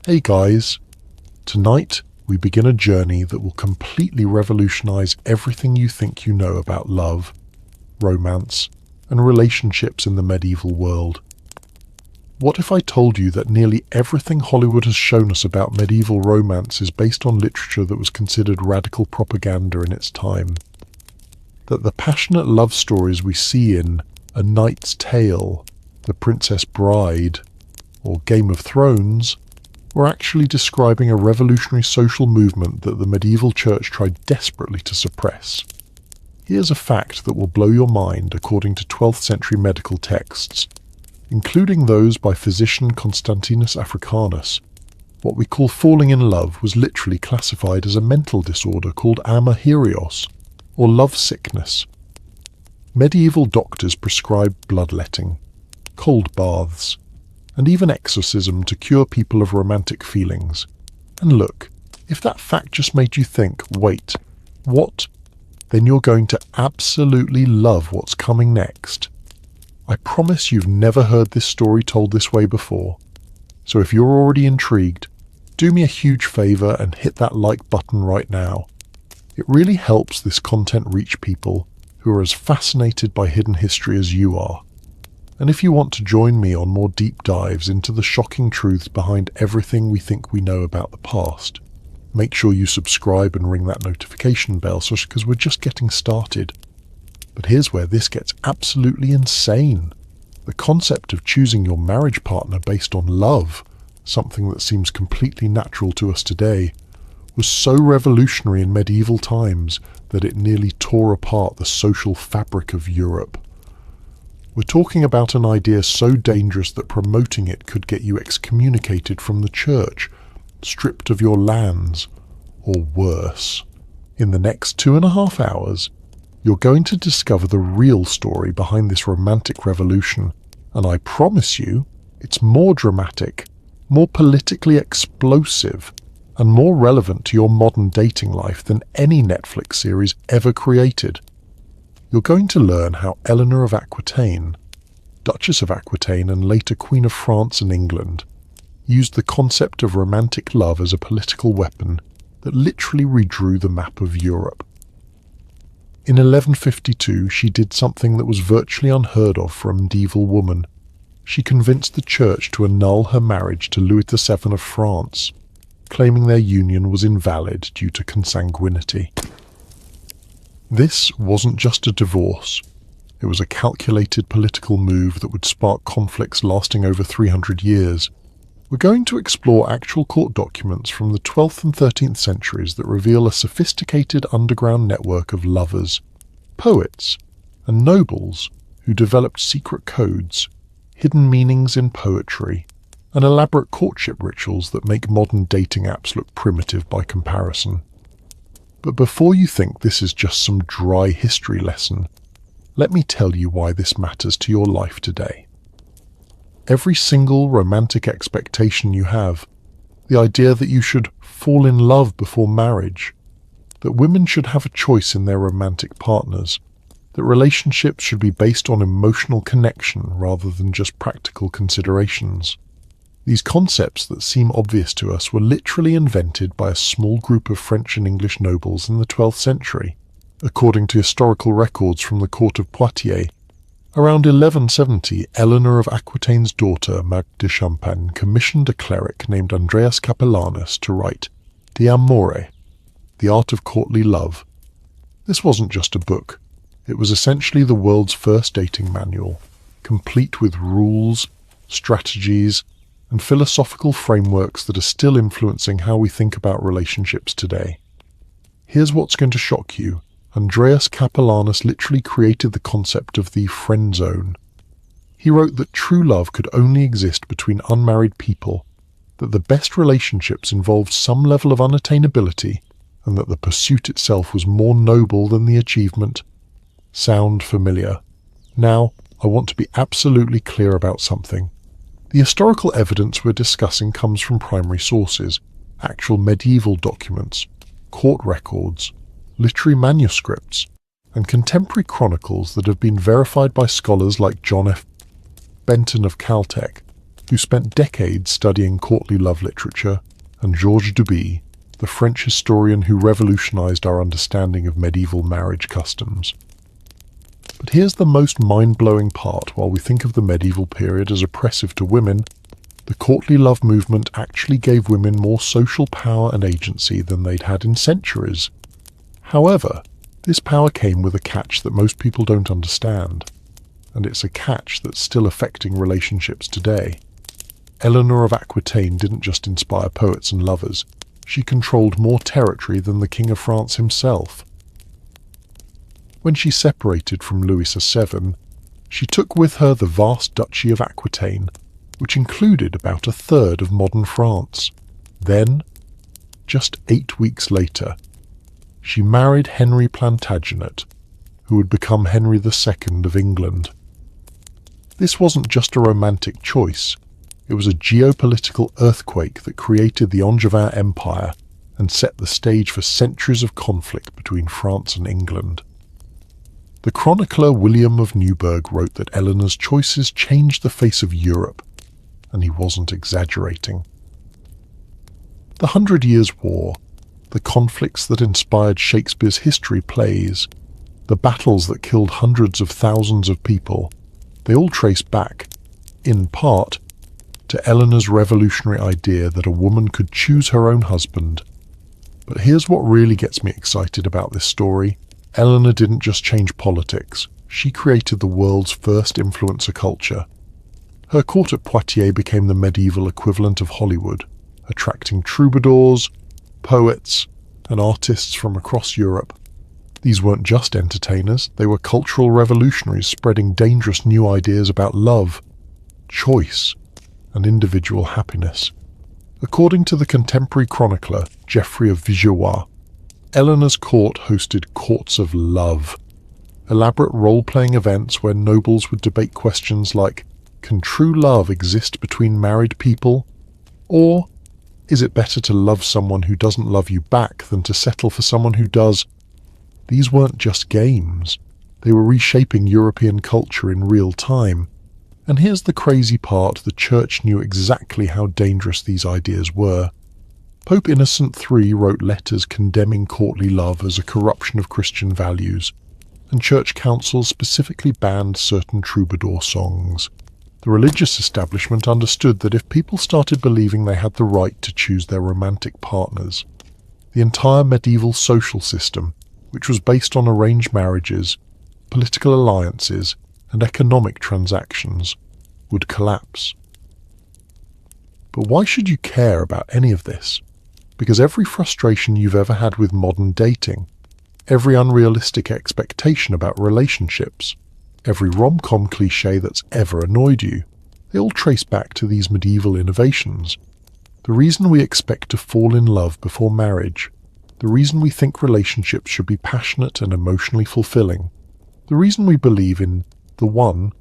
Hey guys, tonight we begin a journey that will completely revolutionize everything you think you know about love, romance, and relationships in the medieval world. What if I told you that nearly everything Hollywood has shown us about medieval romance is based on literature that was considered radical propaganda in its time? That the passionate love stories we see in A Knight's Tale, The Princess Bride, or Game of Thrones were actually describing a revolutionary social movement that the medieval church tried desperately to suppress. Here's a fact that will blow your mind according to 12th century medical texts, including those by physician Constantinus Africanus. What we call falling in love was literally classified as a mental disorder called amahirios, or love sickness. Medieval doctors prescribed bloodletting, cold baths, and even exorcism to cure people of romantic feelings. And look, if that fact just made you think, wait, what? Then you're going to absolutely love what's coming next. I promise you've never heard this story told this way before. So if you're already intrigued, do me a huge favor and hit that like button right now. It really helps this content reach people who are as fascinated by hidden history as you are. And if you want to join me on more deep dives into the shocking truths behind everything we think we know about the past, make sure you subscribe and ring that notification bell because we're just getting started. But here's where this gets absolutely insane. The concept of choosing your marriage partner based on love, something that seems completely natural to us today, was so revolutionary in medieval times that it nearly tore apart the social fabric of Europe. We're talking about an idea so dangerous that promoting it could get you excommunicated from the church, stripped of your lands, or worse. In the next 2.5 hours, you're going to discover the real story behind this romantic revolution, and I promise you, it's more dramatic, more politically explosive, and more relevant to your modern dating life than any Netflix series ever created. You're going to learn how Eleanor of Aquitaine, Duchess of Aquitaine and later Queen of France and England, used the concept of romantic love as a political weapon that literally redrew the map of Europe. In 1152, she did something that was virtually unheard of for a medieval woman. She convinced the church to annul her marriage to Louis VII of France, claiming their union was invalid due to consanguinity. This wasn't just a divorce. It was a calculated political move that would spark conflicts lasting over 300 years. We're going to explore actual court documents from the 12th and 13th centuries that reveal a sophisticated underground network of lovers, poets, and nobles who developed secret codes, hidden meanings in poetry, and elaborate courtship rituals that make modern dating apps look primitive by comparison. But before you think this is just some dry history lesson, let me tell you why this matters to your life today. Every single romantic expectation you have, the idea that you should fall in love before marriage, that women should have a choice in their romantic partners, that relationships should be based on emotional connection rather than just practical considerations. These concepts that seem obvious to us were literally invented by a small group of French and English nobles in the 12th century. According to historical records from the court of Poitiers, around 1170, Eleanor of Aquitaine's daughter, Marguerite de Champagne, commissioned a cleric named Andreas Capellanus to write De Amore, The Art of Courtly Love. This wasn't just a book. It was essentially the world's first dating manual, complete with rules, strategies, and philosophical frameworks that are still influencing how we think about relationships today. Here's what's going to shock you. Andreas Capellanus literally created the concept of the friend zone. He wrote that true love could only exist between unmarried people, that the best relationships involved some level of unattainability, and that the pursuit itself was more noble than the achievement. Sound familiar? Now, I want to be absolutely clear about something. The historical evidence we're discussing comes from primary sources, actual medieval documents, court records, literary manuscripts, and contemporary chronicles that have been verified by scholars like John F. Benton of Caltech, who spent decades studying courtly love literature, and Georges Duby, the French historian who revolutionized our understanding of medieval marriage customs. But here's the most mind-blowing part. While we think of the medieval period as oppressive to women, the courtly love movement actually gave women more social power and agency than they'd had in centuries. However, this power came with a catch that most people don't understand, and it's a catch that's still affecting relationships today. Eleanor of Aquitaine didn't just inspire poets and lovers, she controlled more territory than the King of France himself. When she separated from Louis VII, she took with her the vast Duchy of Aquitaine, which included about a third of modern France. Then, just 8 weeks later, she married Henry Plantagenet, who would become Henry II of England. This wasn't just a romantic choice, it was a geopolitical earthquake that created the Angevin Empire and set the stage for centuries of conflict between France and England. The chronicler William of Newburgh wrote that Eleanor's choices changed the face of Europe, and he wasn't exaggerating. The 100 Years' War, the conflicts that inspired Shakespeare's history plays, the battles that killed hundreds of thousands of people, they all trace back, in part, to Eleanor's revolutionary idea that a woman could choose her own husband. But here's what really gets me excited about this story. Eleanor didn't just change politics, she created the world's first influencer culture. Her court at Poitiers became the medieval equivalent of Hollywood, attracting troubadours, poets, and artists from across Europe. These weren't just entertainers, they were cultural revolutionaries spreading dangerous new ideas about love, choice, and individual happiness. According to the contemporary chronicler Geoffrey of Vigeois, Eleanor's court hosted courts of love, elaborate role-playing events where nobles would debate questions like, can true love exist between married people? Or, is it better to love someone who doesn't love you back than to settle for someone who does? These weren't just games, they were reshaping European culture in real time. And here's the crazy part, the Church knew exactly how dangerous these ideas were. Pope Innocent III wrote letters condemning courtly love as a corruption of Christian values, and church councils specifically banned certain troubadour songs. The religious establishment understood that if people started believing they had the right to choose their romantic partners, the entire medieval social system, which was based on arranged marriages, political alliances, and economic transactions, would collapse. But why should you care about any of this? Because every frustration you've ever had with modern dating, every unrealistic expectation about relationships, every rom-com cliché that's ever annoyed you, they all trace back to these medieval innovations. The reason we expect to fall in love before marriage, the reason we think relationships should be passionate and emotionally fulfilling, the reason we believe in the one,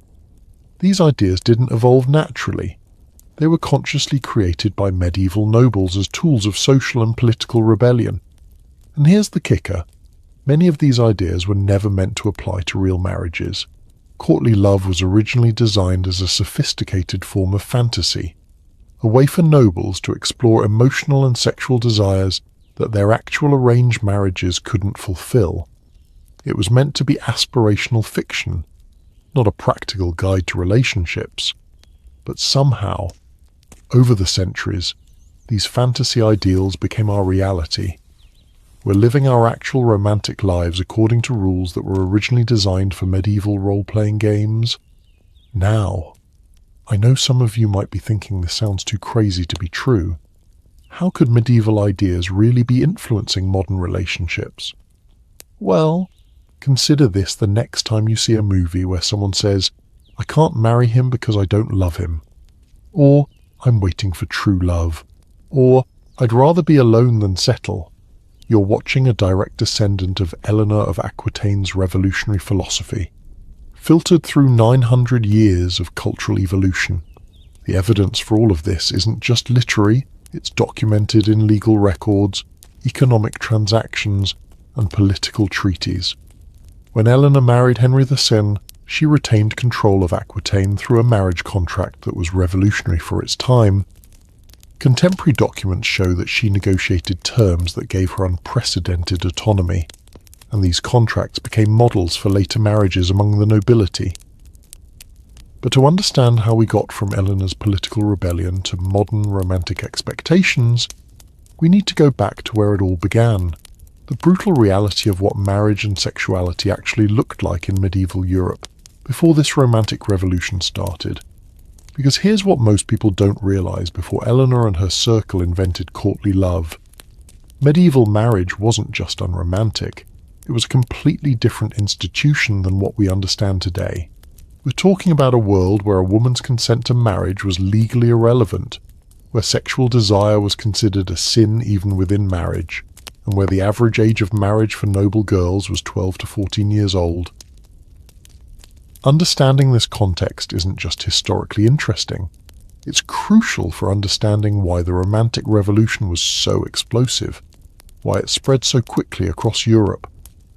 these ideas didn't evolve naturally. They were consciously created by medieval nobles as tools of social and political rebellion. And here's the kicker. Many of these ideas were never meant to apply to real marriages. Courtly love was originally designed as a sophisticated form of fantasy, a way for nobles to explore emotional and sexual desires that their actual arranged marriages couldn't fulfill. It was meant to be aspirational fiction, not a practical guide to relationships. But somehow, over the centuries, these fantasy ideals became our reality. We're living our actual romantic lives according to rules that were originally designed for medieval role-playing games. Now, I know some of you might be thinking this sounds too crazy to be true. How could medieval ideas really be influencing modern relationships? Well, consider this the next time you see a movie where someone says, I can't marry him because I don't love him. Or, I'm waiting for true love. Or, I'd rather be alone than settle. You're watching a direct descendant of Eleanor of Aquitaine's revolutionary philosophy, filtered through 900 years of cultural evolution. The evidence for all of this isn't just literary, it's documented in legal records, economic transactions, and political treaties. When Eleanor married Henry VII, she retained control of Aquitaine through a marriage contract that was revolutionary for its time. Contemporary documents show that she negotiated terms that gave her unprecedented autonomy, and these contracts became models for later marriages among the nobility. But to understand how we got from Eleanor's political rebellion to modern romantic expectations, we need to go back to where it all began, the brutal reality of what marriage and sexuality actually looked like in medieval Europe, before this romantic revolution started. Because here's what most people don't realize before Eleanor and her circle invented courtly love. Medieval marriage wasn't just unromantic, it was a completely different institution than what we understand today. We're talking about a world where a woman's consent to marriage was legally irrelevant, where sexual desire was considered a sin even within marriage, and where the average age of marriage for noble girls was 12 to 14 years old. Understanding this context isn't just historically interesting, it's crucial for understanding why the Romantic Revolution was so explosive, why it spread so quickly across Europe,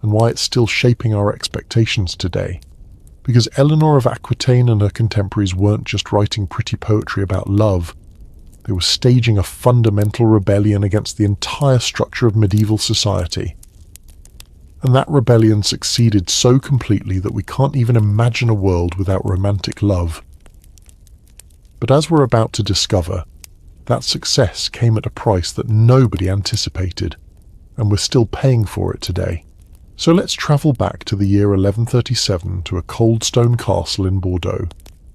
and why it's still shaping our expectations today. Because Eleanor of Aquitaine and her contemporaries weren't just writing pretty poetry about love, they were staging a fundamental rebellion against the entire structure of medieval society. And that rebellion succeeded so completely that we can't even imagine a world without romantic love. But as we're about to discover, that success came at a price that nobody anticipated, and we're still paying for it today. So let's travel back to the year 1137 to a cold stone castle in Bordeaux,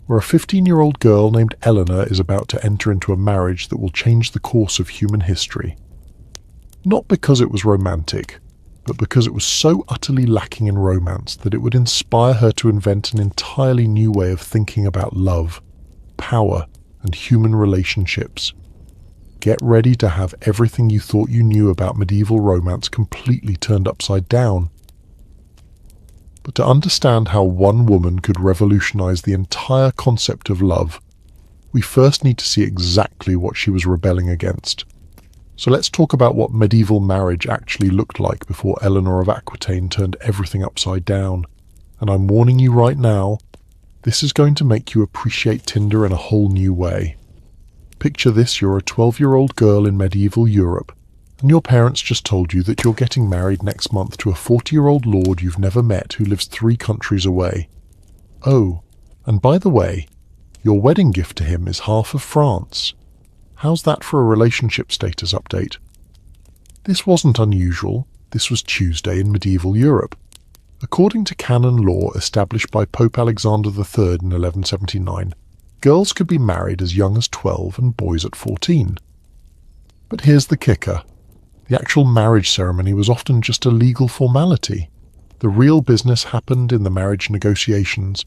where a 15-year-old girl named Eleanor is about to enter into a marriage that will change the course of human history. Not because it was romantic, but because it was so utterly lacking in romance that it would inspire her to invent an entirely new way of thinking about love, power, and human relationships. Get ready to have everything you thought you knew about medieval romance completely turned upside down. But to understand how one woman could revolutionize the entire concept of love, we first need to see exactly what she was rebelling against. So let's talk about what medieval marriage actually looked like before Eleanor of Aquitaine turned everything upside down. And I'm warning you right now, this is going to make you appreciate Tinder in a whole new way. Picture this, you're a 12-year-old girl in medieval Europe, and your parents just told you that you're getting married next month to a 40-year-old lord you've never met who lives 3 countries away. Oh, and by the way, your wedding gift to him is half of France. How's that for a relationship status update? This wasn't unusual, this was Tuesday in medieval Europe. According to canon law established by Pope Alexander III in 1179, girls could be married as young as 12 and boys at 14. But here's the kicker. The actual marriage ceremony was often just a legal formality. The real business happened in the marriage negotiations,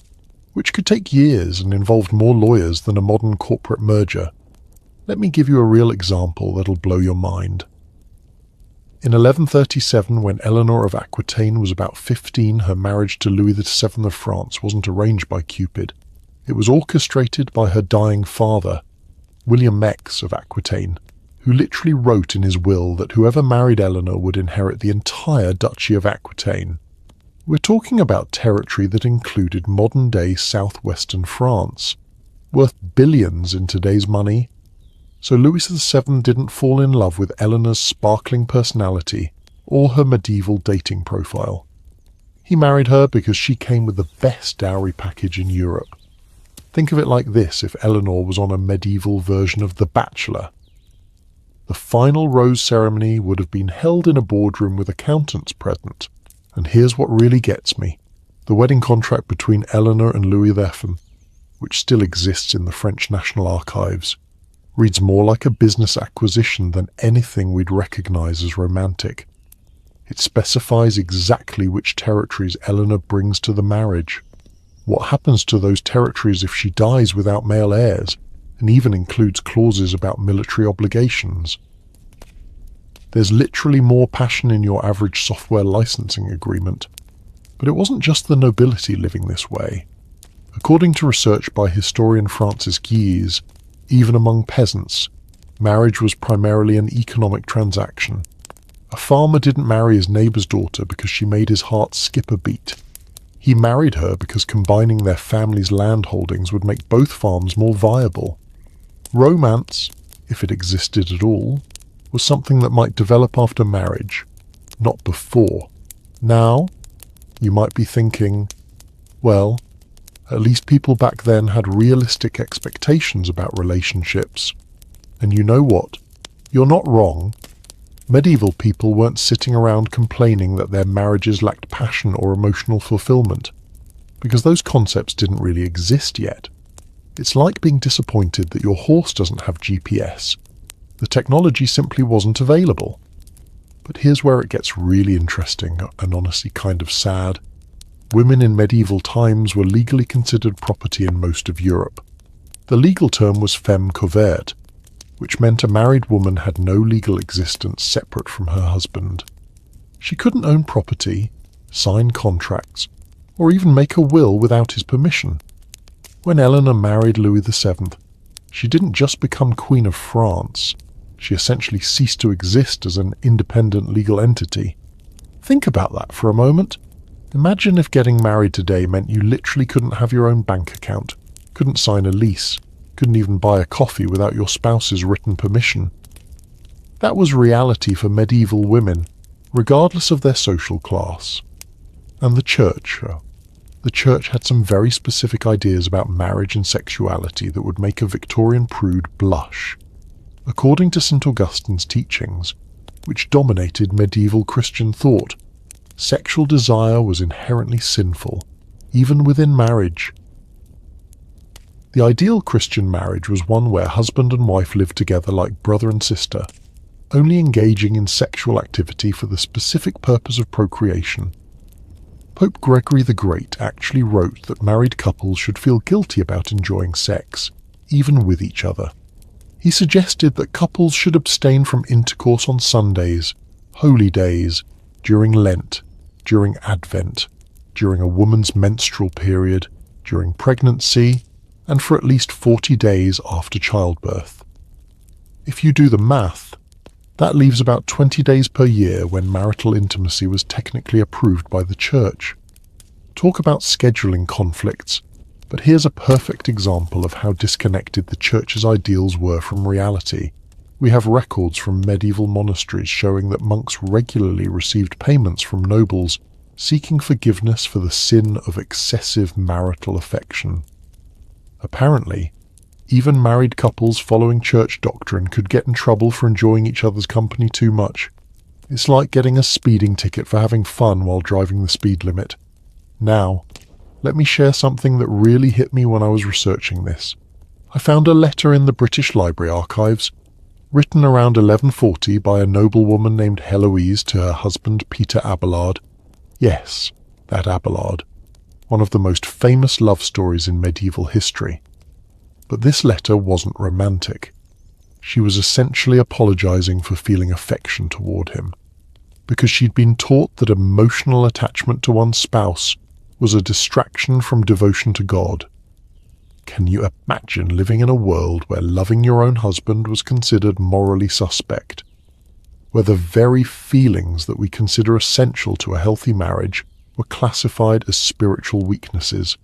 which could take years and involved more lawyers than a modern corporate merger. Let me give you a real example that'll blow your mind. In 1137, when Eleanor of Aquitaine was about 15, her marriage to Louis VII of France wasn't arranged by Cupid. It was orchestrated by her dying father, William X of Aquitaine, who literally wrote in his will that whoever married Eleanor would inherit the entire Duchy of Aquitaine. We're talking about territory that included modern-day southwestern France, worth billions in today's money. So Louis VII didn't fall in love with Eleanor's sparkling personality or her medieval dating profile. He married her because she came with the best dowry package in Europe. Think of it like this if Eleanor was on a medieval version of The Bachelor. The final rose ceremony would have been held in a boardroom with accountants present. And here's what really gets me. The wedding contract between Eleanor and Louis VII, which still exists in the French National Archives, reads more like a business acquisition than anything we'd recognize as romantic. It specifies exactly which territories Eleanor brings to the marriage, what happens to those territories if she dies without male heirs, and even includes clauses about military obligations. There's literally more passion in your average software licensing agreement. But it wasn't just the nobility living this way. According to research by historian Francis Guise, even among peasants, marriage was primarily an economic transaction. A farmer didn't marry his neighbour's daughter because she made his heart skip a beat. He married her because combining their family's land holdings would make both farms more viable. Romance, if it existed at all, was something that might develop after marriage, not before. Now, you might be thinking, well, at least people back then had realistic expectations about relationships. And you know what? You're not wrong. Medieval people weren't sitting around complaining that their marriages lacked passion or emotional fulfillment, because those concepts didn't really exist yet. It's like being disappointed that your horse doesn't have GPS. The technology simply wasn't available. But here's where it gets really interesting and honestly kind of sad. Women in medieval times were legally considered property in most of Europe. The legal term was femme couverte, which meant a married woman had no legal existence separate from her husband. She couldn't own property, sign contracts, or even make a will without his permission. When Eleanor married Louis VII, she didn't just become Queen of France, she essentially ceased to exist as an independent legal entity. Think about that for a moment. Imagine if getting married today meant you literally couldn't have your own bank account, couldn't sign a lease, couldn't even buy a coffee without your spouse's written permission. That was reality for medieval women, regardless of their social class. And the church had some very specific ideas about marriage and sexuality that would make a Victorian prude blush. According to St. Augustine's teachings, which dominated medieval Christian thought, sexual desire was inherently sinful, even within marriage. The ideal Christian marriage was one where husband and wife lived together like brother and sister, only engaging in sexual activity for the specific purpose of procreation. Pope Gregory the Great actually wrote that married couples should feel guilty about enjoying sex, even with each other. He suggested that couples should abstain from intercourse on Sundays, holy days, during Lent, during Advent, during a woman's menstrual period, during pregnancy, and for at least 40 days after childbirth. If you do the math, that leaves about 20 days per year when marital intimacy was technically approved by the church. Talk about scheduling conflicts, but here's a perfect example of how disconnected the church's ideals were from reality. We have records from medieval monasteries showing that monks regularly received payments from nobles seeking forgiveness for the sin of excessive marital affection. Apparently, even married couples following church doctrine could get in trouble for enjoying each other's company too much. It's like getting a speeding ticket for having fun while driving the speed limit. Now, let me share something that really hit me when I was researching this. I found a letter in the British Library archives, written around 1140 by a noblewoman named Heloise to her husband Peter Abelard. Yes, that Abelard. One of the most famous love stories in medieval history. But this letter wasn't romantic. She was essentially apologizing for feeling affection toward him, because she'd been taught that emotional attachment to one's spouse was a distraction from devotion to God. Can you imagine living in a world where loving your own husband was considered morally suspect, where the very feelings that we consider essential to a healthy marriage were classified as spiritual weaknesses?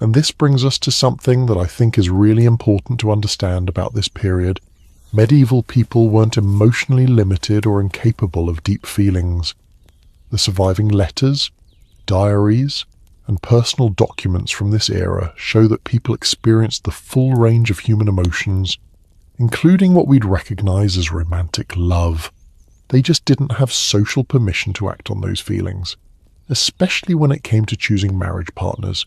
And this brings us to something that I think is really important to understand about this period. Medieval people weren't emotionally limited or incapable of deep feelings. The surviving letters, diaries, and personal documents from this era show that people experienced the full range of human emotions, including what we'd recognize as romantic love. They just didn't have social permission to act on those feelings, especially when it came to choosing marriage partners.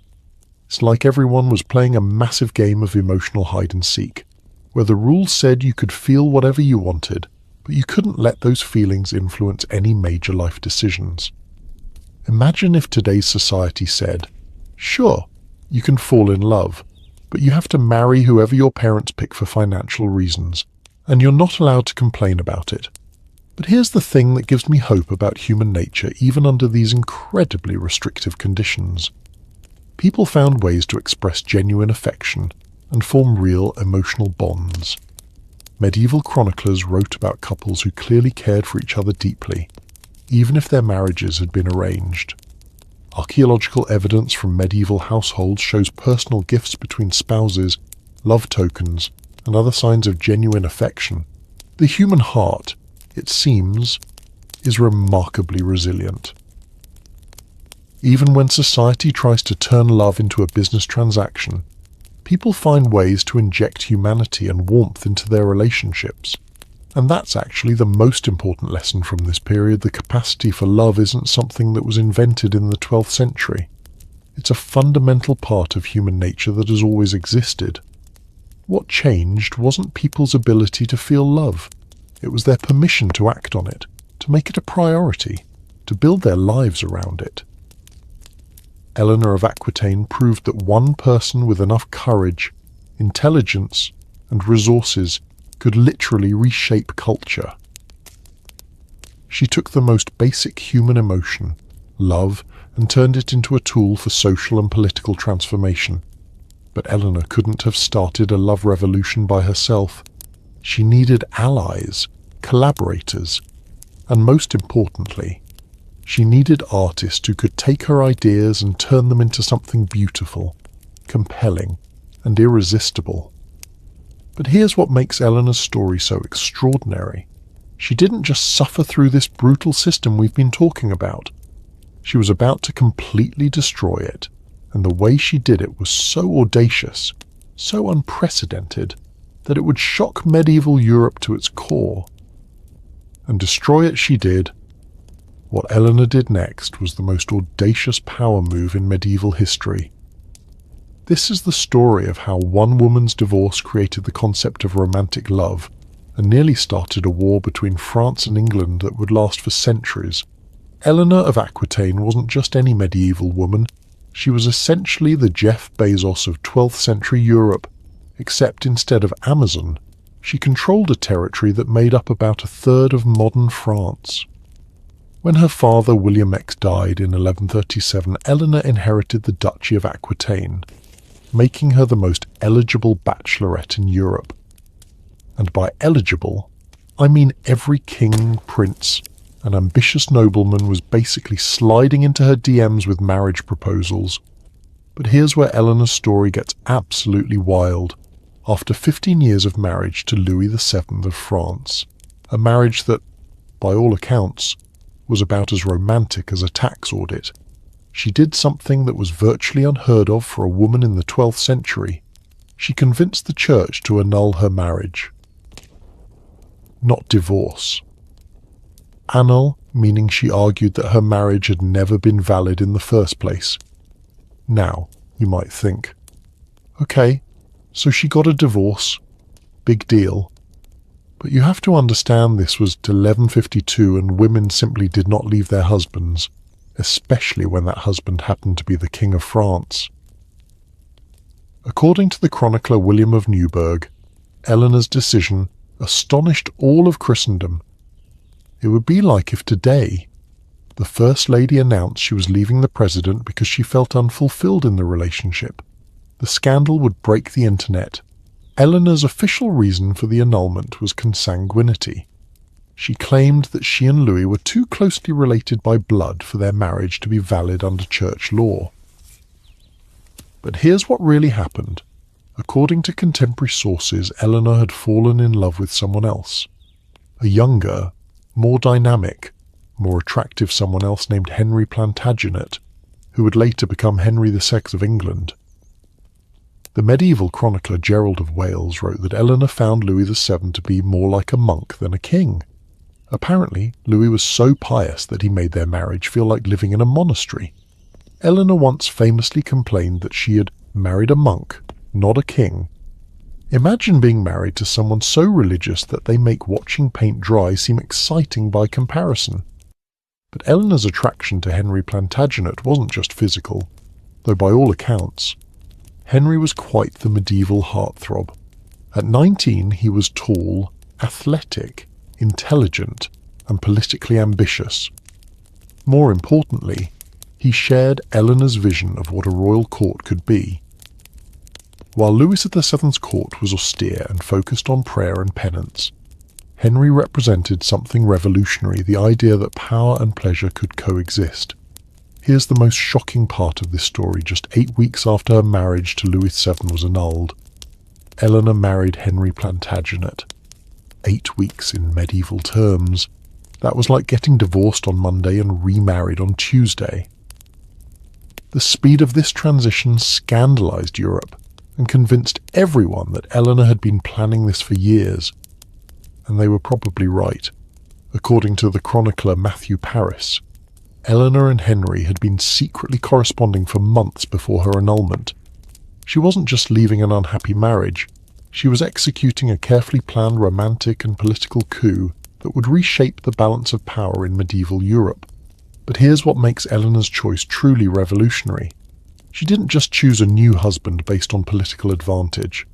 It's like everyone was playing a massive game of emotional hide-and-seek, where the rules said you could feel whatever you wanted, but you couldn't let those feelings influence any major life decisions. Imagine if today's society said, sure, you can fall in love, but you have to marry whoever your parents pick for financial reasons, and you're not allowed to complain about it. But here's the thing that gives me hope about human nature even under these incredibly restrictive conditions. People found ways to express genuine affection and form real emotional bonds. Medieval chroniclers wrote about couples who clearly cared for each other deeply, even if their marriages had been arranged. Archaeological evidence from medieval households shows personal gifts between spouses, love tokens, and other signs of genuine affection. The human heart, it seems, is remarkably resilient. Even when society tries to turn love into a business transaction, people find ways to inject humanity and warmth into their relationships. And that's actually the most important lesson from this period. The capacity for love isn't something that was invented in the 12th century. It's a fundamental part of human nature that has always existed. What changed wasn't people's ability to feel love. It was their permission to act on it, to make it a priority, to build their lives around it. Eleanor of Aquitaine proved that one person with enough courage, intelligence, and resources could literally reshape culture. She took the most basic human emotion, love, and turned it into a tool for social and political transformation. But Eleanor couldn't have started a love revolution by herself. She needed allies, collaborators, and most importantly, she needed artists who could take her ideas and turn them into something beautiful, compelling, and irresistible. But here's what makes Eleanor's story so extraordinary. She didn't just suffer through this brutal system we've been talking about. She was about to completely destroy it, and the way she did it was so audacious, so unprecedented, that it would shock medieval Europe to its core. And destroy it she did. What Eleanor did next was the most audacious power move in medieval history. This is the story of how one woman's divorce created the concept of romantic love and nearly started a war between France and England that would last for centuries. Eleanor of Aquitaine wasn't just any medieval woman. She was essentially the Jeff Bezos of 12th century Europe, except instead of Amazon, she controlled a territory that made up about a third of modern France. When her father William X died in 1137, Eleanor inherited the Duchy of Aquitaine, making her the most eligible bachelorette in Europe. And by eligible, I mean every king, prince, and ambitious nobleman was basically sliding into her DMs with marriage proposals. But here's where Eleanor's story gets absolutely wild. After 15 years of marriage to Louis VII of France, a marriage that, by all accounts, was about as romantic as a tax audit, she did something that was virtually unheard of for a woman in the 12th century. She convinced the church to annul her marriage. Not divorce. Annul, meaning she argued that her marriage had never been valid in the first place. Now, you might think, okay, so she got a divorce. Big deal. But you have to understand this was 1152 and women simply did not leave their husbands, especially when that husband happened to be the King of France. According to the chronicler William of Newburgh, Eleanor's decision astonished all of Christendom. It would be like if today the First Lady announced she was leaving the President because she felt unfulfilled in the relationship. The scandal would break the internet. Eleanor's official reason for the annulment was consanguinity. She claimed that she and Louis were too closely related by blood for their marriage to be valid under church law. But here's what really happened. According to contemporary sources, Eleanor had fallen in love with someone else. A younger, more dynamic, more attractive someone else named Henry Plantagenet, who would later become Henry VI of England. The medieval chronicler Gerald of Wales wrote that Eleanor found Louis VII to be more like a monk than a king. Apparently, Louis was so pious that he made their marriage feel like living in a monastery. Eleanor once famously complained that she had married a monk, not a king. Imagine being married to someone so religious that they make watching paint dry seem exciting by comparison. But Eleanor's attraction to Henry Plantagenet wasn't just physical, though by all accounts, Henry was quite the medieval heartthrob. At 19, he was tall, athletic, intelligent, and politically ambitious. More importantly, he shared Eleanor's vision of what a royal court could be. While Louis VII's court was austere and focused on prayer and penance, Henry represented something revolutionary, the idea that power and pleasure could coexist. Here's the most shocking part of this story. Just 8 weeks after her marriage to Louis VII was annulled, Eleanor married Henry Plantagenet. 8 weeks in medieval terms. That was like getting divorced on Monday and remarried on Tuesday. The speed of this transition scandalized Europe and convinced everyone that Eleanor had been planning this for years. And they were probably right. According to the chronicler Matthew Paris, Eleanor and Henry had been secretly corresponding for months before her annulment. She wasn't just leaving an unhappy marriage, she was executing a carefully planned romantic and political coup that would reshape the balance of power in medieval Europe. But here's what makes Eleanor's choice truly revolutionary. She didn't just choose a new husband based on political advantage.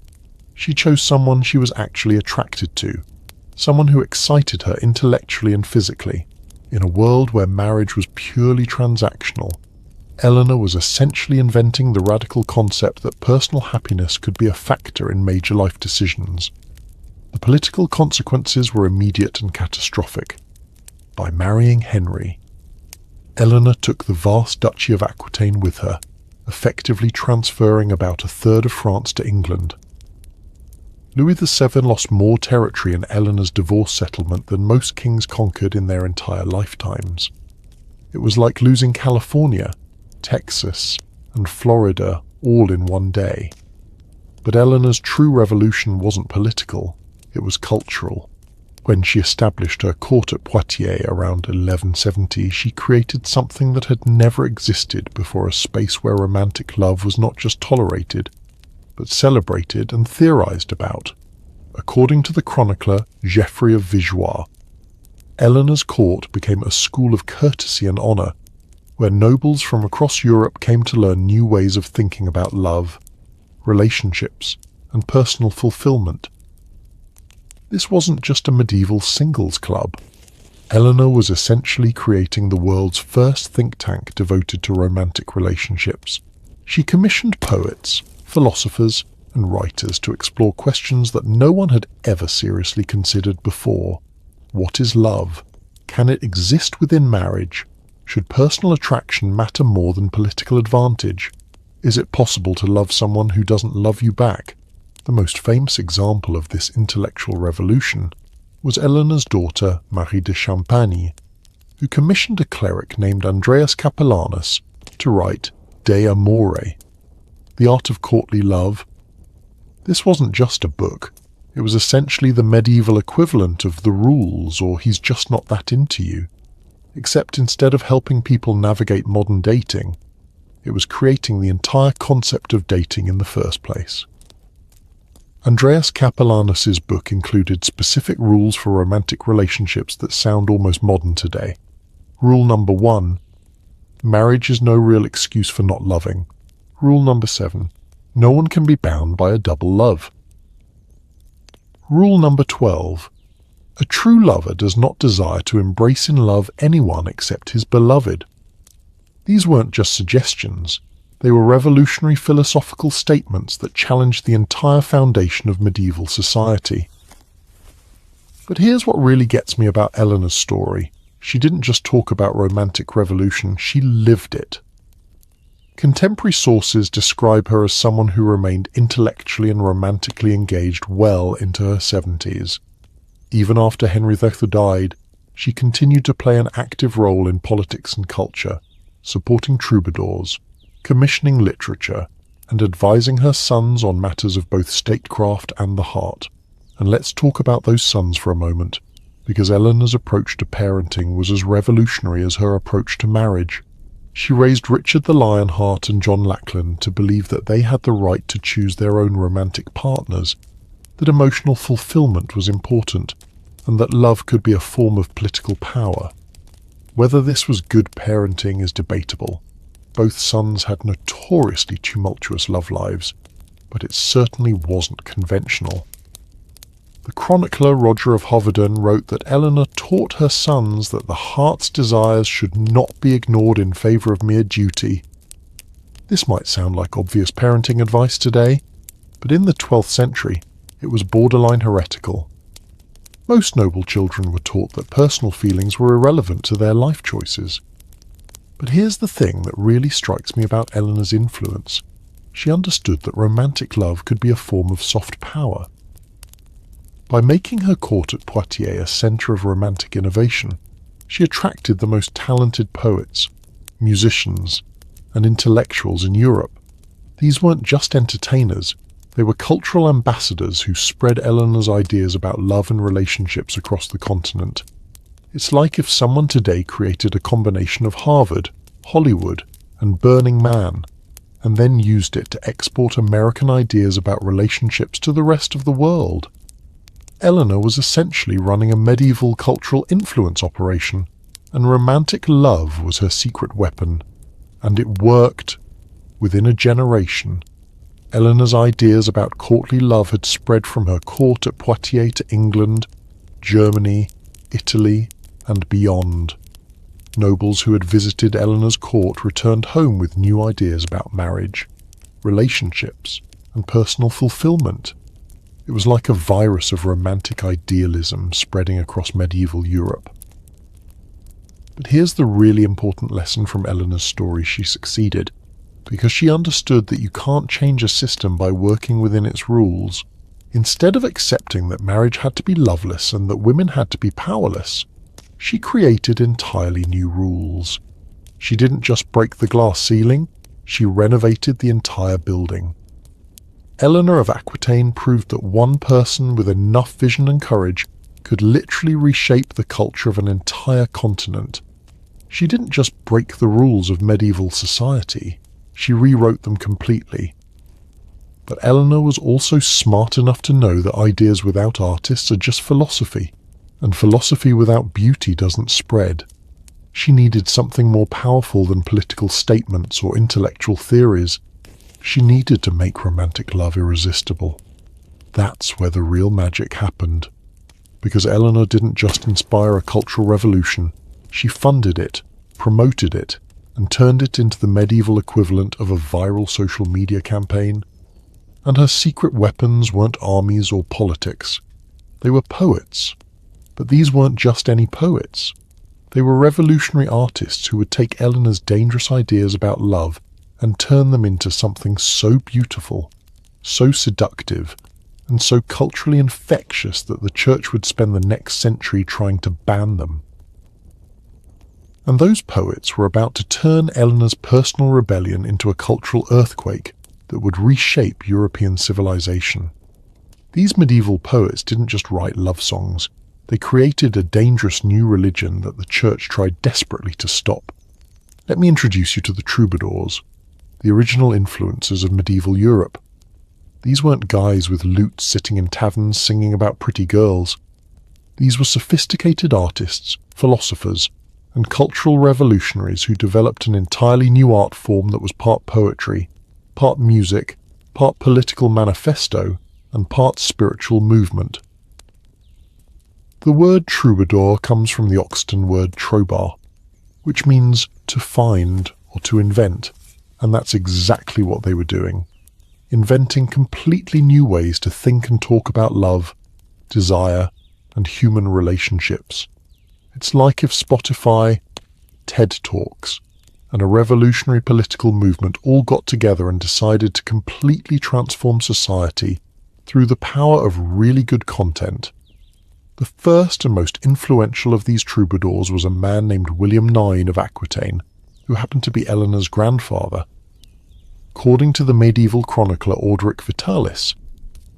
She chose someone she was actually attracted to, someone who excited her intellectually and physically. In a world where marriage was purely transactional, Eleanor was essentially inventing the radical concept that personal happiness could be a factor in major life decisions. The political consequences were immediate and catastrophic. By marrying Henry, Eleanor took the vast Duchy of Aquitaine with her, effectively transferring about a third of France to England. Louis VII lost more territory in Eleanor's divorce settlement than most kings conquered in their entire lifetimes. It was like losing California, Texas, and Florida all in one day. But Eleanor's true revolution wasn't political, it was cultural. When she established her court at Poitiers around 1170, she created something that had never existed before, a space where romantic love was not just tolerated, but celebrated and theorized about. According to the chronicler Geoffrey of Vigeois, Eleanor's court became a school of courtesy and honor, where nobles from across Europe came to learn new ways of thinking about love, relationships, and personal fulfillment. This wasn't just a medieval singles club. Eleanor was essentially creating the world's first think tank devoted to romantic relationships. She commissioned poets, philosophers, and writers to explore questions that no one had ever seriously considered before. What is love? Can it exist within marriage? Should personal attraction matter more than political advantage? Is it possible to love someone who doesn't love you back? The most famous example of this intellectual revolution was Eleanor's daughter Marie de Champagne, who commissioned a cleric named Andreas Capellanus to write De Amore, The Art of Courtly Love. This wasn't just a book, it was essentially the medieval equivalent of The Rules or He's Just Not That Into You, except instead of helping people navigate modern dating, it was creating the entire concept of dating in the first place. Andreas Capellanus's book included specific rules for romantic relationships that sound almost modern today. Rule number 1, marriage is no real excuse for not loving. Rule number 7, no one can be bound by a double love. Rule number 12, a true lover does not desire to embrace in love anyone except his beloved. These weren't just suggestions, they were revolutionary philosophical statements that challenged the entire foundation of medieval society. But here's what really gets me about Eleanor's story. She didn't just talk about romantic revolution, she lived it. Contemporary sources describe her as someone who remained intellectually and romantically engaged well into her 70s. Even after Henry VIII died, she continued to play an active role in politics and culture, supporting troubadours, commissioning literature, and advising her sons on matters of both statecraft and the heart. And let's talk about those sons for a moment, because Eleanor's approach to parenting was as revolutionary as her approach to marriage. She raised Richard the Lionheart and John Lackland to believe that they had the right to choose their own romantic partners, that emotional fulfillment was important, and that love could be a form of political power. Whether this was good parenting is debatable. Both sons had notoriously tumultuous love lives, but it certainly wasn't conventional. The chronicler Roger of Hoveden wrote that Eleanor taught her sons that the heart's desires should not be ignored in favour of mere duty. This might sound like obvious parenting advice today, but in the 12th century it was borderline heretical. Most noble children were taught that personal feelings were irrelevant to their life choices. But here's the thing that really strikes me about Eleanor's influence. She understood that romantic love could be a form of soft power. By making her court at Poitiers a centre of romantic innovation, she attracted the most talented poets, musicians, and intellectuals in Europe. These weren't just entertainers, they were cultural ambassadors who spread Eleanor's ideas about love and relationships across the continent. It's like if someone today created a combination of Harvard, Hollywood, and Burning Man, and then used it to export American ideas about relationships to the rest of the world. Eleanor was essentially running a medieval cultural influence operation, and romantic love was her secret weapon. And it worked. Within a generation, Eleanor's ideas about courtly love had spread from her court at Poitiers to England, Germany, Italy, and beyond. Nobles who had visited Eleanor's court returned home with new ideas about marriage, relationships, and personal fulfillment. It was like a virus of romantic idealism spreading across medieval Europe. But here's the really important lesson from Eleanor's story: she succeeded, because she understood that you can't change a system by working within its rules. Instead of accepting that marriage had to be loveless and that women had to be powerless, she created entirely new rules. She didn't just break the glass ceiling, she renovated the entire building. Eleanor of Aquitaine proved that one person with enough vision and courage could literally reshape the culture of an entire continent. She didn't just break the rules of medieval society, she rewrote them completely. But Eleanor was also smart enough to know that ideas without artists are just philosophy, and philosophy without beauty doesn't spread. She needed something more powerful than political statements or intellectual theories. She needed to make romantic love irresistible. That's where the real magic happened. Because Eleanor didn't just inspire a cultural revolution, she funded it, promoted it, and turned it into the medieval equivalent of a viral social media campaign. And her secret weapons weren't armies or politics. They were poets. But these weren't just any poets. They were revolutionary artists who would take Eleanor's dangerous ideas about love and turn them into something so beautiful, so seductive, and so culturally infectious that the church would spend the next century trying to ban them. And those poets were about to turn Eleanor's personal rebellion into a cultural earthquake that would reshape European civilization. These medieval poets didn't just write love songs, they created a dangerous new religion that the church tried desperately to stop. Let me introduce you to the troubadours, the original influences of medieval Europe. These weren't guys with lutes sitting in taverns singing about pretty girls. These were sophisticated artists, philosophers, and cultural revolutionaries who developed an entirely new art form that was part poetry, part music, part political manifesto, and part spiritual movement. The word troubadour comes from the Occitan word trobar, which means to find or to invent, and that's exactly what they were doing, inventing completely new ways to think and talk about love, desire, and human relationships. It's like if Spotify, TED Talks, and a revolutionary political movement all got together and decided to completely transform society through the power of really good content. The first and most influential of these troubadours was a man named William IX of Aquitaine, who happened to be Eleanor's grandfather. According to the medieval chronicler Orderic Vitalis,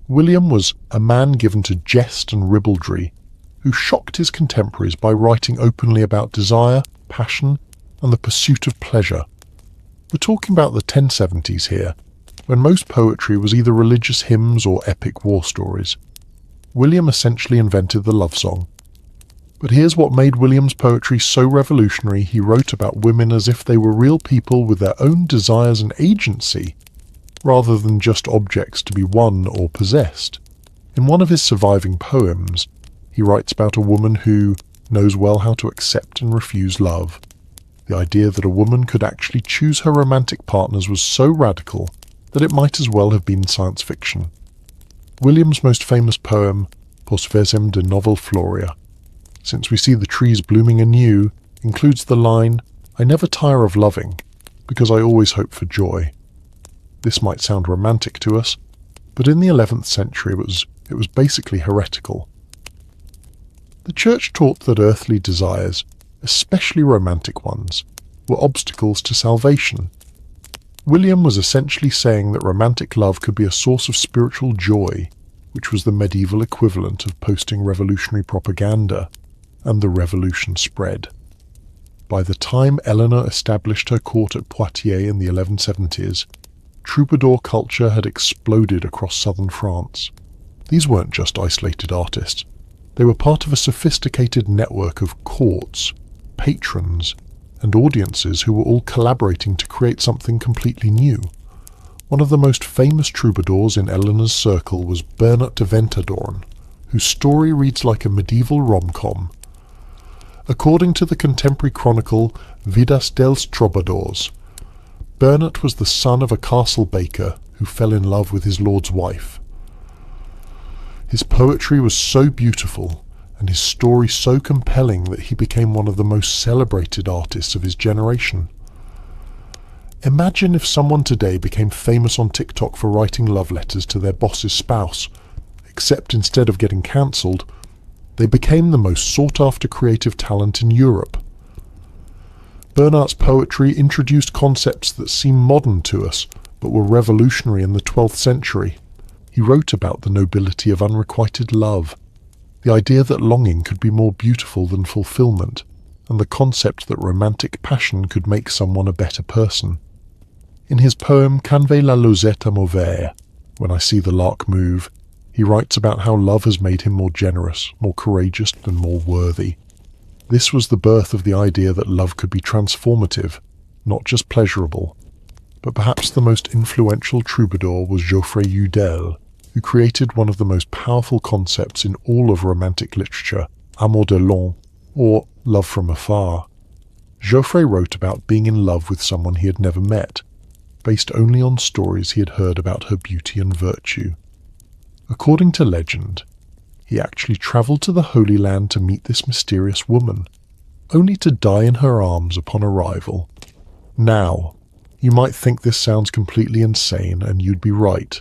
William was a man given to jest and ribaldry, who shocked his contemporaries by writing openly about desire, passion, and the pursuit of pleasure. We're talking about the 1070s here, when most poetry was either religious hymns or epic war stories. William essentially invented the love song. But here's what made William's poetry so revolutionary: he wrote about women as if they were real people with their own desires and agency, rather than just objects to be won or possessed. In one of his surviving poems, he writes about a woman who knows well how to accept and refuse love. The idea that a woman could actually choose her romantic partners was so radical that it might as well have been science fiction. William's most famous poem, Postvesem de Novel Floria, since we see the trees blooming anew, includes the line, I never tire of loving, because I always hope for joy. This might sound romantic to us, but in the 11th century it was basically heretical. The Church taught that earthly desires, especially romantic ones, were obstacles to salvation. William was essentially saying that romantic love could be a source of spiritual joy, which was the medieval equivalent of posting revolutionary propaganda, and the revolution spread. By the time Eleanor established her court at Poitiers in the 1170s, troubadour culture had exploded across southern France. These weren't just isolated artists. They were part of a sophisticated network of courts, patrons, and audiences who were all collaborating to create something completely new. One of the most famous troubadours in Eleanor's circle was Bernard de Ventadorn, whose story reads like a medieval rom-com. According to the contemporary chronicle Vidas dels Troubadours, Bernard was the son of a castle baker who fell in love with his lord's wife. His poetry was so beautiful and his story so compelling that he became one of the most celebrated artists of his generation. Imagine if someone today became famous on TikTok for writing love letters to their boss's spouse, except instead of getting cancelled, they became the most sought-after creative talent in Europe. Bernard's poetry introduced concepts that seem modern to us, but were revolutionary in the 12th century. He wrote about the nobility of unrequited love, the idea that longing could be more beautiful than fulfillment, and the concept that romantic passion could make someone a better person. In his poem Quand va la Lozette m'ouvert, When I See the Lark Move, he writes about how love has made him more generous, more courageous, and more worthy. This was the birth of the idea that love could be transformative, not just pleasurable. But perhaps the most influential troubadour was Geoffrey Eudel, who created one of the most powerful concepts in all of romantic literature, amour de loin, or love from afar. Geoffrey wrote about being in love with someone he had never met, based only on stories he had heard about her beauty and virtue. According to legend, he actually travelled to the Holy Land to meet this mysterious woman, only to die in her arms upon arrival. Now, you might think this sounds completely insane, and you'd be right,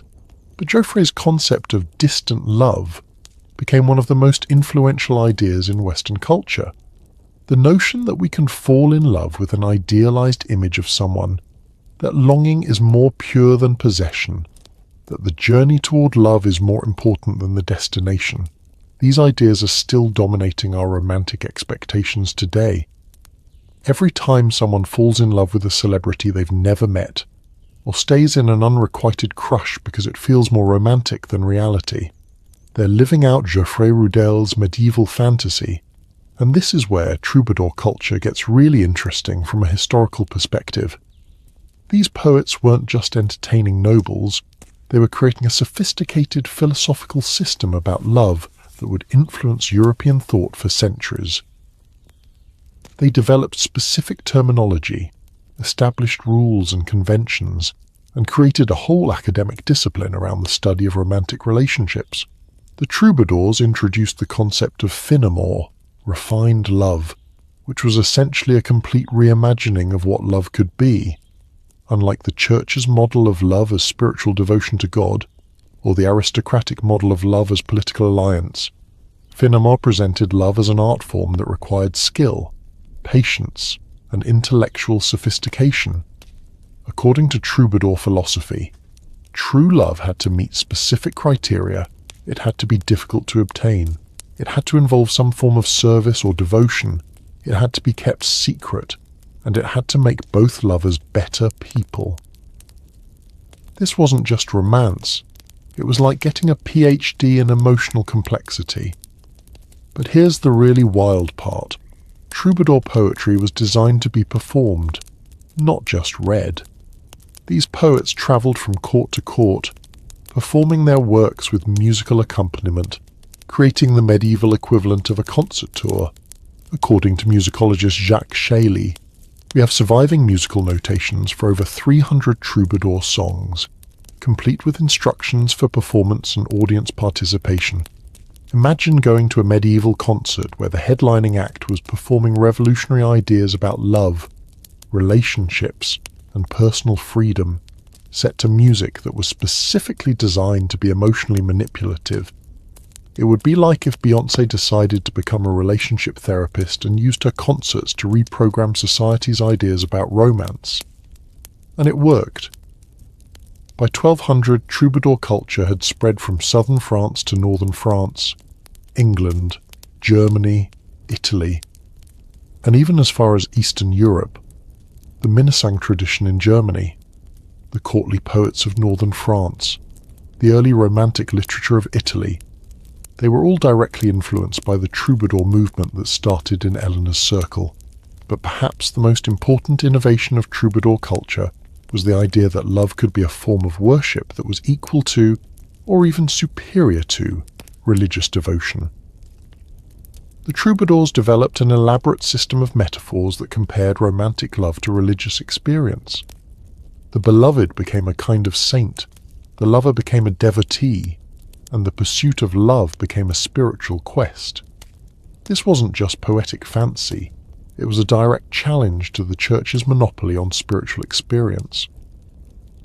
but Geoffrey's concept of distant love became one of the most influential ideas in Western culture. The notion that we can fall in love with an idealized image of someone, that longing is more pure than possession, that the journey toward love is more important than the destination. These ideas are still dominating our romantic expectations today. Every time someone falls in love with a celebrity they've never met, or stays in an unrequited crush because it feels more romantic than reality, they're living out Geoffrey Roudel's medieval fantasy. And this is where troubadour culture gets really interesting from a historical perspective. These poets weren't just entertaining nobles, they were creating a sophisticated philosophical system about love that would influence European thought for centuries. They developed specific terminology, established rules and conventions, and created a whole academic discipline around the study of romantic relationships. The troubadours introduced the concept of fin amour, refined love, which was essentially a complete reimagining of what love could be. Unlike the Church's model of love as spiritual devotion to God, or the aristocratic model of love as political alliance, fin amour presented love as an art form that required skill, patience, and intellectual sophistication. According to troubadour philosophy, true love had to meet specific criteria, it had to be difficult to obtain, it had to involve some form of service or devotion, it had to be kept secret, and it had to make both lovers better people. This wasn't just romance, it was like getting a PhD in emotional complexity. But here's the really wild part. Troubadour poetry was designed to be performed, not just read. These poets travelled from court to court, performing their works with musical accompaniment, creating the medieval equivalent of a concert tour. According to musicologist Jacques Chailly, we have surviving musical notations for over 300 troubadour songs, complete with instructions for performance and audience participation. Imagine going to a medieval concert where the headlining act was performing revolutionary ideas about love, relationships, and personal freedom, set to music that was specifically designed to be emotionally manipulative. It would be like if Beyoncé decided to become a relationship therapist and used her concerts to reprogram society's ideas about romance. And it worked. By 1200, troubadour culture had spread from southern France to northern France, England, Germany, Italy, and even as far as Eastern Europe. The Minnesang tradition in Germany, the courtly poets of northern France, the early romantic literature of Italy, they were all directly influenced by the troubadour movement that started in Eleanor's circle. But perhaps the most important innovation of troubadour culture was the idea that love could be a form of worship that was equal to, or even superior to, religious devotion. The troubadours developed an elaborate system of metaphors that compared romantic love to religious experience. The beloved became a kind of saint, the lover became a devotee, and the pursuit of love became a spiritual quest. This wasn't just poetic fancy, it was a direct challenge to the Church's monopoly on spiritual experience.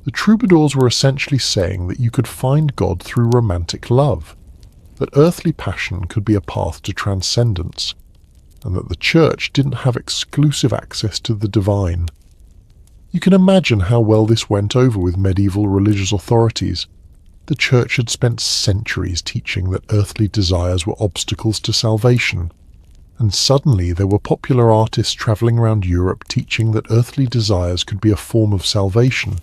The troubadours were essentially saying that you could find God through romantic love, that earthly passion could be a path to transcendence, and that the Church didn't have exclusive access to the divine. You can imagine how well this went over with medieval religious authorities. The Church had spent centuries teaching that earthly desires were obstacles to salvation, and suddenly there were popular artists travelling around Europe teaching that earthly desires could be a form of salvation.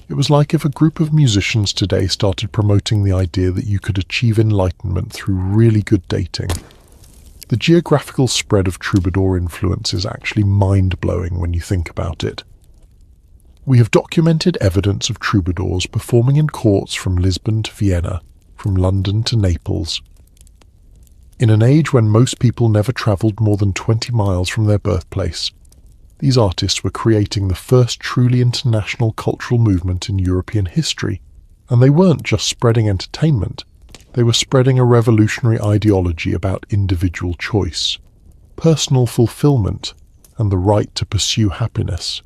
It was like if a group of musicians today started promoting the idea that you could achieve enlightenment through really good dating. The geographical spread of troubadour influence is actually mind-blowing when you think about it. We have documented evidence of troubadours performing in courts from Lisbon to Vienna, from London to Naples. In an age when most people never travelled more than 20 miles from their birthplace, these artists were creating the first truly international cultural movement in European history, and they weren't just spreading entertainment, they were spreading a revolutionary ideology about individual choice, personal fulfillment, and the right to pursue happiness.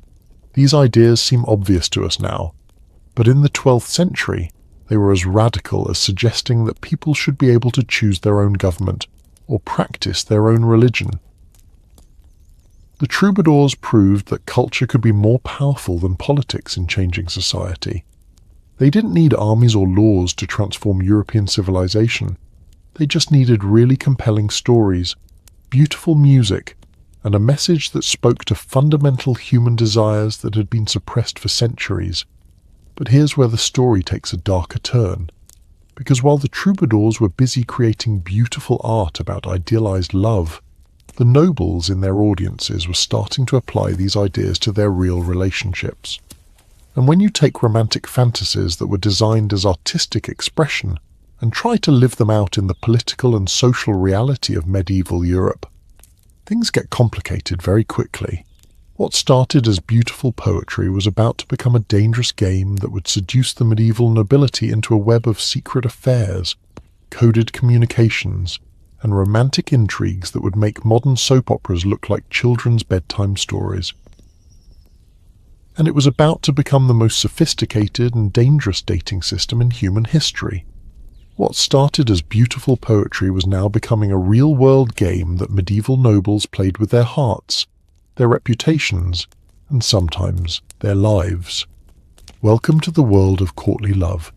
These ideas seem obvious to us now, but in the 12th century, they were as radical as suggesting that people should be able to choose their own government or practice their own religion. The troubadours proved that culture could be more powerful than politics in changing society. They didn't need armies or laws to transform European civilization. They just needed really compelling stories, beautiful music, and a message that spoke to fundamental human desires that had been suppressed for centuries. But here's where the story takes a darker turn. Because while the troubadours were busy creating beautiful art about idealized love, the nobles in their audiences were starting to apply these ideas to their real relationships. And when you take romantic fantasies that were designed as artistic expression and try to live them out in the political and social reality of medieval Europe, things get complicated very quickly. What started as beautiful poetry was about to become a dangerous game that would seduce the medieval nobility into a web of secret affairs, coded communications, and romantic intrigues that would make modern soap operas look like children's bedtime stories. And it was about to become the most sophisticated and dangerous dating system in human history. What started as beautiful poetry was now becoming a real-world game that medieval nobles played with their hearts, their reputations, and sometimes their lives. Welcome to the world of courtly love,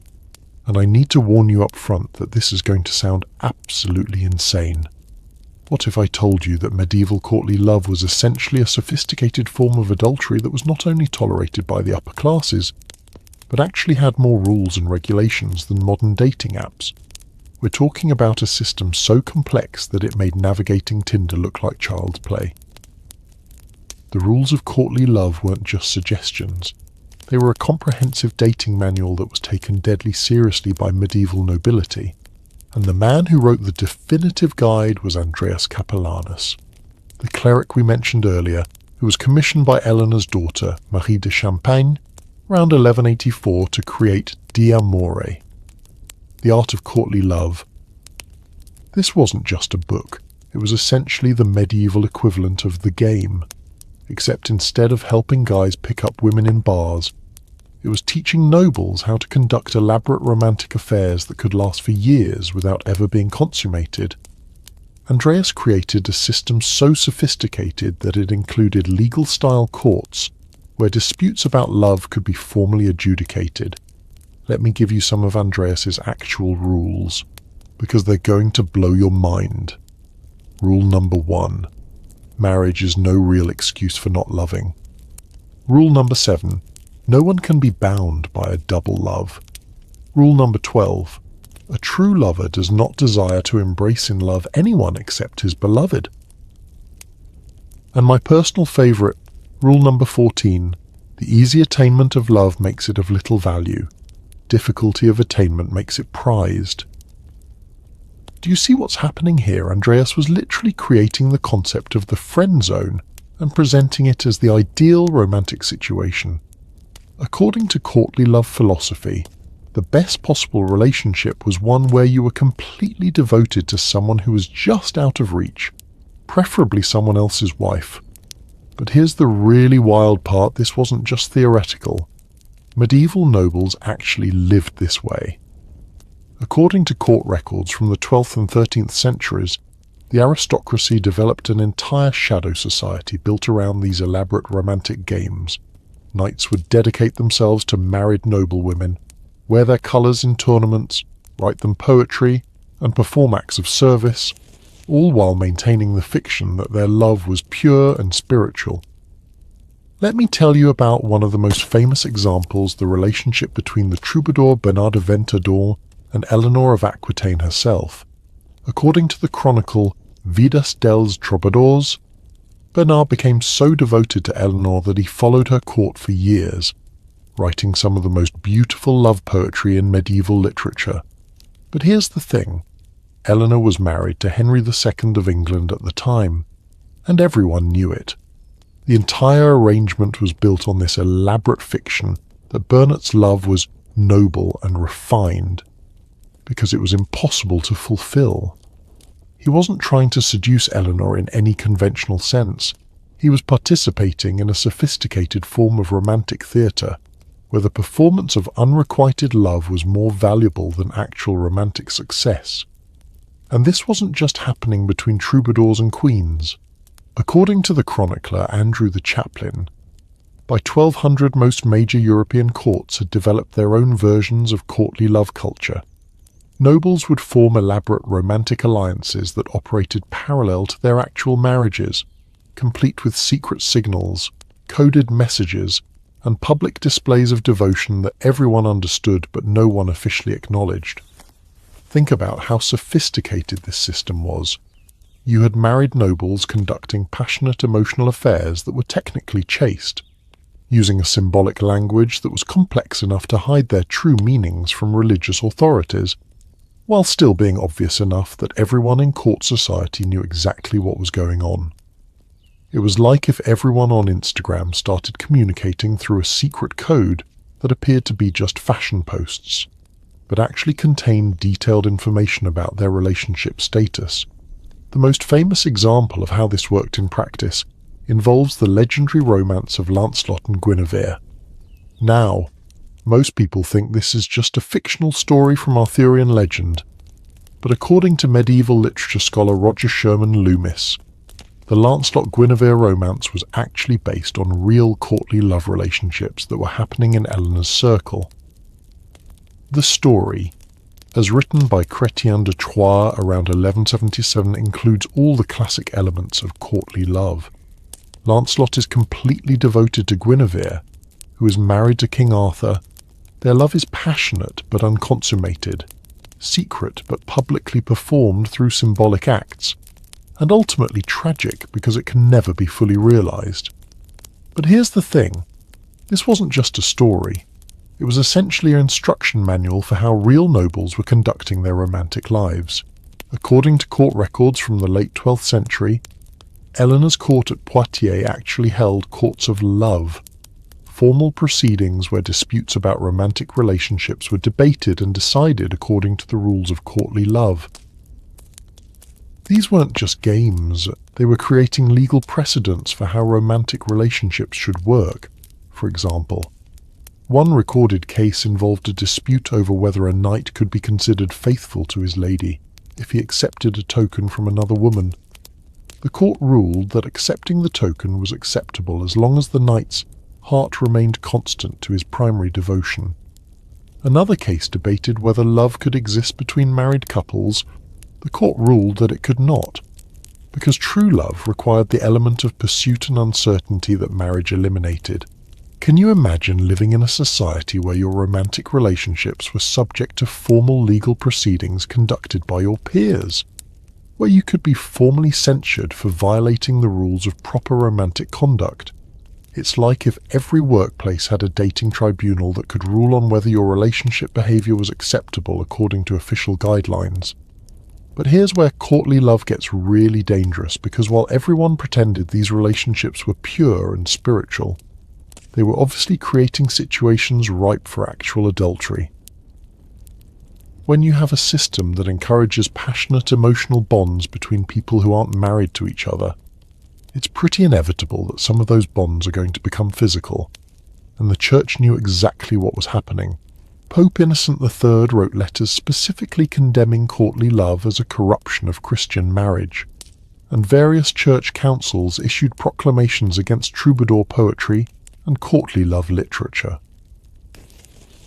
and I need to warn you up front that this is going to sound absolutely insane. What if I told you that medieval courtly love was essentially a sophisticated form of adultery that was not only tolerated by the upper classes, but actually had more rules and regulations than modern dating apps? We're talking about a system so complex that it made navigating Tinder look like child's play. The rules of courtly love weren't just suggestions. They were a comprehensive dating manual that was taken deadly seriously by medieval nobility. And the man who wrote the definitive guide was Andreas Capellanus, the cleric we mentioned earlier, who was commissioned by Eleanor's daughter, Marie de Champagne, around 1184 to create De Amore, the art of courtly love. This wasn't just a book, it was essentially the medieval equivalent of the game. except instead of helping guys pick up women in bars, it was teaching nobles how to conduct elaborate romantic affairs that could last for years without ever being consummated. Andreas created a system so sophisticated that it included legal-style courts where disputes about love could be formally adjudicated. Let me give you some of Andreas's actual rules, because they're going to blow your mind. Rule number 1. Marriage is no real excuse for not loving. Rule number 7. No one can be bound by a double love. Rule number 12. A true lover does not desire to embrace in love anyone except his beloved. And my personal favourite, rule number 14. The easy attainment of love makes it of little value. Difficulty of attainment makes it prized. Do you see what's happening here? Andreas was literally creating the concept of the friend zone and presenting it as the ideal romantic situation. According to courtly love philosophy, the best possible relationship was one where you were completely devoted to someone who was just out of reach, preferably someone else's wife. But here's the really wild part: this wasn't just theoretical. Medieval nobles actually lived this way. According to court records from the 12th and 13th centuries, the aristocracy developed an entire shadow society built around these elaborate romantic games. Knights would dedicate themselves to married noblewomen, wear their colours in tournaments, write them poetry, and perform acts of service, all while maintaining the fiction that their love was pure and spiritual. Let me tell you about one of the most famous examples, the relationship between the troubadour Bernard of Ventador and Eleanor of Aquitaine herself. According to the chronicle Vidas dels Troubadours, Bernard became so devoted to Eleanor that he followed her court for years, writing some of the most beautiful love poetry in medieval literature. But here's the thing: Eleanor was married to Henry II of England at the time, and everyone knew it. The entire arrangement was built on this elaborate fiction that Bernard's love was noble and refined, because it was impossible to fulfill. He wasn't trying to seduce Eleanor in any conventional sense. He was participating in a sophisticated form of romantic theatre, where the performance of unrequited love was more valuable than actual romantic success. And this wasn't just happening between troubadours and queens. According to the chronicler Andrew the Chaplain, by 1200 most major European courts had developed their own versions of courtly love culture. Nobles would form elaborate romantic alliances that operated parallel to their actual marriages, complete with secret signals, coded messages, and public displays of devotion that everyone understood but no one officially acknowledged. Think about how sophisticated this system was. You had married nobles conducting passionate emotional affairs that were technically chaste, using a symbolic language that was complex enough to hide their true meanings from religious authorities, while still being obvious enough that everyone in court society knew exactly what was going on. It was like if everyone on Instagram started communicating through a secret code that appeared to be just fashion posts, but actually contained detailed information about their relationship status. The most famous example of how this worked in practice involves the legendary romance of Lancelot and Guinevere. Now, most people think this is just a fictional story from Arthurian legend, but according to medieval literature scholar Roger Sherman Loomis, the Lancelot-Guinevere romance was actually based on real courtly love relationships that were happening in Eleanor's circle. The story, as written by Chrétien de Troyes around 1177, includes all the classic elements of courtly love. Lancelot is completely devoted to Guinevere, who is married to King Arthur. Their love is passionate but unconsummated, secret but publicly performed through symbolic acts, and ultimately tragic because it can never be fully realized. But here's the thing: this wasn't just a story. It was essentially an instruction manual for how real nobles were conducting their romantic lives. According to court records from the late 12th century, Eleanor's court at Poitiers actually held courts of love, formal proceedings where disputes about romantic relationships were debated and decided according to the rules of courtly love. These weren't just games, they were creating legal precedents for how romantic relationships should work. For example, one recorded case involved a dispute over whether a knight could be considered faithful to his lady if he accepted a token from another woman. The court ruled that accepting the token was acceptable as long as the knight's heart remained constant to his primary devotion. Another case debated whether love could exist between married couples. The court ruled that it could not, because true love required the element of pursuit and uncertainty that marriage eliminated. Can you imagine living in a society where your romantic relationships were subject to formal legal proceedings conducted by your peers, where you could be formally censured for violating the rules of proper romantic conduct? It's like if every workplace had a dating tribunal that could rule on whether your relationship behavior was acceptable according to official guidelines. But here's where courtly love gets really dangerous, because while everyone pretended these relationships were pure and spiritual, they were obviously creating situations ripe for actual adultery. When you have a system that encourages passionate emotional bonds between people who aren't married to each other, it's pretty inevitable that some of those bonds are going to become physical, and the Church knew exactly what was happening. Pope Innocent III wrote letters specifically condemning courtly love as a corruption of Christian marriage, and various church councils issued proclamations against troubadour poetry and courtly love literature.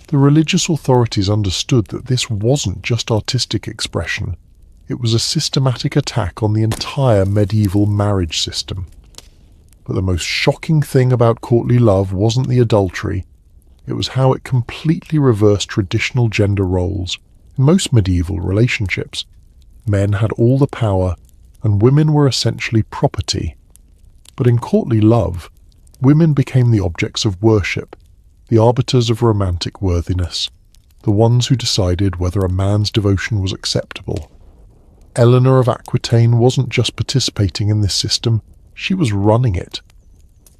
The religious authorities understood that this wasn't just artistic expression, it was a systematic attack on the entire medieval marriage system. But the most shocking thing about courtly love wasn't the adultery, it was how it completely reversed traditional gender roles. In most medieval relationships, men had all the power and women were essentially property. But in courtly love, women became the objects of worship, the arbiters of romantic worthiness, the ones who decided whether a man's devotion was acceptable. Eleanor of Aquitaine wasn't just participating in this system, she was running it.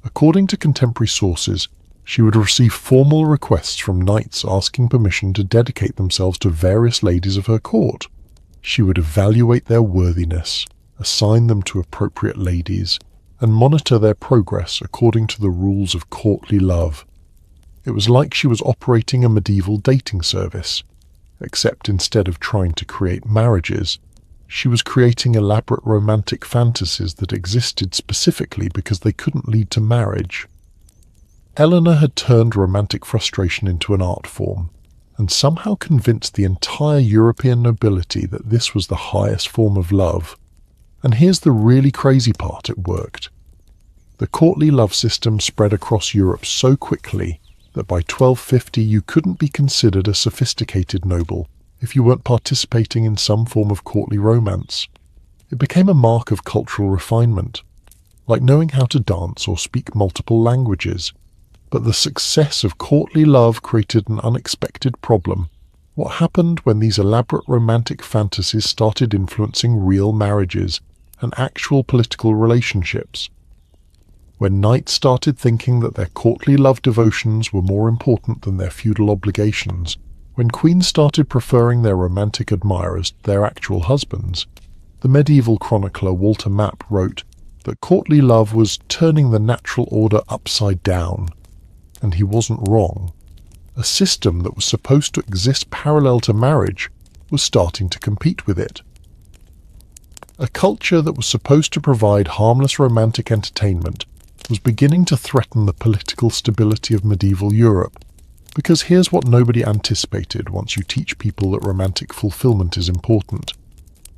According to contemporary sources, she would receive formal requests from knights asking permission to dedicate themselves to various ladies of her court. She would evaluate their worthiness, assign them to appropriate ladies, and monitor their progress according to the rules of courtly love. It was like she was operating a medieval dating service, except instead of trying to create marriages, she was creating elaborate romantic fantasies that existed specifically because they couldn't lead to marriage. Eleanor had turned romantic frustration into an art form, and somehow convinced the entire European nobility that this was the highest form of love. And here's the really crazy part: it worked. The courtly love system spread across Europe so quickly that by 1250 you couldn't be considered a sophisticated noble if you weren't participating in some form of courtly romance. It became a mark of cultural refinement, like knowing how to dance or speak multiple languages. But the success of courtly love created an unexpected problem. What happened when these elaborate romantic fantasies started influencing real marriages and actual political relationships? When knights started thinking that their courtly love devotions were more important than their feudal obligations, when queens started preferring their romantic admirers to their actual husbands, the medieval chronicler Walter Map wrote that courtly love was turning the natural order upside down. And he wasn't wrong. A system that was supposed to exist parallel to marriage was starting to compete with it. A culture that was supposed to provide harmless romantic entertainment was beginning to threaten the political stability of medieval Europe. Because here's what nobody anticipated once you teach people that romantic fulfillment is important,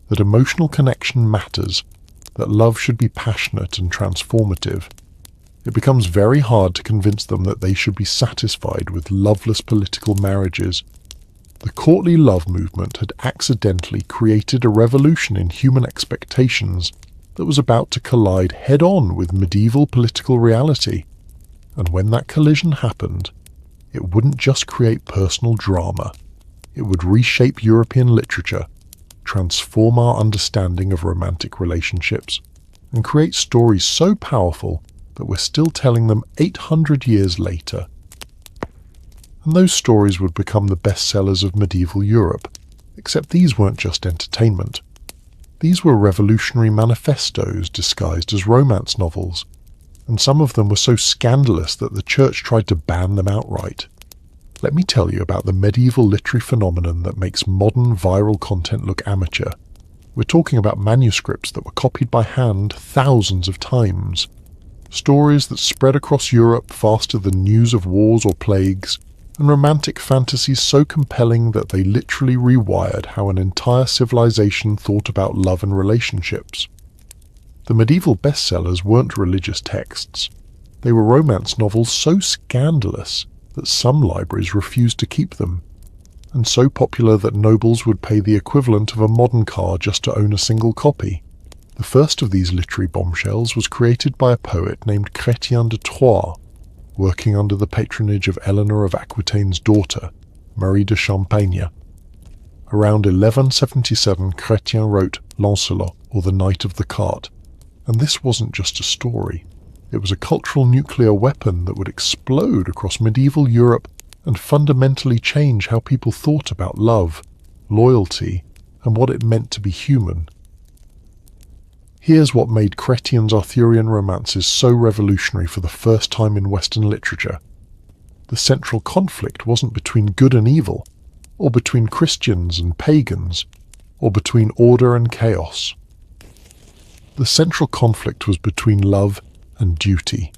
that emotional connection matters, that love should be passionate and transformative. It becomes very hard to convince them that they should be satisfied with loveless political marriages. The courtly love movement had accidentally created a revolution in human expectations that was about to collide head-on with medieval political reality. And when that collision happened, it wouldn't just create personal drama. It would reshape European literature, transform our understanding of romantic relationships, and create stories so powerful that we're still telling them 800 years later. And those stories would become the bestsellers of medieval Europe, except these weren't just entertainment. These were revolutionary manifestos disguised as romance novels, and some of them were so scandalous that the church tried to ban them outright. Let me tell you about the medieval literary phenomenon that makes modern viral content look amateur. We're talking about manuscripts that were copied by hand thousands of times. Stories that spread across Europe faster than news of wars or plagues, and romantic fantasies so compelling that they literally rewired how an entire civilization thought about love and relationships. The medieval bestsellers weren't religious texts. They were romance novels so scandalous that some libraries refused to keep them, and so popular that nobles would pay the equivalent of a modern car just to own a single copy. The first of these literary bombshells was created by a poet named Chrétien de Troyes, working under the patronage of Eleanor of Aquitaine's daughter, Marie de Champagne. Around 1177, Chrétien wrote Lancelot, or The Knight of the Cart, and this wasn't just a story. It was a cultural nuclear weapon that would explode across medieval Europe and fundamentally change how people thought about love, loyalty, and what it meant to be human. Here's what made Chrétien's Arthurian romances so revolutionary for the first time in Western literature. The central conflict wasn't between good and evil, or between Christians and pagans, or between order and chaos. The central conflict was between love and duty.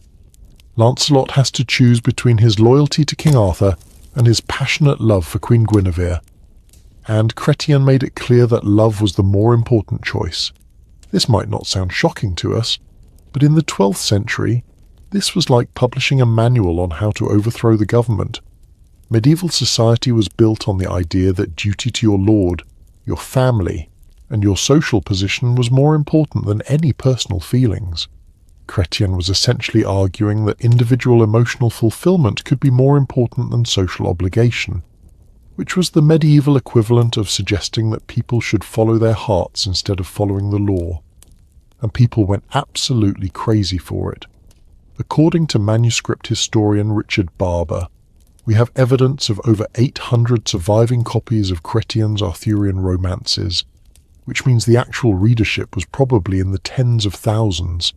Lancelot has to choose between his loyalty to King Arthur and his passionate love for Queen Guinevere, and Chrétien made it clear that love was the more important choice. This might not sound shocking to us, but in the 12th century, this was like publishing a manual on how to overthrow the government. Medieval society was built on the idea that duty to your lord, your family, and your social position was more important than any personal feelings. Chrétien was essentially arguing that individual emotional fulfillment could be more important than social obligation, which was the medieval equivalent of suggesting that people should follow their hearts instead of following the law. And people went absolutely crazy for it. According to manuscript historian Richard Barber, we have evidence of over 800 surviving copies of Chrétien's Arthurian romances, which means the actual readership was probably in the tens of thousands,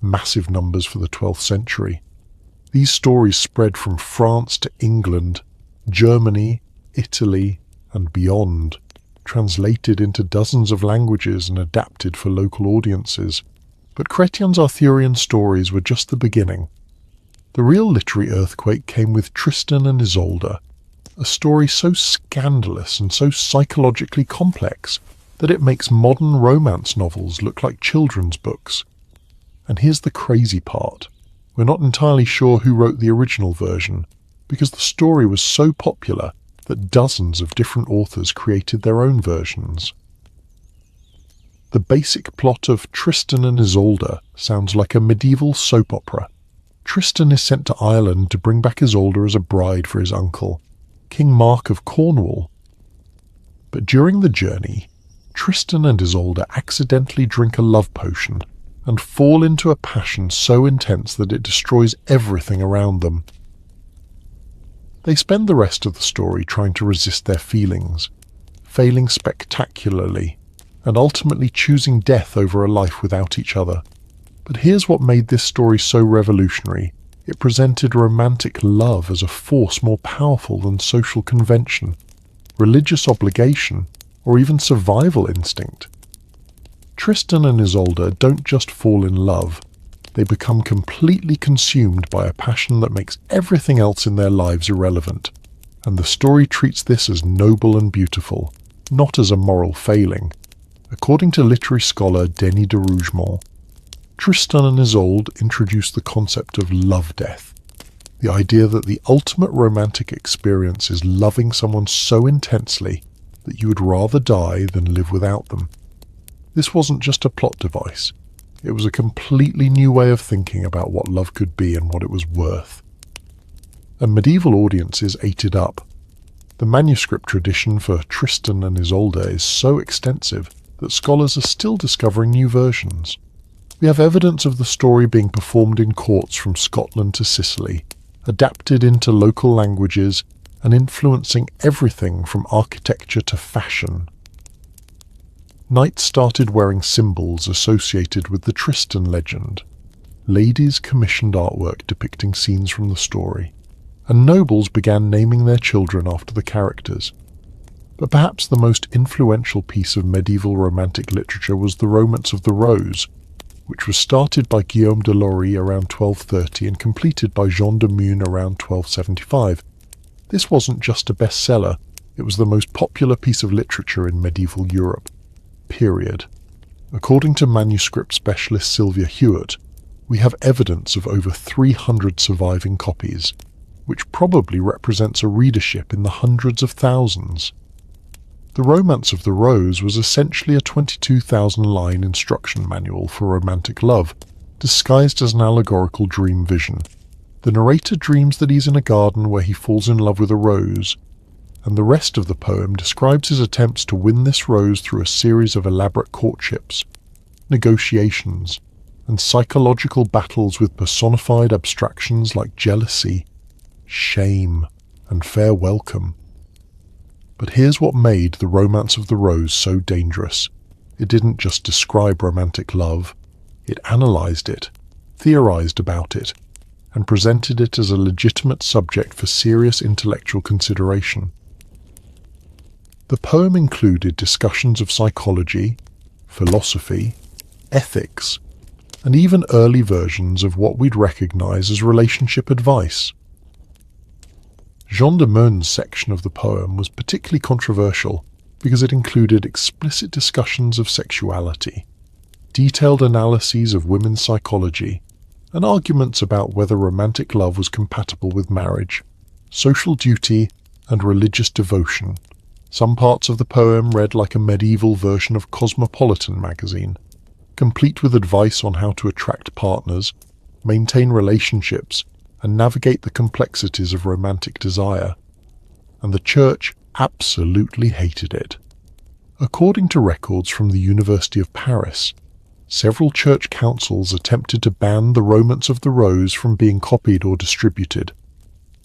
massive numbers for the 12th century. These stories spread from France to England, Germany, Italy, and beyond, translated into dozens of languages and adapted for local audiences. But Chrétien's Arthurian stories were just the beginning. The real literary earthquake came with Tristan and Isolde, a story so scandalous and so psychologically complex that it makes modern romance novels look like children's books. And here's the crazy part. We're not entirely sure who wrote the original version, because the story was so popular that dozens of different authors created their own versions. The basic plot of Tristan and Isolde sounds like a medieval soap opera. Tristan is sent to Ireland to bring back Isolde as a bride for his uncle, King Mark of Cornwall. But during the journey, Tristan and Isolde accidentally drink a love potion and fall into a passion so intense that it destroys everything around them. They spend the rest of the story trying to resist their feelings, failing spectacularly, and ultimately choosing death over a life without each other. But here's what made this story so revolutionary. It presented romantic love as a force more powerful than social convention, religious obligation, or even survival instinct. Tristan and Isolde don't just fall in love, they become completely consumed by a passion that makes everything else in their lives irrelevant. And the story treats this as noble and beautiful, not as a moral failing. According to literary scholar Denis de Rougemont, Tristan and Isolde introduced the concept of love death, the idea that the ultimate romantic experience is loving someone so intensely that you would rather die than live without them. This wasn't just a plot device. It was a completely new way of thinking about what love could be and what it was worth. And medieval audiences ate it up. The manuscript tradition for Tristan and Isolde is so extensive that scholars are still discovering new versions. We have evidence of the story being performed in courts from Scotland to Sicily, adapted into local languages, and influencing everything from architecture to fashion. Knights started wearing symbols associated with the Tristan legend. Ladies commissioned artwork depicting scenes from the story, and nobles began naming their children after the characters. But perhaps the most influential piece of medieval romantic literature was the Romance of the Rose, which was started by Guillaume de Lorry around 1230 and completed by Jean de Meun around 1275. This wasn't just a bestseller, it was the most popular piece of literature in medieval Europe. Period. According to manuscript specialist Sylvia Hewitt, we have evidence of over 300 surviving copies, which probably represents a readership in the hundreds of thousands. The Romance of the Rose was essentially a 22,000-line instruction manual for romantic love, disguised as an allegorical dream vision. The narrator dreams that he's in a garden where he falls in love with a rose, and the rest of the poem describes his attempts to win this rose through a series of elaborate courtships, negotiations, and psychological battles with personified abstractions like jealousy, shame, and fair welcome. But here's what made the Romance of the Rose so dangerous. It didn't just describe romantic love, it analysed it, theorised about it, and presented it as a legitimate subject for serious intellectual consideration. The poem included discussions of psychology, philosophy, ethics, and even early versions of what we'd recognise as relationship advice. Jean de Meun's section of the poem was particularly controversial because it included explicit discussions of sexuality, detailed analyses of women's psychology, and arguments about whether romantic love was compatible with marriage, social duty, and religious devotion. Some parts of the poem read like a medieval version of Cosmopolitan magazine, complete with advice on how to attract partners, maintain relationships, and navigate the complexities of romantic desire. And the church absolutely hated it. According to records from the University of Paris, several church councils attempted to ban the Romance of the Rose from being copied or distributed.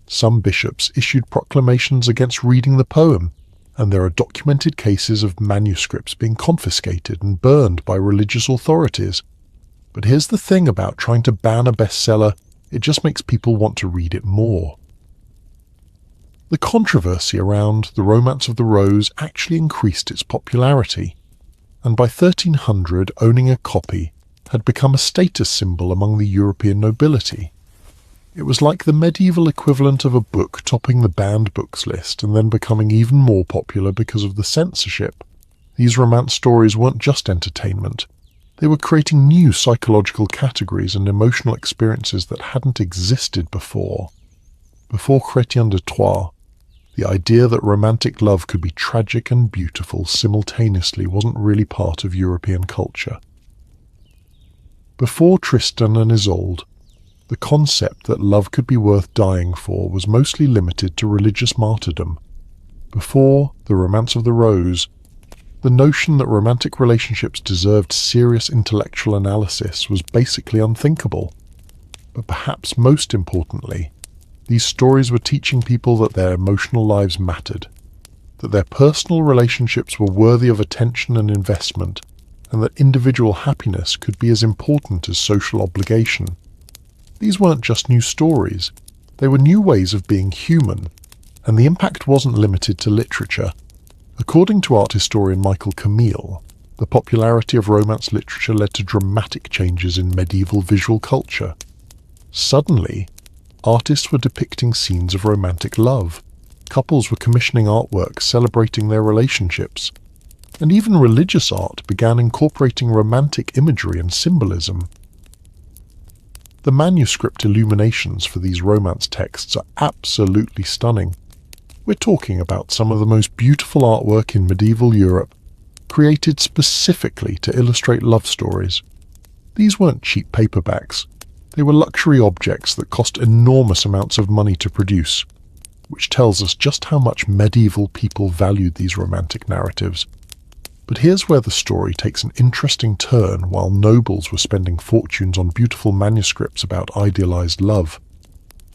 Some bishops issued proclamations against reading the poem, and there are documented cases of manuscripts being confiscated and burned by religious authorities. But here's the thing about trying to ban a bestseller: it just makes people want to read it more. The controversy around the Romance of the Rose actually increased its popularity, and by 1300 owning a copy had become a status symbol among the European nobility. It was like the medieval equivalent of a book topping the banned books list and then becoming even more popular because of the censorship. These romance stories weren't just entertainment. They were creating new psychological categories and emotional experiences that hadn't existed before. Before Chrétien de Troyes, the idea that romantic love could be tragic and beautiful simultaneously wasn't really part of European culture. Before Tristan and Isolde, the concept that love could be worth dying for was mostly limited to religious martyrdom. Before the Romance of the Rose, the notion that romantic relationships deserved serious intellectual analysis was basically unthinkable. But perhaps most importantly, these stories were teaching people that their emotional lives mattered, that their personal relationships were worthy of attention and investment, and that individual happiness could be as important as social obligation. These weren't just new stories, they were new ways of being human, and the impact wasn't limited to literature. According to art historian Michael Camille, the popularity of romance literature led to dramatic changes in medieval visual culture. Suddenly, artists were depicting scenes of romantic love, couples were commissioning artwork celebrating their relationships, and even religious art began incorporating romantic imagery and symbolism. The manuscript illuminations for these romance texts are absolutely stunning. We're talking about some of the most beautiful artwork in medieval Europe, created specifically to illustrate love stories. These weren't cheap paperbacks. They were luxury objects that cost enormous amounts of money to produce, which tells us just how much medieval people valued these romantic narratives. But here's where the story takes an interesting turn while nobles were spending fortunes on beautiful manuscripts about idealized love.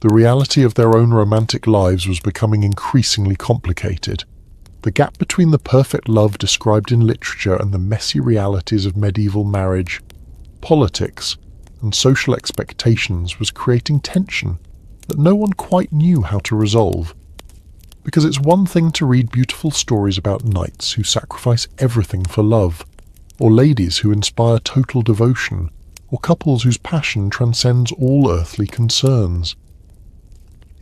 The reality of their own romantic lives was becoming increasingly complicated. The gap between the perfect love described in literature and the messy realities of medieval marriage, politics, and social expectations was creating tension that no one quite knew how to resolve. Because it's one thing to read beautiful stories about knights who sacrifice everything for love, or ladies who inspire total devotion, or couples whose passion transcends all earthly concerns.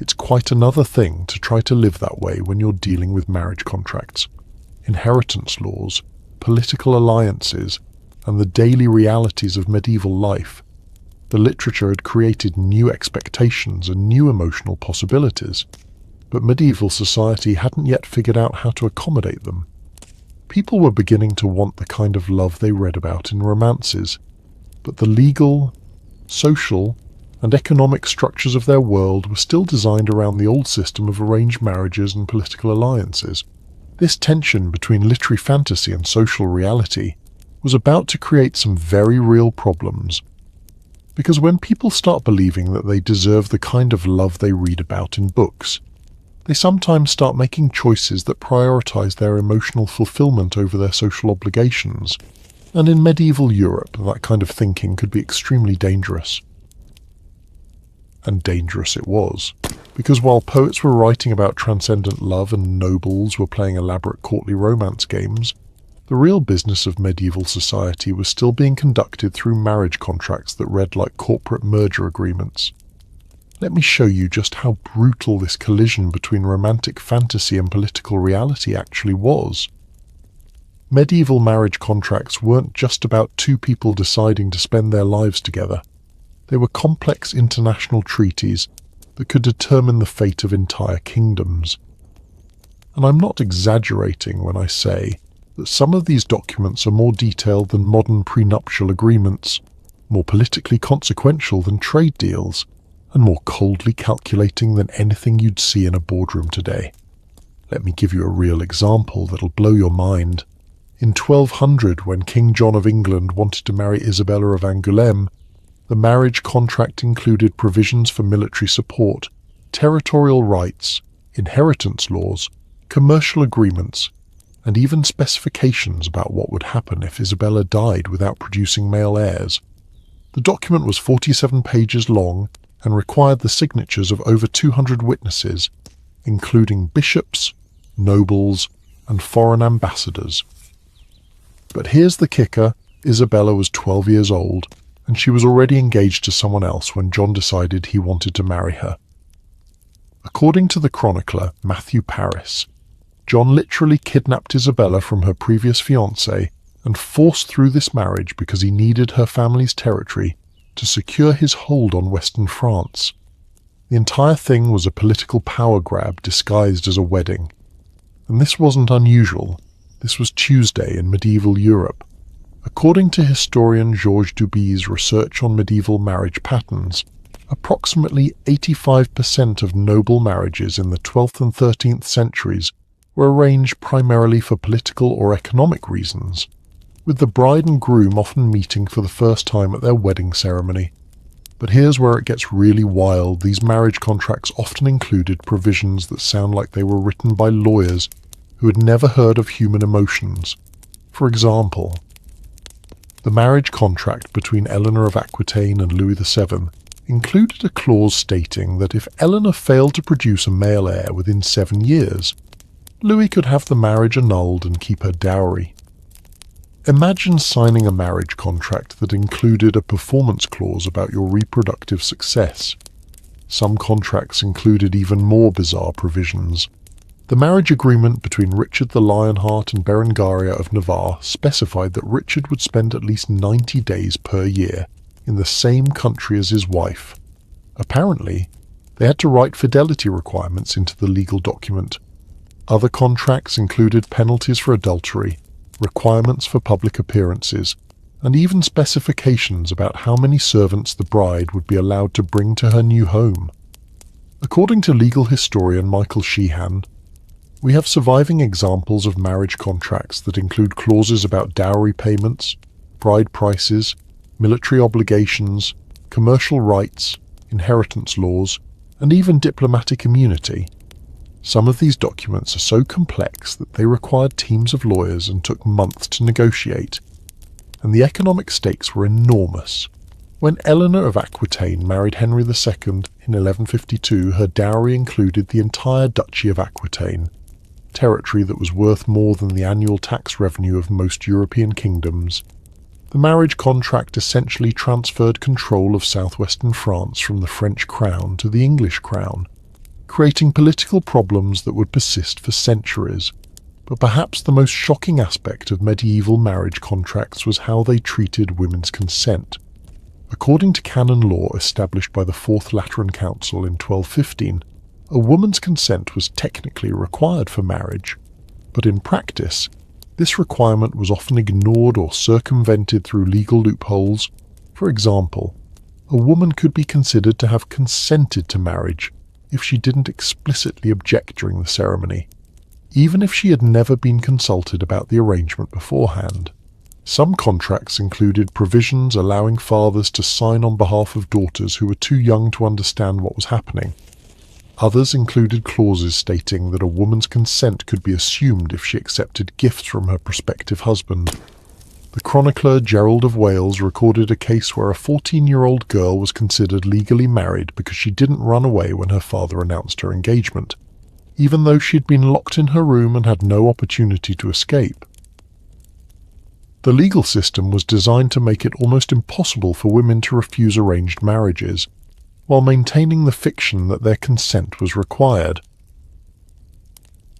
It's quite another thing to try to live that way when you're dealing with marriage contracts, inheritance laws, political alliances, and the daily realities of medieval life. The literature had created new expectations and new emotional possibilities, but medieval society hadn't yet figured out how to accommodate them. People were beginning to want the kind of love they read about in romances, but the legal, social, and economic structures of their world were still designed around the old system of arranged marriages and political alliances. This tension between literary fantasy and social reality was about to create some very real problems. Because when people start believing that they deserve the kind of love they read about in books, they sometimes start making choices that prioritize their emotional fulfillment over their social obligations. And in medieval Europe, that kind of thinking could be extremely dangerous. And dangerous it was, because while poets were writing about transcendent love and nobles were playing elaborate courtly romance games, the real business of medieval society was still being conducted through marriage contracts that read like corporate merger agreements. Let me show you just how brutal this collision between romantic fantasy and political reality actually was. Medieval marriage contracts weren't just about two people deciding to spend their lives together. They were complex international treaties that could determine the fate of entire kingdoms. And I'm not exaggerating when I say that some of these documents are more detailed than modern prenuptial agreements, more politically consequential than trade deals, and more coldly calculating than anything you'd see in a boardroom today. Let me give you a real example that'll blow your mind. In 1200, when King John of England wanted to marry Isabella of Angoulême, the marriage contract included provisions for military support, territorial rights, inheritance laws, commercial agreements, and even specifications about what would happen if Isabella died without producing male heirs. The document was 47 pages long and required the signatures of over 200 witnesses, including bishops, nobles, and foreign ambassadors. But here's the kicker: Isabella was 12 years old, and she was already engaged to someone else when John decided he wanted to marry her. According to the chronicler Matthew Paris, John literally kidnapped Isabella from her previous fiancé and forced through this marriage because he needed her family's territory to secure his hold on Western France. The entire thing was a political power grab disguised as a wedding. And this wasn't unusual. This was Tuesday in medieval Europe. According to historian Georges Duby's research on medieval marriage patterns, approximately 85% of noble marriages in the 12th and 13th centuries were arranged primarily for political or economic reasons, with the bride and groom often meeting for the first time at their wedding ceremony. But here's where it gets really wild. These marriage contracts often included provisions that sound like they were written by lawyers who had never heard of human emotions. For example, the marriage contract between Eleanor of Aquitaine and Louis VII included a clause stating that if Eleanor failed to produce a male heir within 7 years, Louis could have the marriage annulled and keep her dowry. Imagine signing a marriage contract that included a performance clause about your reproductive success. Some contracts included even more bizarre provisions. The marriage agreement between Richard the Lionheart and Berengaria of Navarre specified that Richard would spend at least 90 days per year in the same country as his wife. Apparently, they had to write fidelity requirements into the legal document. Other contracts included penalties for adultery, requirements for public appearances, and even specifications about how many servants the bride would be allowed to bring to her new home. According to legal historian Michael Sheehan, we have surviving examples of marriage contracts that include clauses about dowry payments, bride prices, military obligations, commercial rights, inheritance laws, and even diplomatic immunity. Some of these documents are so complex that they required teams of lawyers and took months to negotiate, and the economic stakes were enormous. When Eleanor of Aquitaine married Henry II in 1152, her dowry included the entire Duchy of Aquitaine, territory that was worth more than the annual tax revenue of most European kingdoms. The marriage contract essentially transferred control of southwestern France from the French crown to the English crown, creating political problems that would persist for centuries. But perhaps the most shocking aspect of medieval marriage contracts was how they treated women's consent. According to canon law established by the Fourth Lateran Council in 1215, a woman's consent was technically required for marriage, but in practice, this requirement was often ignored or circumvented through legal loopholes. For example, a woman could be considered to have consented to marriage if she didn't explicitly object during the ceremony, even if she had never been consulted about the arrangement beforehand. Some contracts included provisions allowing fathers to sign on behalf of daughters who were too young to understand what was happening. Others included clauses stating that a woman's consent could be assumed if she accepted gifts from her prospective husband. The chronicler Gerald of Wales recorded a case where a 14-year-old girl was considered legally married because she didn't run away when her father announced her engagement, even though she had been locked in her room and had no opportunity to escape. The legal system was designed to make it almost impossible for women to refuse arranged marriages, while maintaining the fiction that their consent was required.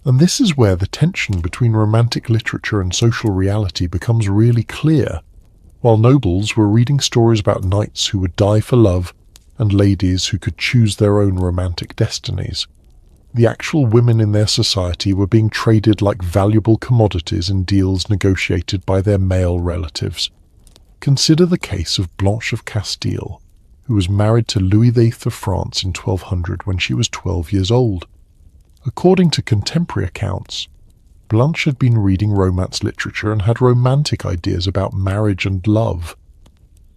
And this is where the tension between romantic literature and social reality becomes really clear. While nobles were reading stories about knights who would die for love and ladies who could choose their own romantic destinies, the actual women in their society were being traded like valuable commodities in deals negotiated by their male relatives. Consider the case of Blanche of Castile, who was married to Louis VIII of France in 1200 when she was 12 years old. According to contemporary accounts, Blanche had been reading romance literature and had romantic ideas about marriage and love.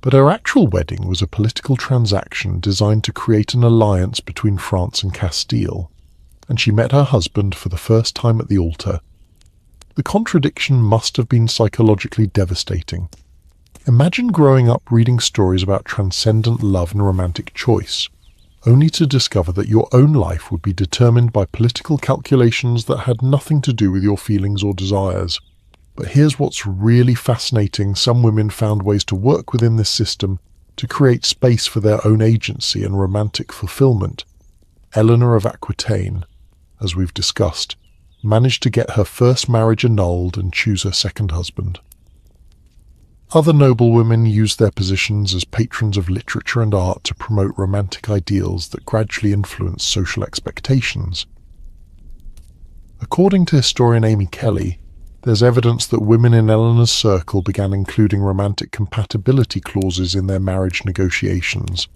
But her actual wedding was a political transaction designed to create an alliance between France and Castile, and she met her husband for the first time at the altar. The contradiction must have been psychologically devastating. Imagine growing up reading stories about transcendent love and romantic choice, only to discover that your own life would be determined by political calculations that had nothing to do with your feelings or desires. But here's what's really fascinating: some women found ways to work within this system to create space for their own agency and romantic fulfillment. Eleanor of Aquitaine, as we've discussed, managed to get her first marriage annulled and choose her second husband. Other noblewomen used their positions as patrons of literature and art to promote romantic ideals that gradually influenced social expectations. According to historian Amy Kelly, there's evidence that women in Eleanor's circle began including romantic compatibility clauses in their marriage negotiations.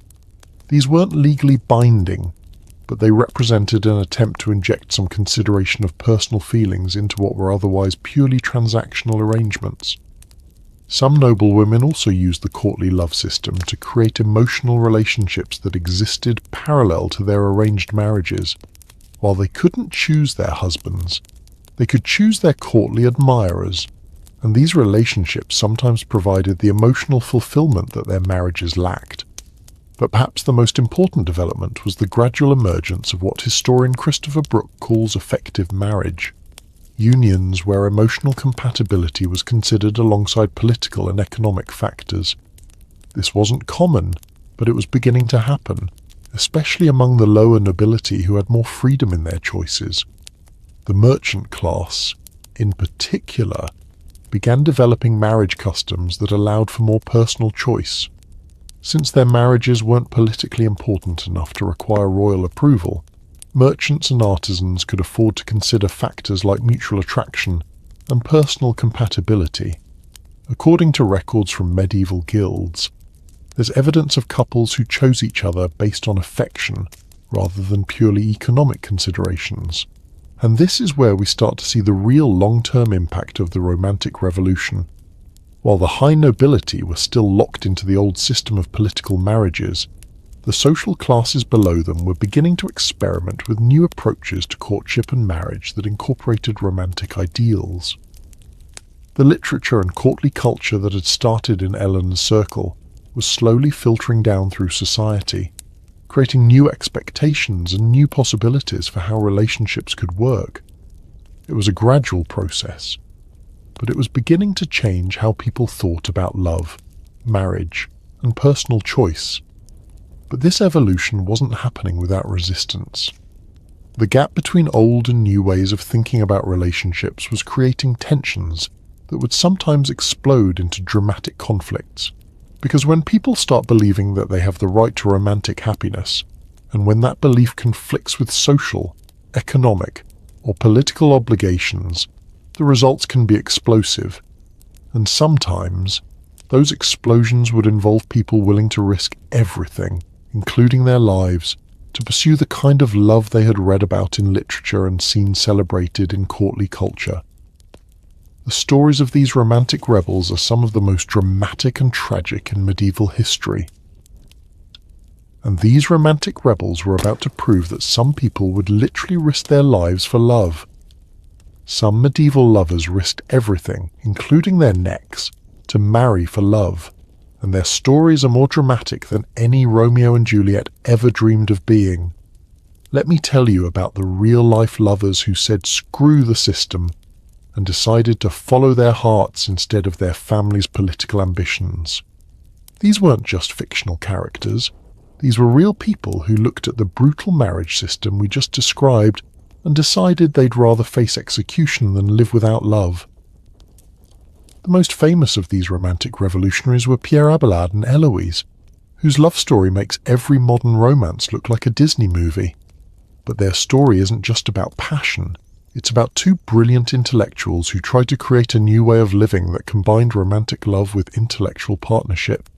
These weren't legally binding, but they represented an attempt to inject some consideration of personal feelings into what were otherwise purely transactional arrangements. Some noblewomen also used the courtly love system to create emotional relationships that existed parallel to their arranged marriages. While they couldn't choose their husbands, they could choose their courtly admirers, and these relationships sometimes provided the emotional fulfillment that their marriages lacked. But perhaps the most important development was the gradual emergence of what historian Christopher Brooke calls effective marriage. Unions where emotional compatibility was considered alongside political and economic factors. This wasn't common, but it was beginning to happen, especially among the lower nobility who had more freedom in their choices. The merchant class, in particular, began developing marriage customs that allowed for more personal choice. Since their marriages weren't politically important enough to require royal approval, merchants and artisans could afford to consider factors like mutual attraction and personal compatibility. According to records from medieval guilds, there's evidence of couples who chose each other based on affection rather than purely economic considerations. And this is where we start to see the real long-term impact of the Romantic Revolution. While the high nobility were still locked into the old system of political marriages, the social classes below them were beginning to experiment with new approaches to courtship and marriage that incorporated romantic ideals. The literature and courtly culture that had started in Eleanor's circle was slowly filtering down through society, creating new expectations and new possibilities for how relationships could work. It was a gradual process, but it was beginning to change how people thought about love, marriage, and personal choice. But this evolution wasn't happening without resistance. The gap between old and new ways of thinking about relationships was creating tensions that would sometimes explode into dramatic conflicts. Because when people start believing that they have the right to romantic happiness, and when that belief conflicts with social, economic, or political obligations, the results can be explosive. And sometimes, those explosions would involve people willing to risk everything, including their lives, to pursue the kind of love they had read about in literature and seen celebrated in courtly culture. The stories of these romantic rebels are some of the most dramatic and tragic in medieval history. And these romantic rebels were about to prove that some people would literally risk their lives for love. Some medieval lovers risked everything, including their necks, to marry for love, and their stories are more dramatic than any Romeo and Juliet ever dreamed of being. Let me tell you about the real-life lovers who said screw the system and decided to follow their hearts instead of their family's political ambitions. These weren't just fictional characters. These were real people who looked at the brutal marriage system we just described and decided they'd rather face execution than live without love. The most famous of these romantic revolutionaries were Pierre Abelard and Eloise, whose love story makes every modern romance look like a Disney movie. But their story isn't just about passion. It's about two brilliant intellectuals who tried to create a new way of living that combined romantic love with intellectual partnership,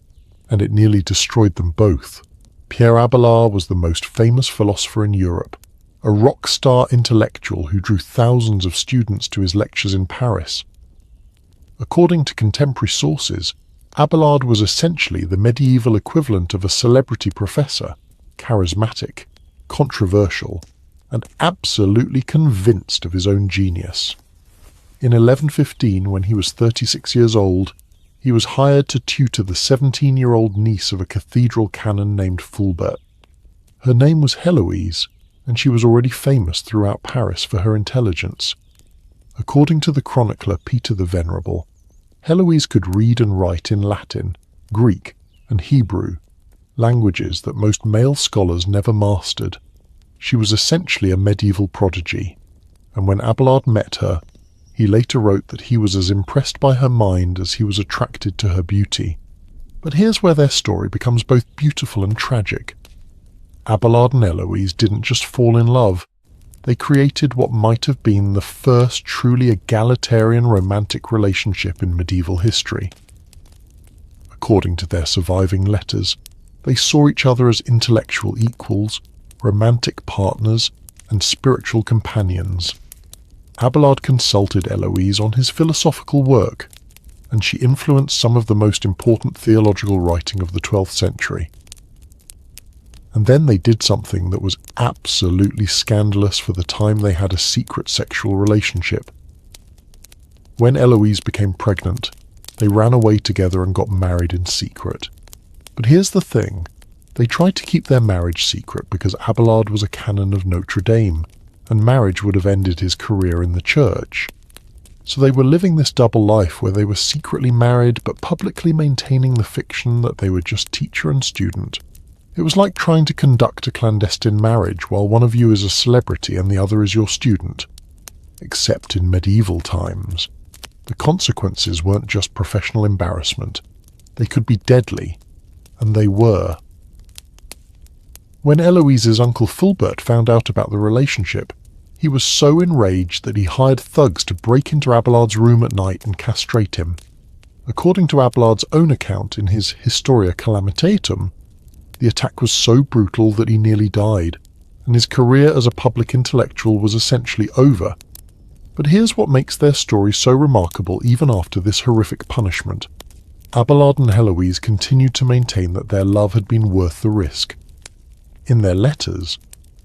and it nearly destroyed them both. Pierre Abelard was the most famous philosopher in Europe, a rock-star intellectual who drew thousands of students to his lectures in Paris. According to contemporary sources, Abelard was essentially the medieval equivalent of a celebrity professor, charismatic, controversial, and absolutely convinced of his own genius. In 1115, when he was 36 years old, he was hired to tutor the 17-year-old niece of a cathedral canon named Fulbert. Her name was Heloise, and she was already famous throughout Paris for her intelligence. According to the chronicler Peter the Venerable, Heloise could read and write in Latin, Greek, and Hebrew, languages that most male scholars never mastered. She was essentially a medieval prodigy, and when Abelard met her, he later wrote that he was as impressed by her mind as he was attracted to her beauty. But here's where their story becomes both beautiful and tragic. Abelard and Eloise didn't just fall in love, they created what might have been the first truly egalitarian romantic relationship in medieval history. According to their surviving letters, they saw each other as intellectual equals, romantic partners, and spiritual companions. Abelard consulted Eloise on his philosophical work, and she influenced some of the most important theological writing of the 12th century. And then they did something that was absolutely scandalous for the time they had a secret sexual relationship. When Eloise became pregnant, they ran away together and got married in secret. But here's the thing. They tried to keep their marriage secret because Abelard was a canon of Notre Dame, and marriage would have ended his career in the church. So they were living this double life where they were secretly married but publicly maintaining the fiction that they were just teacher and student. It was like trying to conduct a clandestine marriage while one of you is a celebrity and the other is your student. Except in medieval times. The consequences weren't just professional embarrassment. They could be deadly, and they were. When Eloise's uncle Fulbert found out about the relationship, he was so enraged that he hired thugs to break into Abelard's room at night and castrate him. According to Abelard's own account in his Historia Calamitatum, the attack was so brutal that he nearly died, and his career as a public intellectual was essentially over. But here's what makes their story so remarkable even after this horrific punishment. Abelard and Heloise continued to maintain that their love had been worth the risk, In their letters,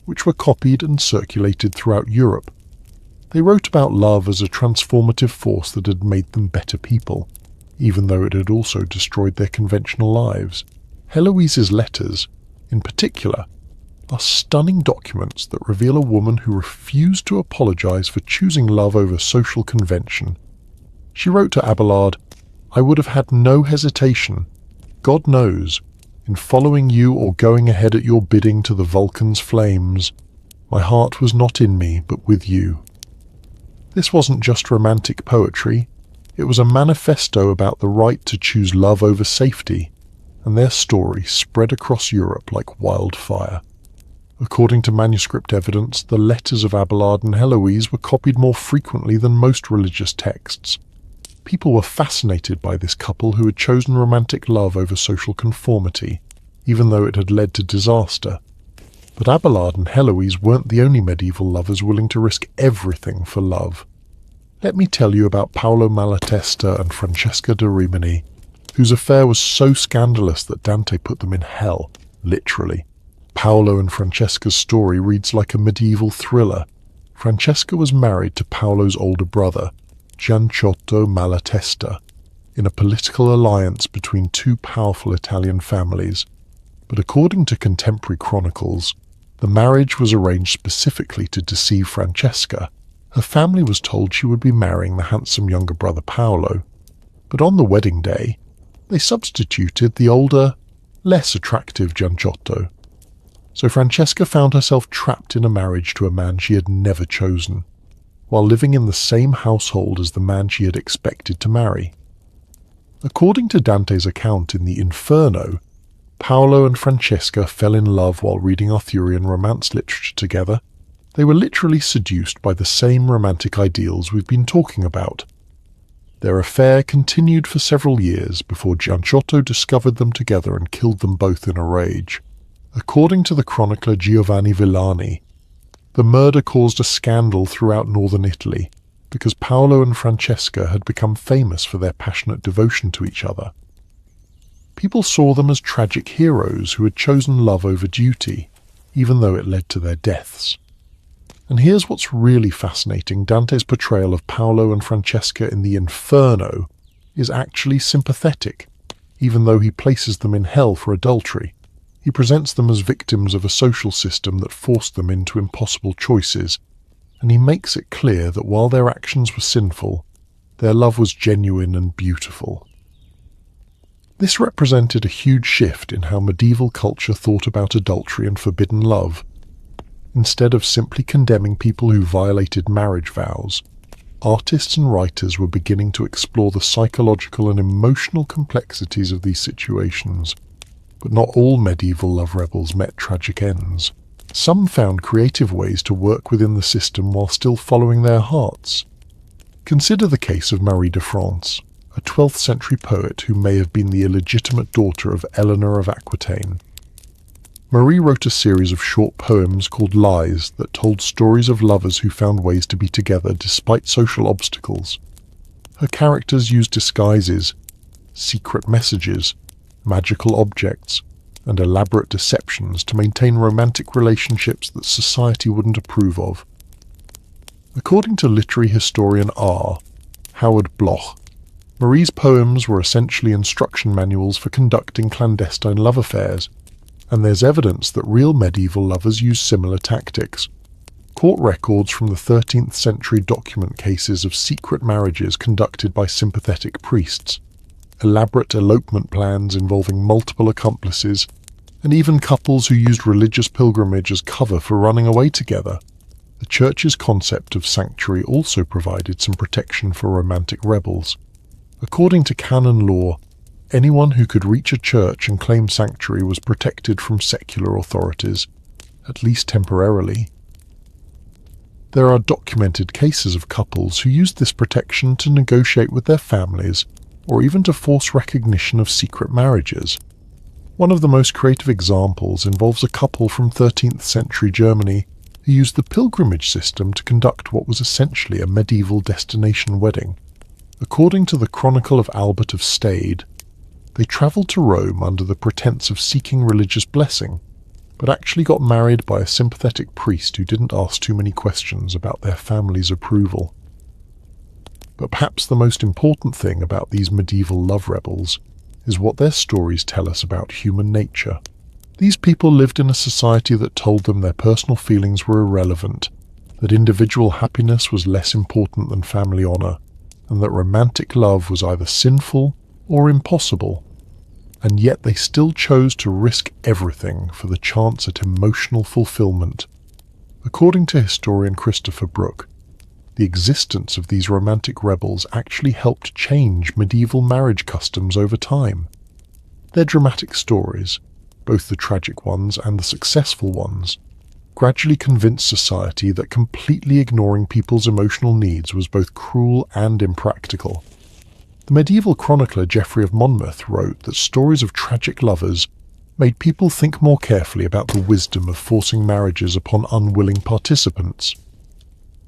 which were copied and circulated throughout Europe, they wrote about love as a transformative force that had made them better people, even though it had also destroyed their conventional lives. Heloise's letters, in particular, are stunning documents that reveal a woman who refused to apologize for choosing love over social convention. She wrote to Abelard, "I would have had no hesitation, God knows, in following you or going ahead at your bidding to the Vulcan's flames. My heart was not in me, but with you." This wasn't just romantic poetry, it was a manifesto about the right to choose love over safety, and their story spread across Europe like wildfire. According to manuscript evidence, the letters of Abelard and Heloise were copied more frequently than most religious texts. People were fascinated by this couple who had chosen romantic love over social conformity, even though it had led to disaster. But Abelard and Heloise weren't the only medieval lovers willing to risk everything for love. Let me tell you about Paolo Malatesta and Francesca da Rimini, whose affair was so scandalous that Dante put them in hell, literally. Paolo and Francesca's story reads like a medieval thriller. Francesca was married to Paolo's older brother, Gianciotto Malatesta, in a political alliance between two powerful Italian families. But according to contemporary chronicles, the marriage was arranged specifically to deceive Francesca. Her family was told she would be marrying the handsome younger brother Paolo, but on the wedding day, they substituted the older, less attractive Gianciotto. So Francesca found herself trapped in a marriage to a man she had never chosen, while living in the same household as the man she had expected to marry. According to Dante's account in the Inferno, Paolo and Francesca fell in love while reading Arthurian romance literature together. They were literally seduced by the same romantic ideals we've been talking about. Their affair continued for several years before Gianciotto discovered them together and killed them both in a rage. According to the chronicler Giovanni Villani, the murder caused a scandal throughout northern Italy because Paolo and Francesca had become famous for their passionate devotion to each other. People saw them as tragic heroes who had chosen love over duty, even though it led to their deaths. And here's what's really fascinating: Dante's portrayal of Paolo and Francesca in the Inferno is actually sympathetic, even though he places them in hell for adultery. He presents them as victims of a social system that forced them into impossible choices, and he makes it clear that while their actions were sinful, their love was genuine and beautiful. This represented a huge shift in how medieval culture thought about adultery and forbidden love. Instead of simply condemning people who violated marriage vows, artists and writers were beginning to explore the psychological and emotional complexities of these situations. But not all medieval love rebels met tragic ends. Some found creative ways to work within the system while still following their hearts. Consider the case of Marie de France, a 12th century poet who may have been the illegitimate daughter of Eleanor of Aquitaine. Marie wrote a series of short poems called Lies that told stories of lovers who found ways to be together despite social obstacles. Her characters used disguises, secret messages, magical objects, and elaborate deceptions to maintain romantic relationships that society wouldn't approve of. According to literary historian R. Howard Bloch, Marie's poems were essentially instruction manuals for conducting clandestine love affairs, and there's evidence that real medieval lovers used similar tactics. Court records from the 13th century document cases of secret marriages conducted by sympathetic priests, elaborate elopement plans involving multiple accomplices, and even couples who used religious pilgrimage as cover for running away together. The Church's concept of sanctuary also provided some protection for romantic rebels. According to canon law, anyone who could reach a church and claim sanctuary was protected from secular authorities, at least temporarily. There are documented cases of couples who used this protection to negotiate with their families or even to force recognition of secret marriages. One of the most creative examples involves a couple from 13th century Germany who used the pilgrimage system to conduct what was essentially a medieval destination wedding. According to the Chronicle of Albert of Stade, they travelled to Rome under the pretense of seeking religious blessing, but actually got married by a sympathetic priest who didn't ask too many questions about their family's approval. But perhaps the most important thing about these medieval love rebels is what their stories tell us about human nature. These people lived in a society that told them their personal feelings were irrelevant, that individual happiness was less important than family honor, and that romantic love was either sinful or impossible. And yet they still chose to risk everything for the chance at emotional fulfillment. According to historian Christopher Brooke, the existence of these romantic rebels actually helped change medieval marriage customs over time. Their dramatic stories, both the tragic ones and the successful ones, gradually convinced society that completely ignoring people's emotional needs was both cruel and impractical. The medieval chronicler Geoffrey of Monmouth wrote that stories of tragic lovers made people think more carefully about the wisdom of forcing marriages upon unwilling participants.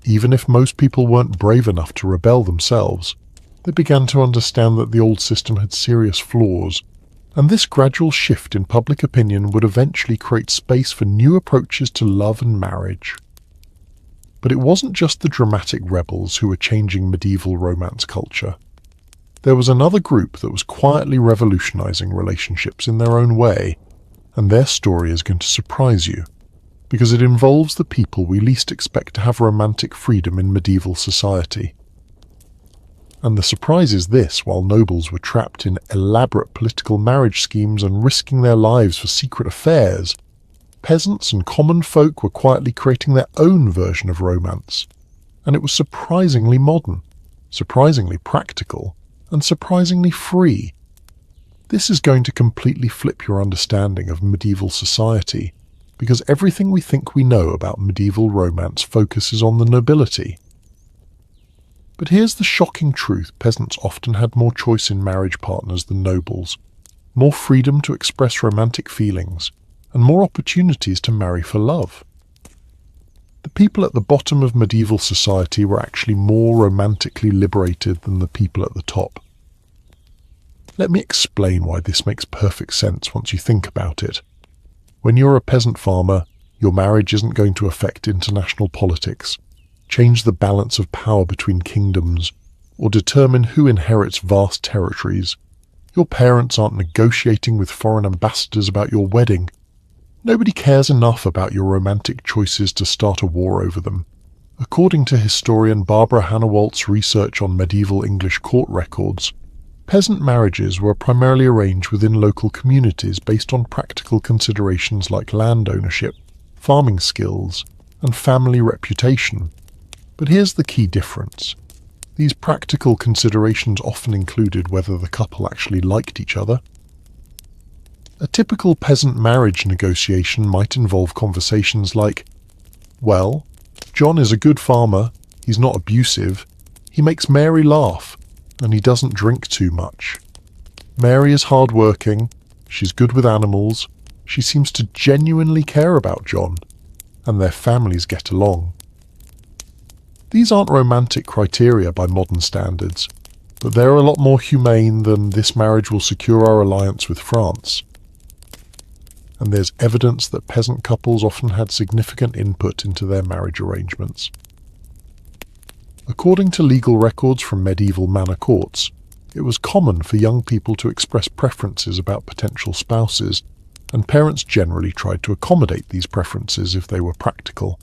Even if most people weren't brave enough to rebel themselves, they began to understand that the old system had serious flaws, and this gradual shift in public opinion would eventually create space for new approaches to love and marriage. But it wasn't just the dramatic rebels who were changing medieval romance culture. There was another group that was quietly revolutionizing relationships in their own way, and their story is going to surprise you, because it involves the people we least expect to have romantic freedom in medieval society. And the surprise is this: while nobles were trapped in elaborate political marriage schemes and risking their lives for secret affairs, peasants and common folk were quietly creating their own version of romance. And it was surprisingly modern, surprisingly practical, and surprisingly free. This is going to completely flip your understanding of medieval society, because everything we think we know about medieval romance focuses on the nobility. But here's the shocking truth: peasants often had more choice in marriage partners than nobles, more freedom to express romantic feelings, and more opportunities to marry for love. The people at the bottom of medieval society were actually more romantically liberated than the people at the top. Let me explain why this makes perfect sense once you think about it. When you're a peasant farmer, your marriage isn't going to affect international politics, change the balance of power between kingdoms, or determine who inherits vast territories. Your parents aren't negotiating with foreign ambassadors about your wedding. Nobody cares enough about your romantic choices to start a war over them. According to historian Barbara Hannawalt's research on medieval English court records, peasant marriages were primarily arranged within local communities based on practical considerations like land ownership, farming skills, and family reputation. But here's the key difference. These practical considerations often included whether the couple actually liked each other. A typical peasant marriage negotiation might involve conversations like, "Well, John is a good farmer, he's not abusive, he makes Mary laugh, and he doesn't drink too much. Mary is hard-working, she's good with animals, she seems to genuinely care about John, and their families get along." These aren't romantic criteria by modern standards, but they're a lot more humane than "this marriage will secure our alliance with France." And there's evidence that peasant couples often had significant input into their marriage arrangements. According to legal records from medieval manor courts, it was common for young people to express preferences about potential spouses, and parents generally tried to accommodate these preferences if they were practical.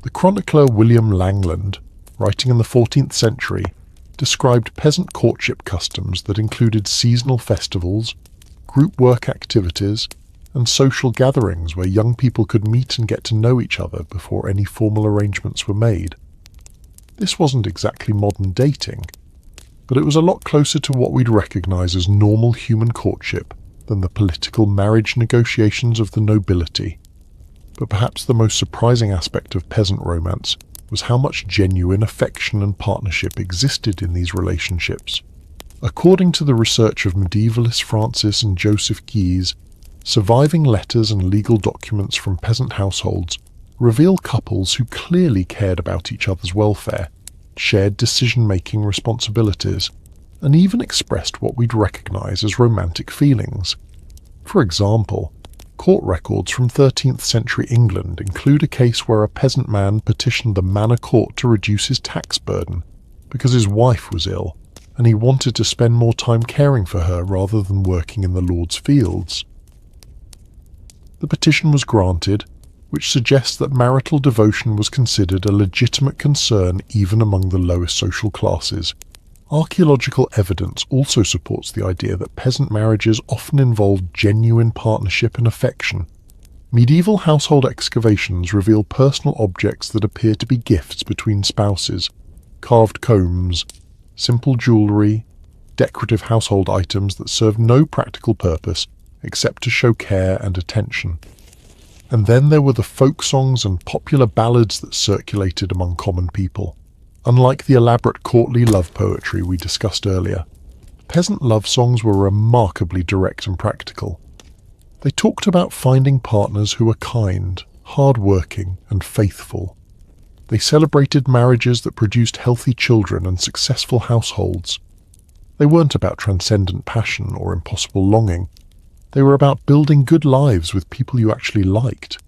The chronicler William Langland, writing in the 14th century, described peasant courtship customs that included seasonal festivals, group work activities, and social gatherings where young people could meet and get to know each other before any formal arrangements were made. This wasn't exactly modern dating, but it was a lot closer to what we'd recognize as normal human courtship than the political marriage negotiations of the nobility. But perhaps the most surprising aspect of peasant romance was how much genuine affection and partnership existed in these relationships. According to the research of medievalists Francis and Joseph Guise, surviving letters and legal documents from peasant households reveal couples who clearly cared about each other's welfare, shared decision-making responsibilities, and even expressed what we'd recognize as romantic feelings. For example, Court records from 13th century England include a case where a peasant man petitioned the manor court to reduce his tax burden because his wife was ill, and he wanted to spend more time caring for her rather than working in the Lord's fields. The petition was granted, which suggests that marital devotion was considered a legitimate concern even among the lowest social classes. Archaeological evidence also supports the idea that peasant marriages often involved genuine partnership and affection. Medieval household excavations reveal personal objects that appear to be gifts between spouses: carved combs, simple jewellery, decorative household items that serve no practical purpose except to show care and attention. And then there were the folk songs and popular ballads that circulated among common people. Unlike the elaborate courtly love poetry we discussed earlier, peasant love songs were remarkably direct and practical. They talked about finding partners who were kind, hard-working, and faithful. They celebrated marriages that produced healthy children and successful households. They weren't about transcendent passion or impossible longing. They were about building good lives with people you actually liked.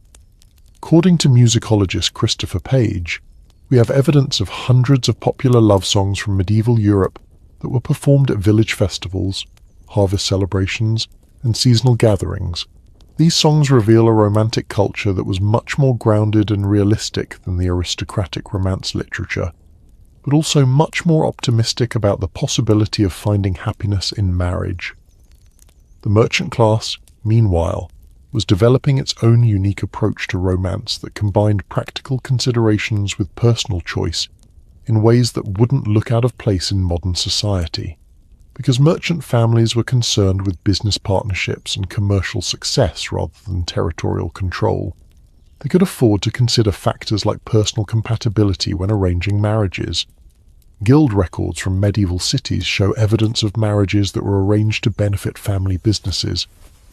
According to musicologist Christopher Page, we have evidence of hundreds of popular love songs from medieval Europe that were performed at village festivals, harvest celebrations, and seasonal gatherings. These songs reveal a romantic culture that was much more grounded and realistic than the aristocratic romance literature, but also much more optimistic about the possibility of finding happiness in marriage. The merchant class, meanwhile, was developing its own unique approach to romance that combined practical considerations with personal choice in ways that wouldn't look out of place in modern society. Because merchant families were concerned with business partnerships and commercial success rather than territorial control, they could afford to consider factors like personal compatibility when arranging marriages. Guild records from medieval cities show evidence of marriages that were arranged to benefit family businesses,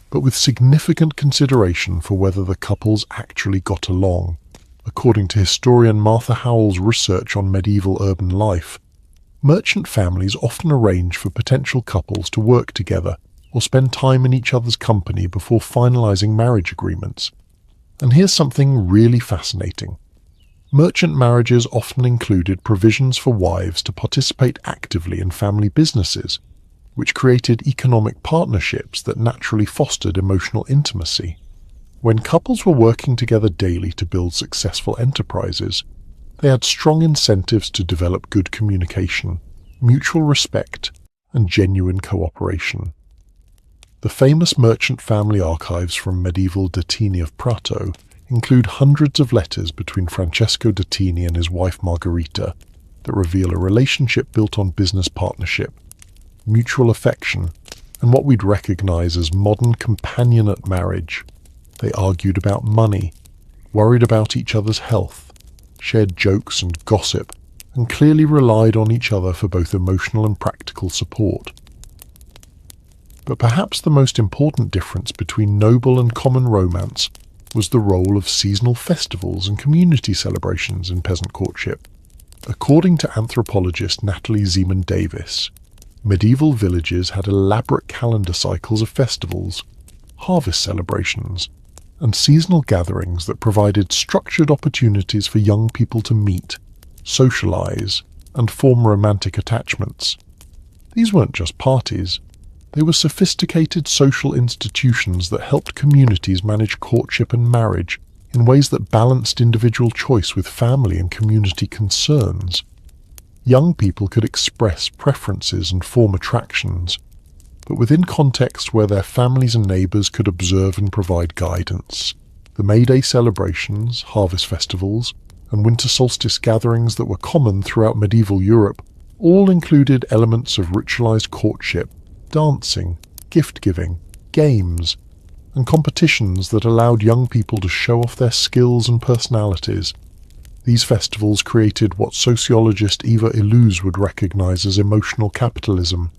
but with significant consideration for whether the couples actually got along. According to historian Martha Howell's research on medieval urban life, merchant families often arrange for potential couples to work together or spend time in each other's company before finalizing marriage agreements. And here's something really fascinating. Merchant marriages often included provisions for wives to participate actively in family businesses, which created economic partnerships that naturally fostered emotional intimacy. When couples were working together daily to build successful enterprises, they had strong incentives to develop good communication, mutual respect, and genuine cooperation. The famous merchant family archives from medieval Dettini of Prato include hundreds of letters between Francesco Dettini and his wife Margherita that reveal a relationship built on business partnership, mutual affection, and what we'd recognize as modern companionate marriage. They argued about money, worried about each other's health, shared jokes and gossip, and clearly relied on each other for both emotional and practical support. But perhaps the most important difference between noble and common romance was the role of seasonal festivals and community celebrations in peasant courtship. According to anthropologist Natalie Zeman Davis, medieval villages had elaborate calendar cycles of festivals, harvest celebrations, and seasonal gatherings that provided structured opportunities for young people to meet, socialize, and form romantic attachments. These weren't just parties. They were sophisticated social institutions that helped communities manage courtship and marriage in ways that balanced individual choice with family and community concerns. Young people could express preferences and form attractions, but within contexts where their families and neighbours could observe and provide guidance. The May Day celebrations, harvest festivals, and winter solstice gatherings that were common throughout medieval Europe all included elements of ritualized courtship, dancing, gift-giving, games, and competitions that allowed young people to show off their skills and personalities. These festivals created what sociologist Eva Illouz would recognize as emotional capitalism,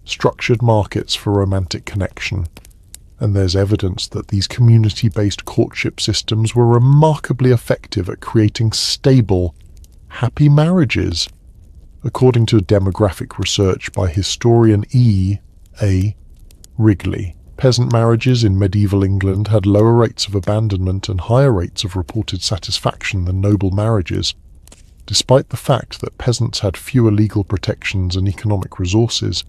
structured markets for romantic connection. And there's evidence that these community-based courtship systems were remarkably effective at creating stable, happy marriages. According to demographic research by historian E. A. Wrigley, Peasant marriages in medieval England had lower rates of abandonment and higher rates of reported satisfaction than noble marriages, despite the fact that peasants had fewer legal protections and economic resources.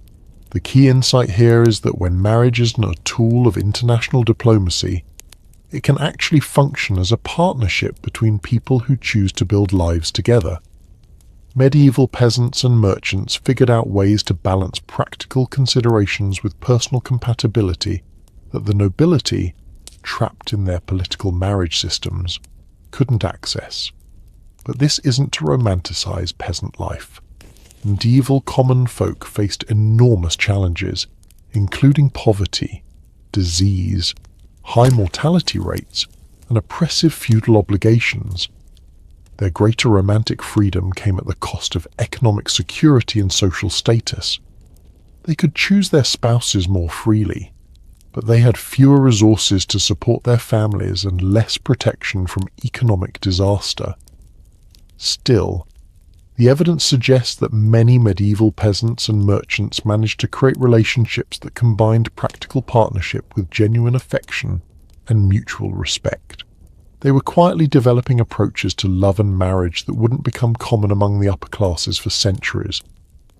The key insight here is that when marriage isn't a tool of international diplomacy, it can actually function as a partnership between people who choose to build lives together. Medieval peasants and merchants figured out ways to balance practical considerations with personal compatibility that the nobility, trapped in their political marriage systems, couldn't access. But this isn't to romanticize peasant life. Medieval common folk faced enormous challenges, including poverty, disease, high mortality rates, and oppressive feudal obligations. Their greater romantic freedom came at the cost of economic security and social status. They could choose their spouses more freely, but they had fewer resources to support their families and less protection from economic disaster. Still, the evidence suggests that many medieval peasants and merchants managed to create relationships that combined practical partnership with genuine affection and mutual respect. They were quietly developing approaches to love and marriage that wouldn't become common among the upper classes for centuries,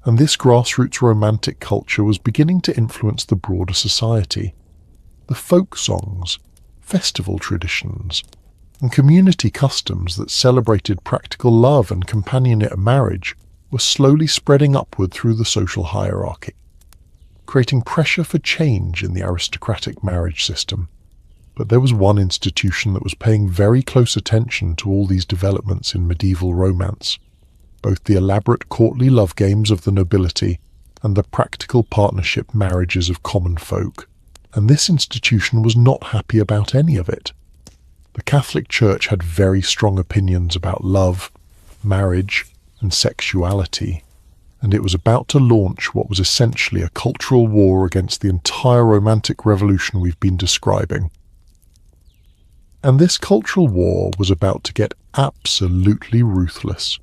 and this grassroots romantic culture was beginning to influence the broader society. The folk songs, festival traditions, and community customs that celebrated practical love and companionate marriage were slowly spreading upward through the social hierarchy, creating pressure for change in the aristocratic marriage system. But there was one institution that was paying very close attention to all these developments in medieval romance, both the elaborate courtly love games of the nobility and the practical partnership marriages of common folk. And this institution was not happy about any of it. The Catholic Church had very strong opinions about love, marriage, and sexuality, and it was about to launch what was essentially a cultural war against the entire Romantic Revolution we've been describing. And this cultural war was about to get absolutely ruthless.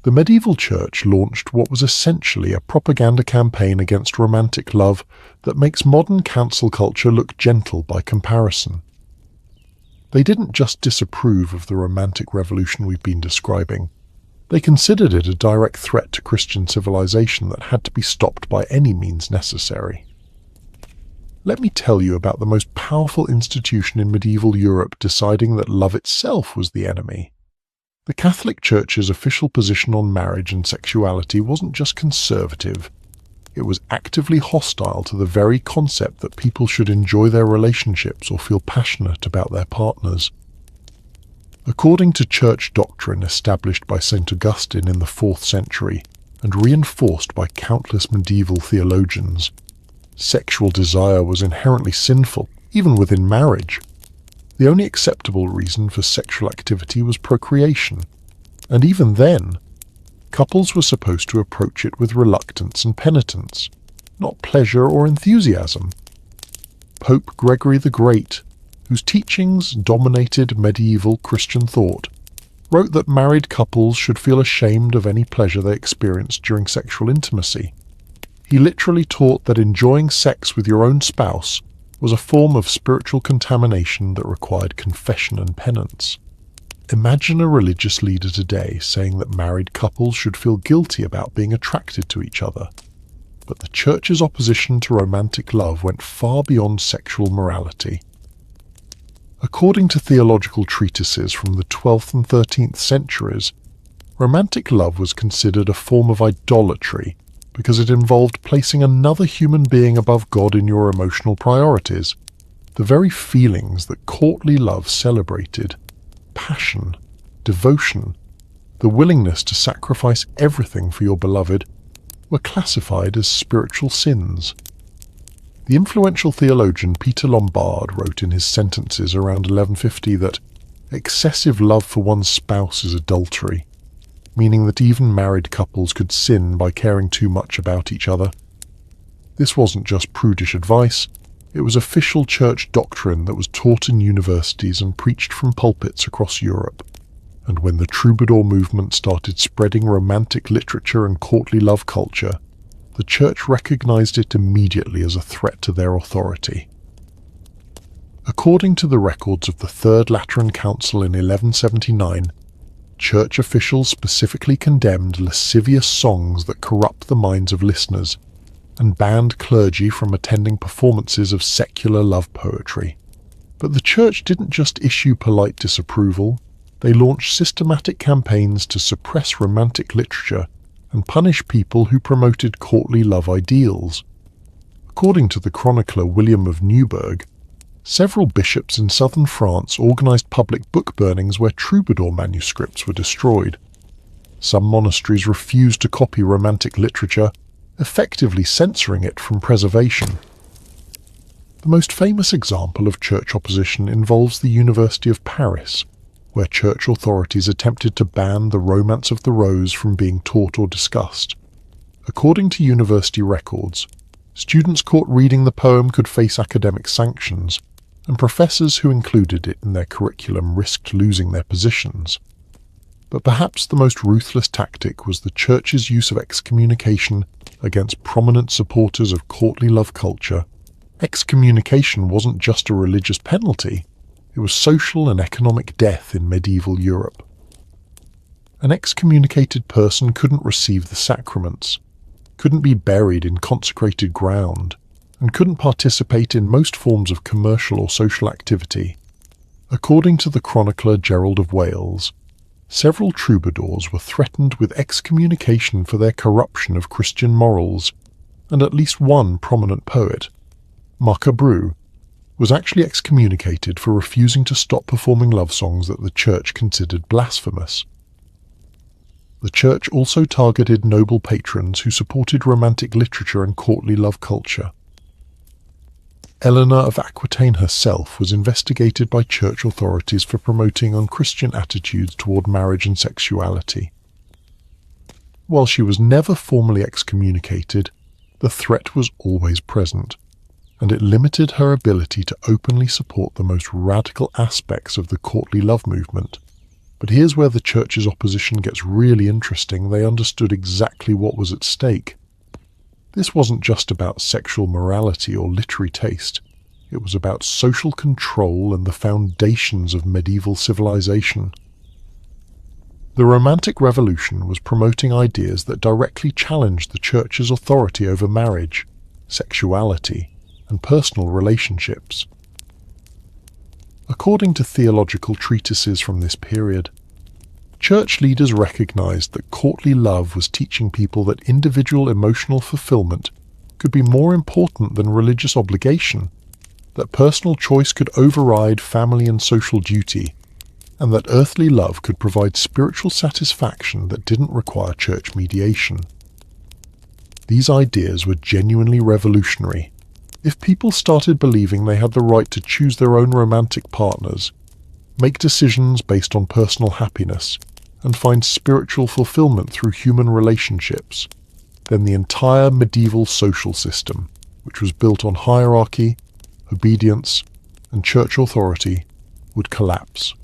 The medieval church launched what was essentially a propaganda campaign against romantic love that makes modern cancel culture look gentle by comparison. They didn't just disapprove of the Romantic Revolution we've been describing. They considered it a direct threat to Christian civilization that had to be stopped by any means necessary. Let me tell you about the most powerful institution in medieval Europe deciding that love itself was the enemy. The Catholic Church's official position on marriage and sexuality wasn't just conservative. It was actively hostile to the very concept that people should enjoy their relationships or feel passionate about their partners. According to church doctrine established by St. Augustine in the 4th century and reinforced by countless medieval theologians, sexual desire was inherently sinful, even within marriage. The only acceptable reason for sexual activity was procreation, and even then, couples were supposed to approach it with reluctance and penitence, not pleasure or enthusiasm. Pope Gregory the Great, whose teachings dominated medieval Christian thought, wrote that married couples should feel ashamed of any pleasure they experienced during sexual intimacy. He literally taught that enjoying sex with your own spouse was a form of spiritual contamination that required confession and penance. Imagine a religious leader today saying that married couples should feel guilty about being attracted to each other. But the Church's opposition to romantic love went far beyond sexual morality. According to theological treatises from the 12th and 13th centuries, romantic love was considered a form of idolatry because it involved placing another human being above God in your emotional priorities. The very feelings that courtly love celebrated, passion, devotion, the willingness to sacrifice everything for your beloved, were classified as spiritual sins. The influential theologian Peter Lombard wrote in his sentences around 1150 that excessive love for one's spouse is adultery, meaning that even married couples could sin by caring too much about each other. This wasn't just prudish advice, it was official church doctrine that was taught in universities and preached from pulpits across Europe. And when the troubadour movement started spreading romantic literature and courtly love culture, the Church recognized it immediately as a threat to their authority. According to the records of the Third Lateran Council in 1179, Church officials specifically condemned lascivious songs that corrupt the minds of listeners and banned clergy from attending performances of secular love poetry. But the Church didn't just issue polite disapproval, they launched systematic campaigns to suppress romantic literature and punish people who promoted courtly love ideals. According to the chronicler William of Newburgh, several bishops in southern France organized public book burnings where troubadour manuscripts were destroyed. Some monasteries refused to copy romantic literature, effectively censoring it from preservation. The most famous example of church opposition involves the University of Paris, where church authorities attempted to ban the Romance of the Rose from being taught or discussed. According to university records, students caught reading the poem could face academic sanctions, and professors who included it in their curriculum risked losing their positions. But perhaps the most ruthless tactic was the Church's use of excommunication against prominent supporters of courtly love culture. Excommunication wasn't just a religious penalty, it was social and economic death in medieval Europe. An excommunicated person couldn't receive the sacraments, couldn't be buried in consecrated ground, and couldn't participate in most forms of commercial or social activity. According to the chronicler Gerald of Wales, several troubadours were threatened with excommunication for their corruption of Christian morals, and at least one prominent poet, Macabru, was actually excommunicated for refusing to stop performing love songs that the Church considered blasphemous. The Church also targeted noble patrons who supported romantic literature and courtly love culture. Eleanor of Aquitaine herself was investigated by church authorities for promoting unchristian attitudes toward marriage and sexuality. While she was never formally excommunicated, the threat was always present, and it limited her ability to openly support the most radical aspects of the courtly love movement. But here's where the Church's opposition gets really interesting. They understood exactly what was at stake. This wasn't just about sexual morality or literary taste. It was about social control and the foundations of medieval civilization. The Romantic Revolution was promoting ideas that directly challenged the Church's authority over marriage, sexuality, and personal relationships. According to theological treatises from this period, Church leaders recognized that courtly love was teaching people that individual emotional fulfillment could be more important than religious obligation, that personal choice could override family and social duty, and that earthly love could provide spiritual satisfaction that didn't require church mediation. These ideas were genuinely revolutionary. If people started believing they had the right to choose their own romantic partners, make decisions based on personal happiness, and find spiritual fulfillment through human relationships, then the entire medieval social system, which was built on hierarchy, obedience, and church authority, would collapse.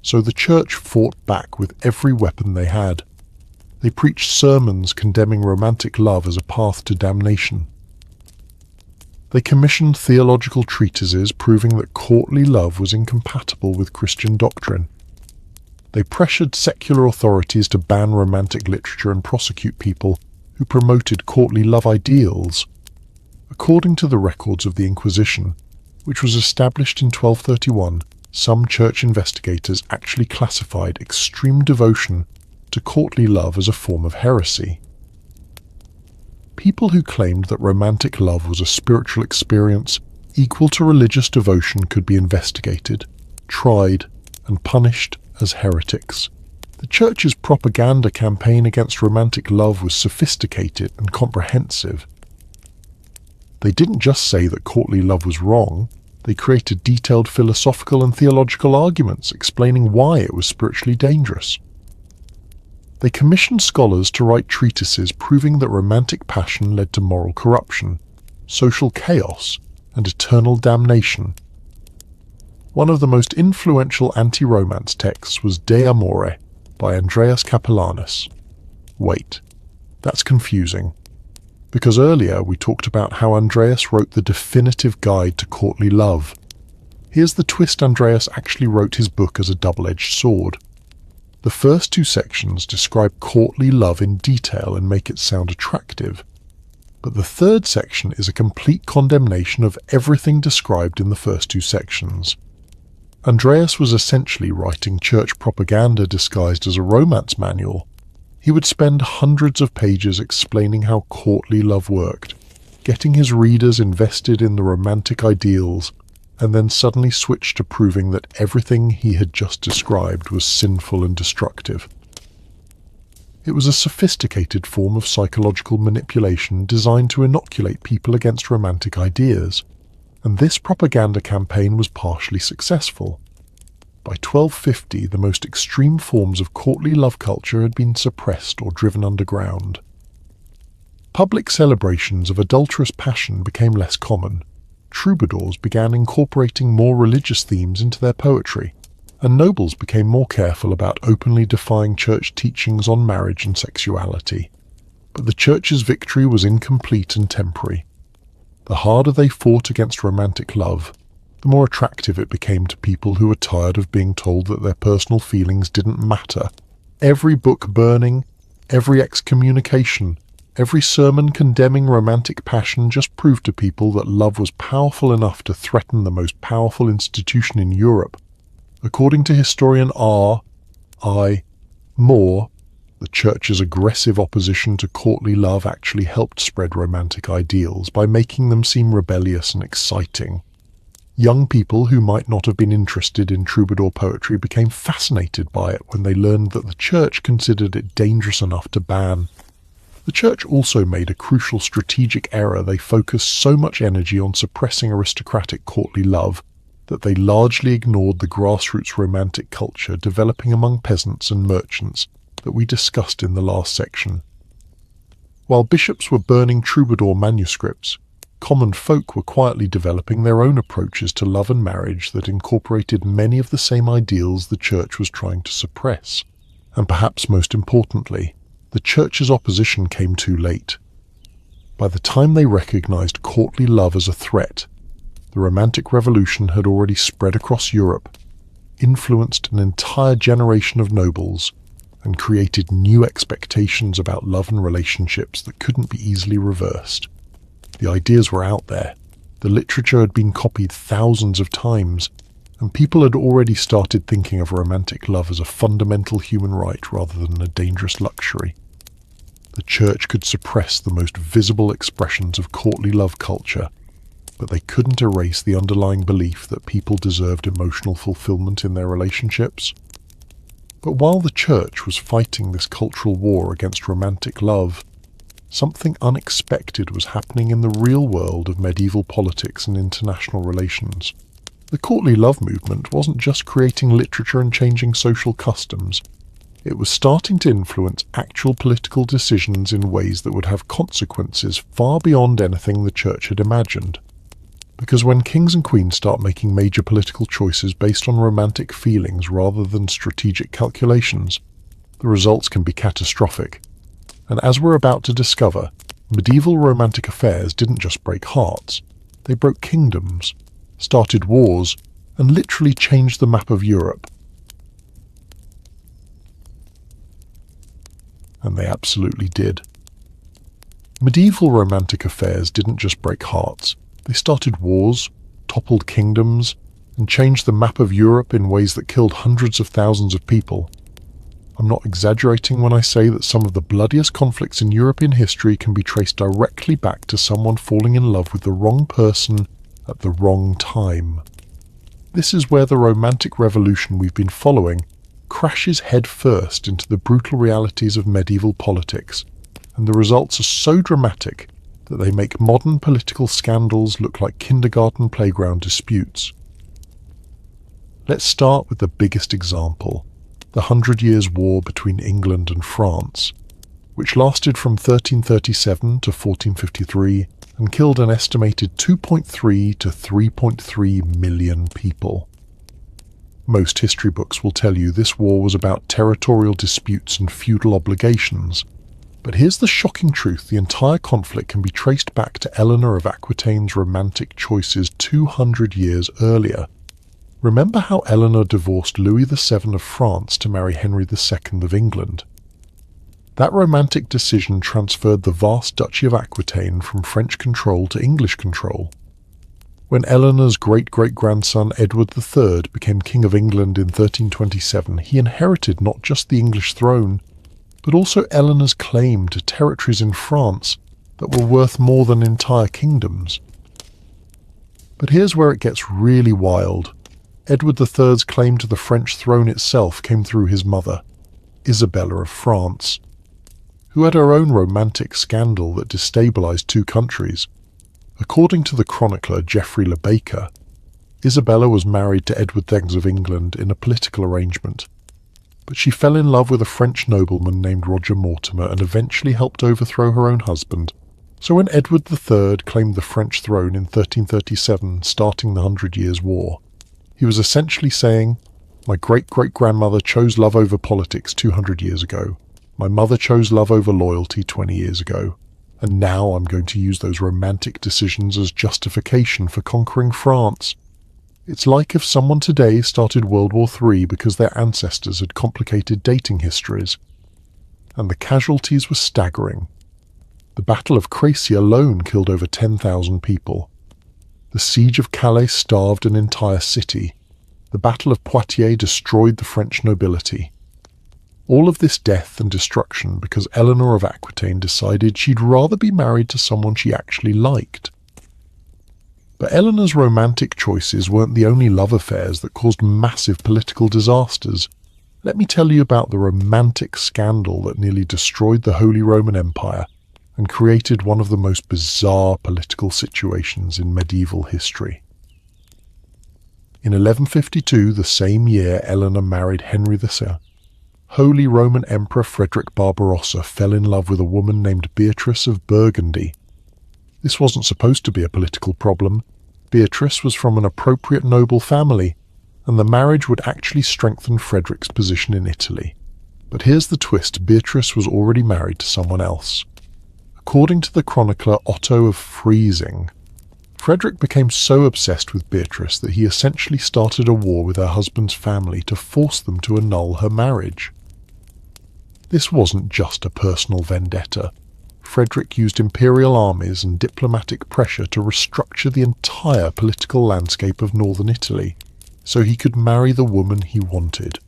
So the Church fought back with every weapon they had. They preached sermons condemning romantic love as a path to damnation. They commissioned theological treatises proving that courtly love was incompatible with Christian doctrine. They pressured secular authorities to ban romantic literature and prosecute people who promoted courtly love ideals. According to the records of the Inquisition, which was established in 1231, some church investigators actually classified extreme devotion to courtly love as a form of heresy. People who claimed that romantic love was a spiritual experience equal to religious devotion could be investigated, tried, and punished as heretics. The Church's propaganda campaign against romantic love was sophisticated and comprehensive. They didn't just say that courtly love was wrong, they created detailed philosophical and theological arguments explaining why it was spiritually dangerous. They commissioned scholars to write treatises proving that romantic passion led to moral corruption, social chaos, and eternal damnation. One of the most influential anti-romance texts was De Amore by Andreas Capellanus. Wait, That's confusing, because earlier we talked about how Andreas wrote the definitive guide to courtly love. Here's the twist: Andreas actually wrote his book as a double-edged sword. The first two sections describe courtly love in detail and make it sound attractive, but the third section is a complete condemnation of everything described in the first two sections. Andreas was essentially writing church propaganda disguised as a romance manual. He would spend hundreds of pages explaining how courtly love worked, getting his readers invested in the romantic ideals, and then suddenly switch to proving that everything he had just described was sinful and destructive. It was a sophisticated form of psychological manipulation designed to inoculate people against romantic ideas, and this propaganda campaign was partially successful. By 1250, the most extreme forms of courtly love culture had been suppressed or driven underground. Public celebrations of adulterous passion became less common. Troubadours began incorporating more religious themes into their poetry, and nobles became more careful about openly defying church teachings on marriage and sexuality. But the church's victory was incomplete and temporary. The harder they fought against romantic love, the more attractive it became to people who were tired of being told that their personal feelings didn't matter. Every book burning, every excommunication, every sermon condemning romantic passion just proved to people that love was powerful enough to threaten the most powerful institution in Europe. According to historian R.I. Moore, the church's aggressive opposition to courtly love actually helped spread romantic ideals by making them seem rebellious and exciting. Young people who might not have been interested in troubadour poetry became fascinated by it when they learned that the church considered it dangerous enough to ban. The church also made a crucial strategic error. They focused so much energy on suppressing aristocratic courtly love that they largely ignored the grassroots romantic culture developing among peasants and merchants that we discussed in the last section. While bishops were burning troubadour manuscripts, common folk were quietly developing their own approaches to love and marriage that incorporated many of the same ideals the church was trying to suppress. And perhaps most importantly, the church's opposition came too late. By the time they recognized courtly love as a threat, the Romantic Revolution had already spread across Europe, influenced an entire generation of nobles, and created new expectations about love and relationships that couldn't be easily reversed. The ideas were out there, the literature had been copied thousands of times, and people had already started thinking of romantic love as a fundamental human right rather than a dangerous luxury. The church could suppress the most visible expressions of courtly love culture, but they couldn't erase the underlying belief that people deserved emotional fulfillment in their relationships. But while the church was fighting this cultural war against romantic love, something unexpected was happening in the real world of medieval politics and international relations. The courtly love movement wasn't just creating literature and changing social customs. It was starting to influence actual political decisions in ways that would have consequences far beyond anything the church had imagined. Because when kings and queens start making major political choices based on romantic feelings rather than strategic calculations, the results can be catastrophic. And as we're about to discover, medieval romantic affairs didn't just break hearts, they broke kingdoms, started wars, and literally changed the map of Europe. And they absolutely did. Medieval romantic affairs didn't just break hearts, they started wars, toppled kingdoms, and changed the map of Europe in ways that killed hundreds of thousands of people. I'm not exaggerating when I say that some of the bloodiest conflicts in European history can be traced directly back to someone falling in love with the wrong person at the wrong time. This is where the Romantic Revolution we've been following crashes head first into the brutal realities of medieval politics, and the results are so dramatic that they make modern political scandals look like kindergarten playground disputes. Let's start with the biggest example, the 100 Years' War between England and France, which lasted from 1337 to 1453 and killed an estimated 2.3 to 3.3 million people. Most history books will tell you this war was about territorial disputes and feudal obligations, But here's the shocking truth: the entire conflict can be traced back to Eleanor of Aquitaine's romantic choices 200 years earlier. Remember how Eleanor divorced Louis VII of France to marry Henry II of England? That romantic decision transferred the vast Duchy of Aquitaine from French control to English control. When Eleanor's great-great-grandson Edward III became King of England in 1327, he inherited not just the English throne, but also Eleanor's claim to territories in France that were worth more than entire kingdoms. But here's where it gets really wild. Edward III's claim to the French throne itself came through his mother, Isabella of France, who had her own romantic scandal that destabilized two countries. According to the chronicler Geoffrey Le Baker, Isabella was married to Edward III of England in a political arrangement, but she fell in love with a French nobleman named Roger Mortimer and eventually helped overthrow her own husband. So when Edward III claimed the French throne in 1337, starting the 100 Years' War, he was essentially saying, "My great-great-grandmother chose love over politics 200 years ago. My mother chose love over loyalty 20 years ago. And now I'm going to use those romantic decisions as justification for conquering France." It's like if someone today started World War III because their ancestors had complicated dating histories. And the casualties were staggering. The Battle of Crécy alone killed over 10,000 people. The Siege of Calais starved an entire city. The Battle of Poitiers destroyed the French nobility. All of this death and destruction because Eleanor of Aquitaine decided she'd rather be married to someone she actually liked. But Eleanor's romantic choices weren't the only love affairs that caused massive political disasters. Let me tell you about the romantic scandal that nearly destroyed the Holy Roman Empire and created one of the most bizarre political situations in medieval history. In 1152, the same year Eleanor married Henry VI, Holy Roman Emperor Frederick Barbarossa fell in love with a woman named Beatrice of Burgundy. This wasn't supposed to be a political problem. Beatrice was from an appropriate noble family, and the marriage would actually strengthen Frederick's position in Italy. But here's the twist: Beatrice was already married to someone else. According to the chronicler Otto of Freising, Frederick became so obsessed with Beatrice that he essentially started a war with her husband's family to force them to annul her marriage. This wasn't just a personal vendetta. Frederick used imperial armies and diplomatic pressure to restructure the entire political landscape of northern Italy, so he could marry the woman he wanted.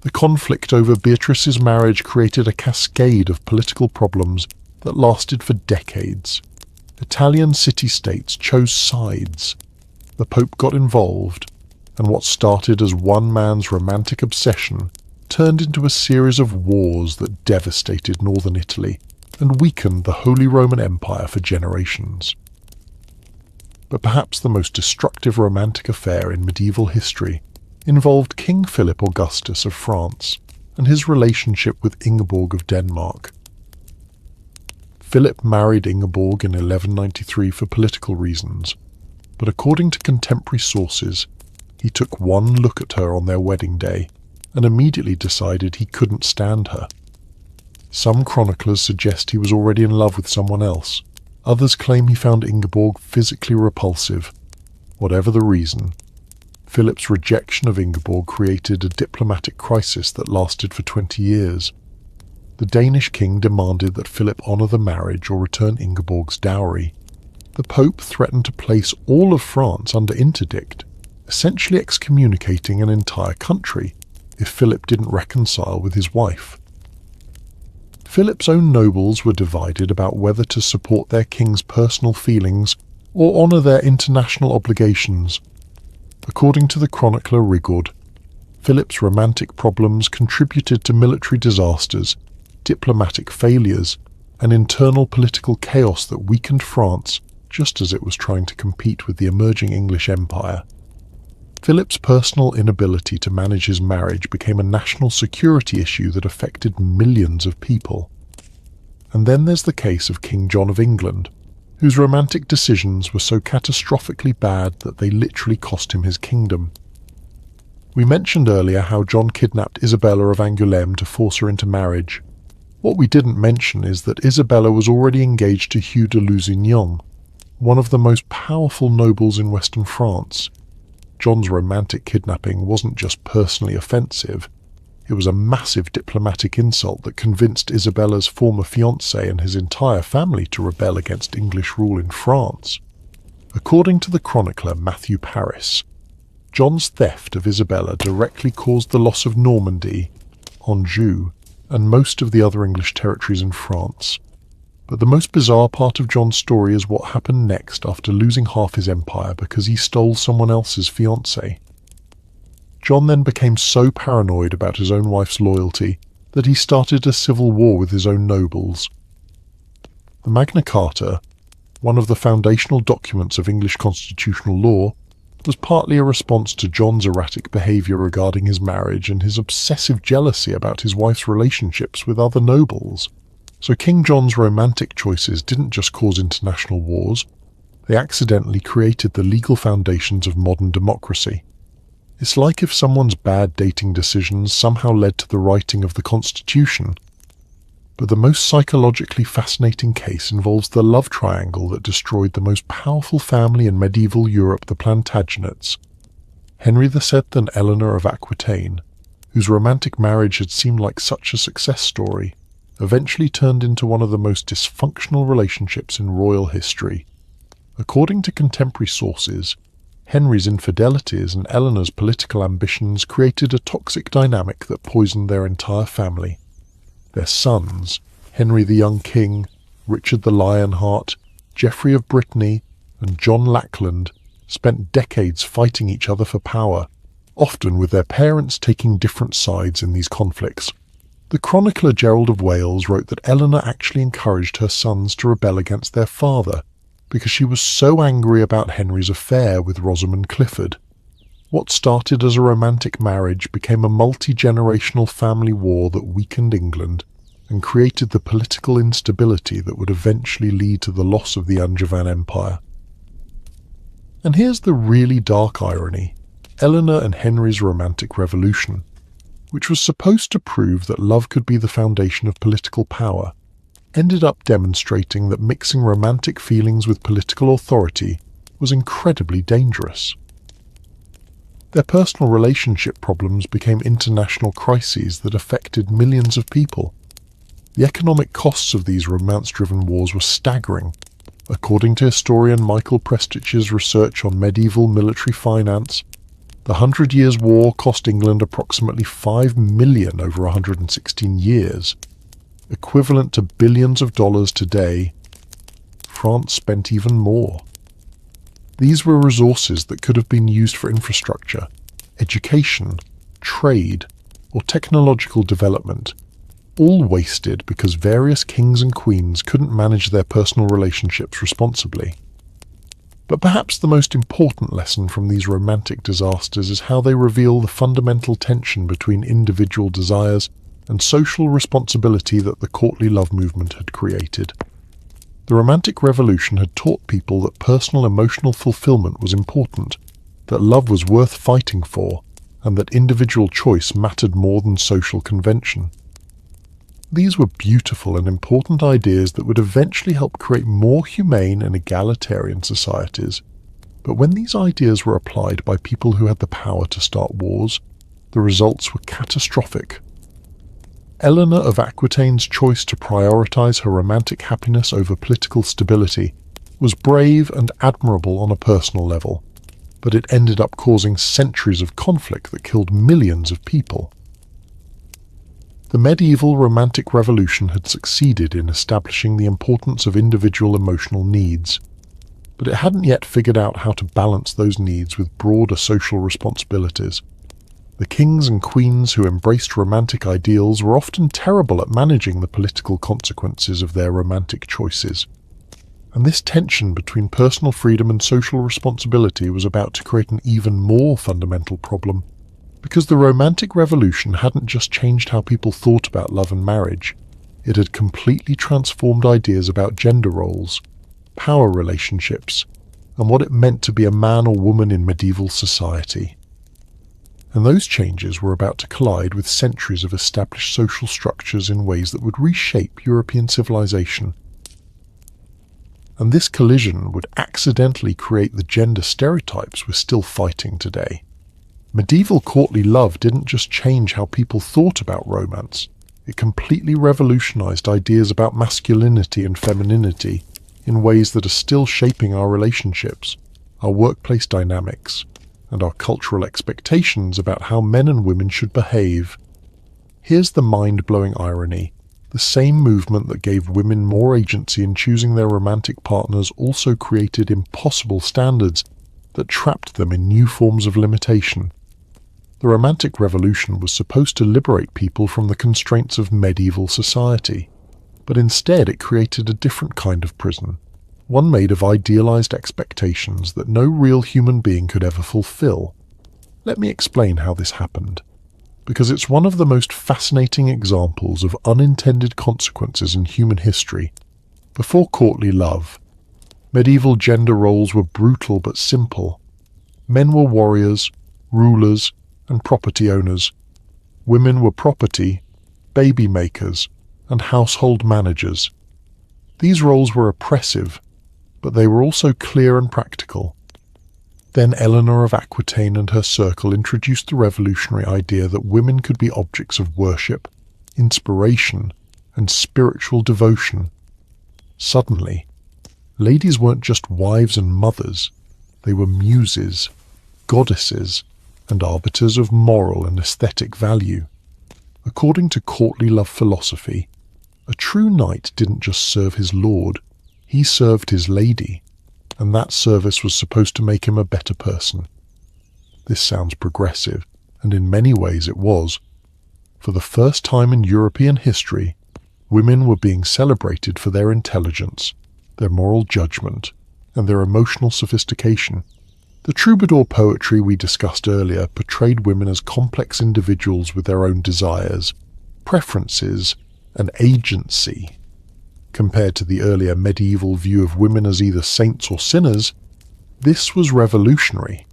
The conflict over Beatrice's marriage created a cascade of political problems that lasted for decades. Italian city-states chose sides. The Pope got involved, and what started as one man's romantic obsession turned into a series of wars that devastated northern Italy and weakened the Holy Roman Empire for generations. But perhaps the most destructive romantic affair in medieval history involved King Philip Augustus of France and his relationship with Ingeborg of Denmark. Philip married Ingeborg in 1193 for political reasons, but according to contemporary sources, he took one look at her on their wedding day and immediately decided he couldn't stand her. Some chroniclers suggest he was already in love with someone else. Others claim he found Ingeborg physically repulsive. Whatever the reason, Philip's rejection of Ingeborg created a diplomatic crisis that lasted for 20 years. The Danish king demanded that Philip honour the marriage or return Ingeborg's dowry. The Pope threatened to place all of France under interdict, essentially excommunicating an entire country if Philip didn't reconcile with his wife. Philip's own nobles were divided about whether to support their king's personal feelings or honour their international obligations. According to the chronicler Rigord, Philip's romantic problems contributed to military disasters, diplomatic failures, and internal political chaos that weakened France just as it was trying to compete with the emerging English Empire. Philip's personal inability to manage his marriage became a national security issue that affected millions of people. And then there's the case of King John of England, whose romantic decisions were so catastrophically bad that they literally cost him his kingdom. We mentioned earlier how John kidnapped Isabella of Angoulême to force her into marriage. What we didn't mention is that Isabella was already engaged to Hugh de Lusignan, one of the most powerful nobles in Western France. John's romantic kidnapping wasn't just personally offensive, it was a massive diplomatic insult that convinced Isabella's former fiancé and his entire family to rebel against English rule in France. According to the chronicler Matthew Paris, John's theft of Isabella directly caused the loss of Normandy, Anjou, and most of the other English territories in France. But the most bizarre part of John's story is what happened next after losing half his empire because he stole someone else's fiancée. John then became so paranoid about his own wife's loyalty that he started a civil war with his own nobles. The Magna Carta, one of the foundational documents of English constitutional law, was partly a response to John's erratic behaviour regarding his marriage and his obsessive jealousy about his wife's relationships with other nobles. So King John's romantic choices didn't just cause international wars, they accidentally created the legal foundations of modern democracy. It's like if someone's bad dating decisions somehow led to the writing of the Constitution. But the most psychologically fascinating case involves the love triangle that destroyed the most powerful family in medieval Europe, the Plantagenets. Henry VII and Eleanor of Aquitaine, whose romantic marriage had seemed like such a success story, eventually turned into one of the most dysfunctional relationships in royal history. According to contemporary sources, Henry's infidelities and Eleanor's political ambitions created a toxic dynamic that poisoned their entire family. Their sons, Henry the Young King, Richard the Lionheart, Geoffrey of Brittany, and John Lackland, spent decades fighting each other for power, often with their parents taking different sides in these conflicts. The chronicler Gerald of Wales wrote that Eleanor actually encouraged her sons to rebel against their father because she was so angry about Henry's affair with Rosamund Clifford. What started as a romantic marriage became a multi-generational family war that weakened England and created the political instability that would eventually lead to the loss of the Angevin Empire. And here's the really dark irony: Eleanor and Henry's romantic revolution, which was supposed to prove that love could be the foundation of political power, ended up demonstrating that mixing romantic feelings with political authority was incredibly dangerous. Their personal relationship problems became international crises that affected millions of people. The economic costs of these romance-driven wars were staggering. According to historian Michael Prestich's research on medieval military finance, the 100 Years' War cost England approximately $5 million over 116 years, equivalent to billions of dollars today. France spent even more. These were resources that could have been used for infrastructure, education, trade, or technological development, all wasted because various kings and queens couldn't manage their personal relationships responsibly. But perhaps the most important lesson from these romantic disasters is how they reveal the fundamental tension between individual desires and social responsibility that the courtly love movement had created. The Romantic Revolution had taught people that personal emotional fulfillment was important, that love was worth fighting for, and that individual choice mattered more than social convention. These were beautiful and important ideas that would eventually help create more humane and egalitarian societies. But when these ideas were applied by people who had the power to start wars, the results were catastrophic. Eleanor of Aquitaine's choice to prioritize her romantic happiness over political stability was brave and admirable on a personal level, but it ended up causing centuries of conflict that killed millions of people. The medieval Romantic Revolution had succeeded in establishing the importance of individual emotional needs, but it hadn't yet figured out how to balance those needs with broader social responsibilities. The kings and queens who embraced romantic ideals were often terrible at managing the political consequences of their romantic choices. And this tension between personal freedom and social responsibility was about to create an even more fundamental problem, because the Romantic Revolution hadn't just changed how people thought about love and marriage, it had completely transformed ideas about gender roles, power relationships, and what it meant to be a man or woman in medieval society. And those changes were about to collide with centuries of established social structures in ways that would reshape European civilization. And this collision would accidentally create the gender stereotypes we're still fighting today. Medieval courtly love didn't just change how people thought about romance, it completely revolutionized ideas about masculinity and femininity in ways that are still shaping our relationships, our workplace dynamics, and our cultural expectations about how men and women should behave. Here's the mind-blowing irony. The same movement that gave women more agency in choosing their romantic partners also created impossible standards that trapped them in new forms of limitation. The Romantic Revolution was supposed to liberate people from the constraints of medieval society, but instead it created a different kind of prison, one made of idealized expectations that no real human being could ever fulfill. Let me explain how this happened, because it's one of the most fascinating examples of unintended consequences in human history. Before courtly love, medieval gender roles were brutal but simple. Men were warriors, rulers, and property owners. Women were property, baby makers, and household managers. These roles were oppressive, but they were also clear and practical. Then Eleanor of Aquitaine and her circle introduced the revolutionary idea that women could be objects of worship, inspiration, and spiritual devotion. Suddenly, ladies weren't just wives and mothers, they were muses, goddesses, and arbiters of moral and aesthetic value. According to courtly love philosophy, a true knight didn't just serve his lord, he served his lady, and that service was supposed to make him a better person. This sounds progressive, and in many ways it was. For the first time in European history, women were being celebrated for their intelligence, their moral judgment, and their emotional sophistication. The troubadour poetry we discussed earlier portrayed women as complex individuals with their own desires, preferences, and agency. Compared to the earlier medieval view of women as either saints or sinners, this was revolutionary.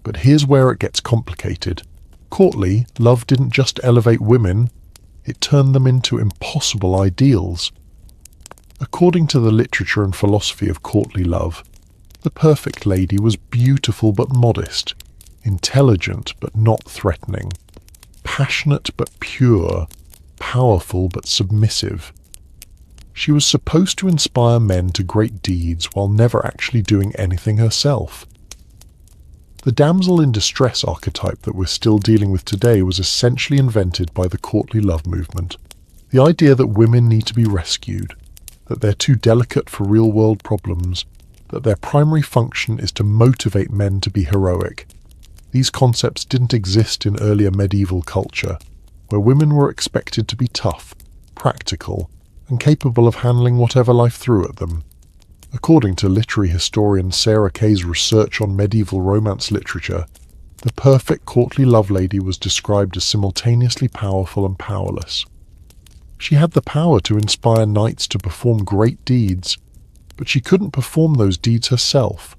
But here's where it gets complicated. Courtly love didn't just elevate women, it turned them into impossible ideals. According to the literature and philosophy of courtly love, the perfect lady was beautiful but modest, intelligent but not threatening, passionate but pure, powerful but submissive. She was supposed to inspire men to great deeds while never actually doing anything herself. The damsel in distress archetype that we're still dealing with today was essentially invented by the courtly love movement. The idea that women need to be rescued, that they're too delicate for real-world problems, that their primary function is to motivate men to be heroic. These concepts didn't exist in earlier medieval culture, where women were expected to be tough, practical, and capable of handling whatever life threw at them. According to literary historian Sarah Kay's research on medieval romance literature, the perfect courtly love lady was described as simultaneously powerful and powerless. She had the power to inspire knights to perform great deeds, but she couldn't perform those deeds herself.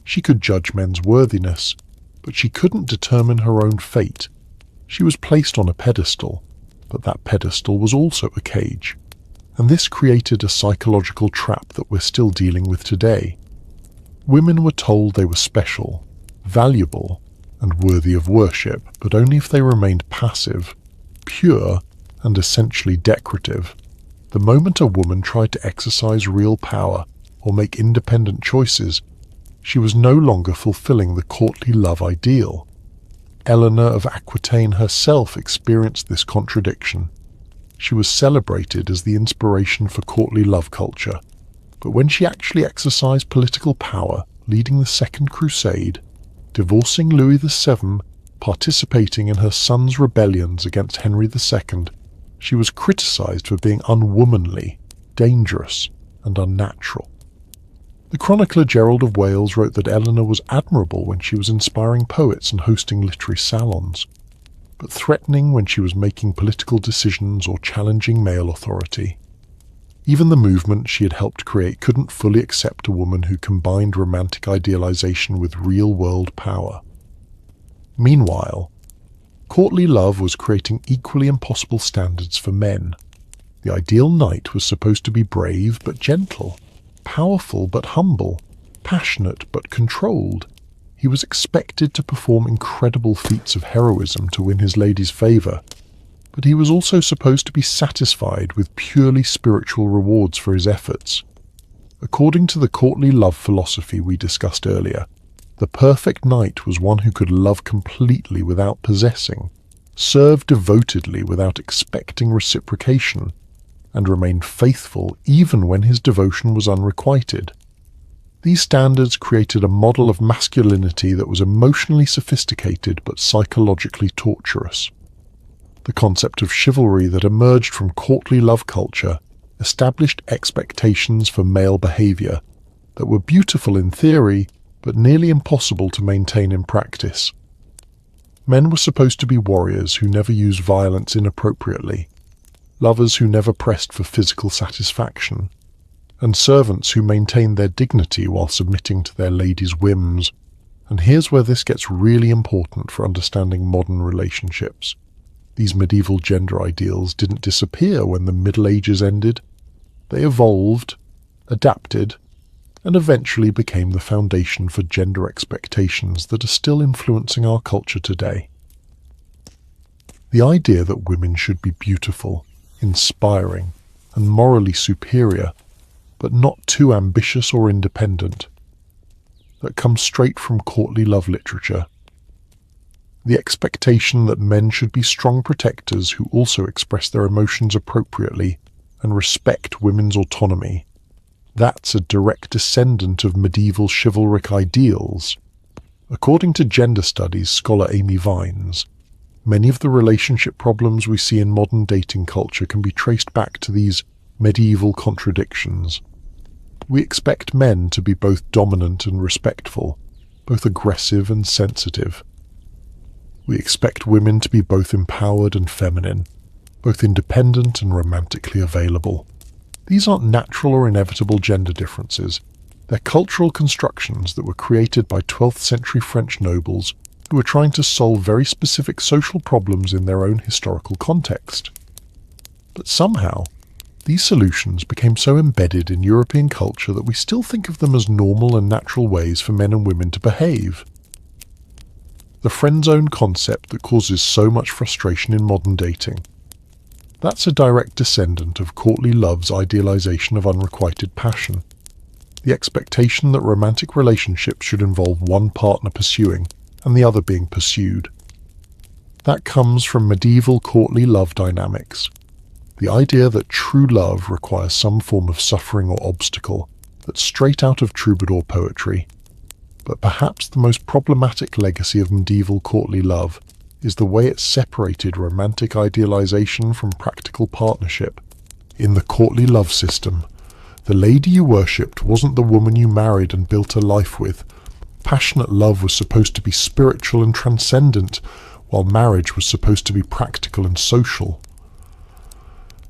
She could judge men's worthiness, but she couldn't determine her own fate. She was placed on a pedestal, but that pedestal was also a cage. And this created a psychological trap that we're still dealing with today. Women were told they were special, valuable, and worthy of worship, but only if they remained passive, pure, and essentially decorative. The moment a woman tried to exercise real power or make independent choices, she was no longer fulfilling the courtly love ideal. Eleanor of Aquitaine herself experienced this contradiction. She was celebrated as the inspiration for courtly love culture, but when she actually exercised political power, leading the Second Crusade, divorcing Louis VII, participating in her son's rebellions against Henry II, she was criticized for being unwomanly, dangerous, and unnatural. The chronicler Gerald of Wales wrote that Eleanor was admirable when she was inspiring poets and hosting literary salons, but threatening when she was making political decisions or challenging male authority. Even the movement she had helped create couldn't fully accept a woman who combined romantic idealization with real-world power. Meanwhile, courtly love was creating equally impossible standards for men. The ideal knight was supposed to be brave but gentle, powerful but humble, passionate but controlled. He was expected to perform incredible feats of heroism to win his lady's favour, but he was also supposed to be satisfied with purely spiritual rewards for his efforts. According to the courtly love philosophy we discussed earlier, the perfect knight was one who could love completely without possessing, serve devotedly without expecting reciprocation, and remain faithful even when his devotion was unrequited. These standards created a model of masculinity that was emotionally sophisticated but psychologically torturous. The concept of chivalry that emerged from courtly love culture established expectations for male behavior that were beautiful in theory but nearly impossible to maintain in practice. Men were supposed to be warriors who never used violence inappropriately, lovers who never pressed for physical satisfaction, and servants who maintained their dignity while submitting to their ladies' whims. And here's where this gets really important for understanding modern relationships. These medieval gender ideals didn't disappear when the Middle Ages ended. They evolved, adapted, and eventually became the foundation for gender expectations that are still influencing our culture today. The idea that women should be beautiful, inspiring, and morally superior, but not too ambitious or independent, that comes straight from courtly love literature. The expectation that men should be strong protectors who also express their emotions appropriately and respect women's autonomy. That's a direct descendant of medieval chivalric ideals. According to gender studies scholar Amy Vines, many of the relationship problems we see in modern dating culture can be traced back to these medieval contradictions. We expect men to be both dominant and respectful, both aggressive and sensitive. We expect women to be both empowered and feminine, both independent and romantically available. These aren't natural or inevitable gender differences. They're cultural constructions that were created by 12th century French nobles who were trying to solve very specific social problems in their own historical context. But somehow, these solutions became so embedded in European culture that we still think of them as normal and natural ways for men and women to behave. The friend zone concept that causes so much frustration in modern dating. That's a direct descendant of courtly love's idealization of unrequited passion. The expectation that romantic relationships should involve one partner pursuing and the other being pursued. That comes from medieval courtly love dynamics. The idea that true love requires some form of suffering or obstacle, that's straight out of troubadour poetry. But perhaps the most problematic legacy of medieval courtly love is the way it separated romantic idealization from practical partnership. In the courtly love system, the lady you worshipped wasn't the woman you married and built a life with. Passionate love was supposed to be spiritual and transcendent, while marriage was supposed to be practical and social.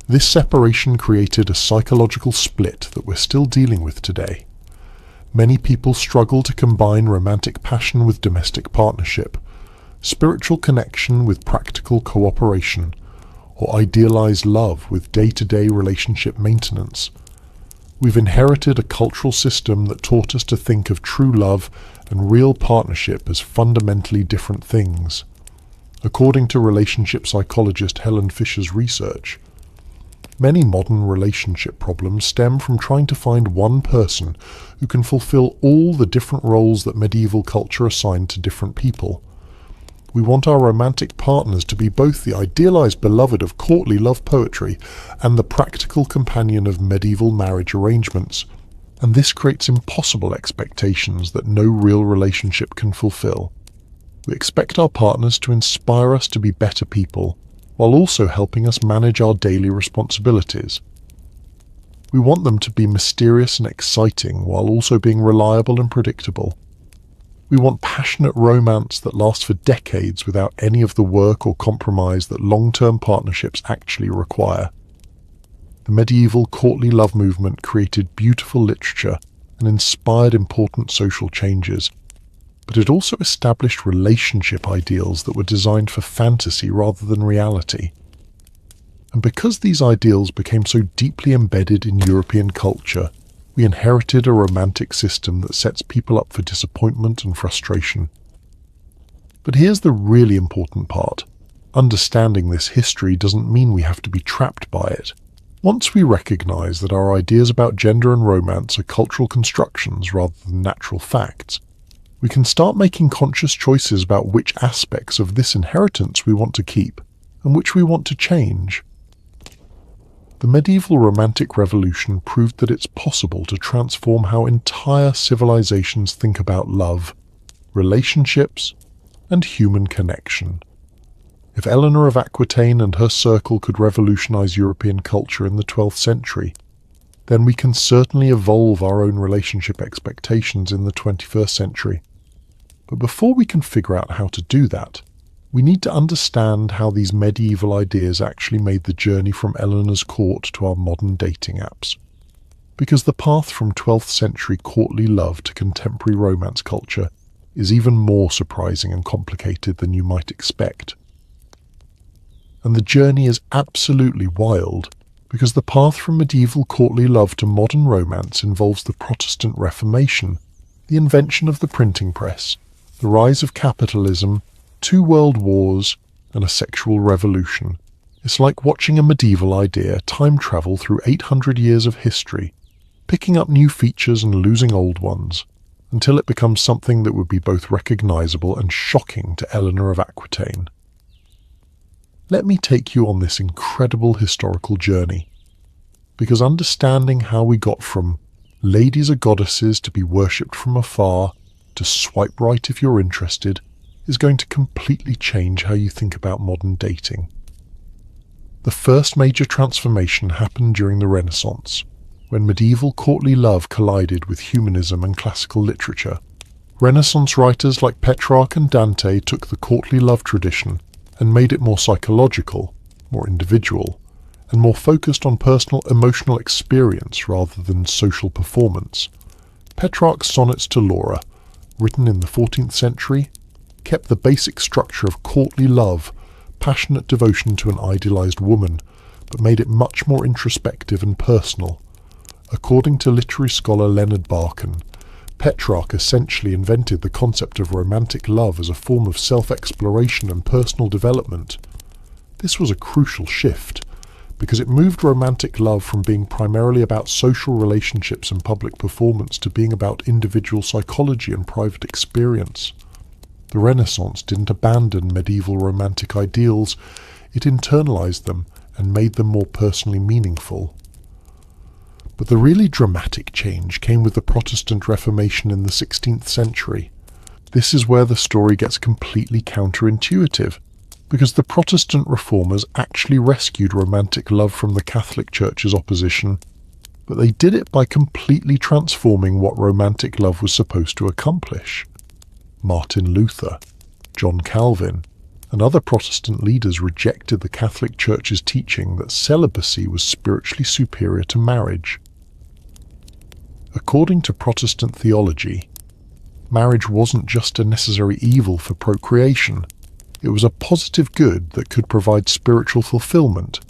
This separation created a psychological split that we're still dealing with today. Many people struggle to combine romantic passion with domestic partnership, spiritual connection with practical cooperation, or idealized love with day-to-day relationship maintenance. We've inherited a cultural system that taught us to think of true love and real partnership as fundamentally different things. According to relationship psychologist Helen Fisher's research, many modern relationship problems stem from trying to find one person who can fulfill all the different roles that medieval culture assigned to different people. We want our romantic partners to be both the idealized beloved of courtly love poetry and the practical companion of medieval marriage arrangements, and this creates impossible expectations that no real relationship can fulfill. We expect our partners to inspire us to be better people, while also helping us manage our daily responsibilities. We want them to be mysterious and exciting while also being reliable and predictable. We want passionate romance that lasts for decades without any of the work or compromise that long-term partnerships actually require. The medieval courtly love movement created beautiful literature and inspired important social changes, but it also established relationship ideals that were designed for fantasy rather than reality. And because these ideals became so deeply embedded in European culture, we inherited a romantic system that sets people up for disappointment and frustration. But here's the really important part. Understanding this history doesn't mean we have to be trapped by it. Once we recognize that our ideas about gender and romance are cultural constructions rather than natural facts, we can start making conscious choices about which aspects of this inheritance we want to keep and which we want to change. The medieval romantic revolution proved that it's possible to transform how entire civilizations think about love, relationships, and human connection. If Eleanor of Aquitaine and her circle could revolutionize European culture in the 12th century, then we can certainly evolve our own relationship expectations in the 21st century. But before we can figure out how to do that, we need to understand how these medieval ideas actually made the journey from Eleanor's court to our modern dating apps. Because the path from 12th century courtly love to contemporary romance culture is even more surprising and complicated than you might expect. And the journey is absolutely wild, because the path from medieval courtly love to modern romance involves the Protestant Reformation, the invention of the printing press, the rise of capitalism, 2 world wars, and a sexual revolution. It's like watching a medieval idea time travel through 800 years of history, picking up new features and losing old ones, until it becomes something that would be both recognizable and shocking to Eleanor of Aquitaine. Let me take you on this incredible historical journey, because understanding how we got from ladies are goddesses to be worshipped from afar to swipe right if you're interested is going to completely change how you think about modern dating. The first major transformation happened during the Renaissance, when medieval courtly love collided with humanism and classical literature. Renaissance writers like Petrarch and Dante took the courtly love tradition and made it more psychological, more individual, and more focused on personal emotional experience rather than social performance. Petrarch's sonnets to Laura, written in the 14th century, kept the basic structure of courtly love, passionate devotion to an idealized woman, but made it much more introspective and personal. According to literary scholar Leonard Barkan, Petrarch essentially invented the concept of romantic love as a form of self-exploration and personal development. This was a crucial shift, because it moved romantic love from being primarily about social relationships and public performance to being about individual psychology and private experience. The Renaissance didn't abandon medieval romantic ideals, it internalized them and made them more personally meaningful. But the really dramatic change came with the Protestant Reformation in the 16th century. This is where the story gets completely counterintuitive, because the Protestant reformers actually rescued romantic love from the Catholic Church's opposition, but they did it by completely transforming what romantic love was supposed to accomplish. Martin Luther, John Calvin, and other Protestant leaders rejected the Catholic Church's teaching that celibacy was spiritually superior to marriage. According to Protestant theology, marriage wasn't just a necessary evil for procreation, it was a positive good that could provide spiritual fulfillment,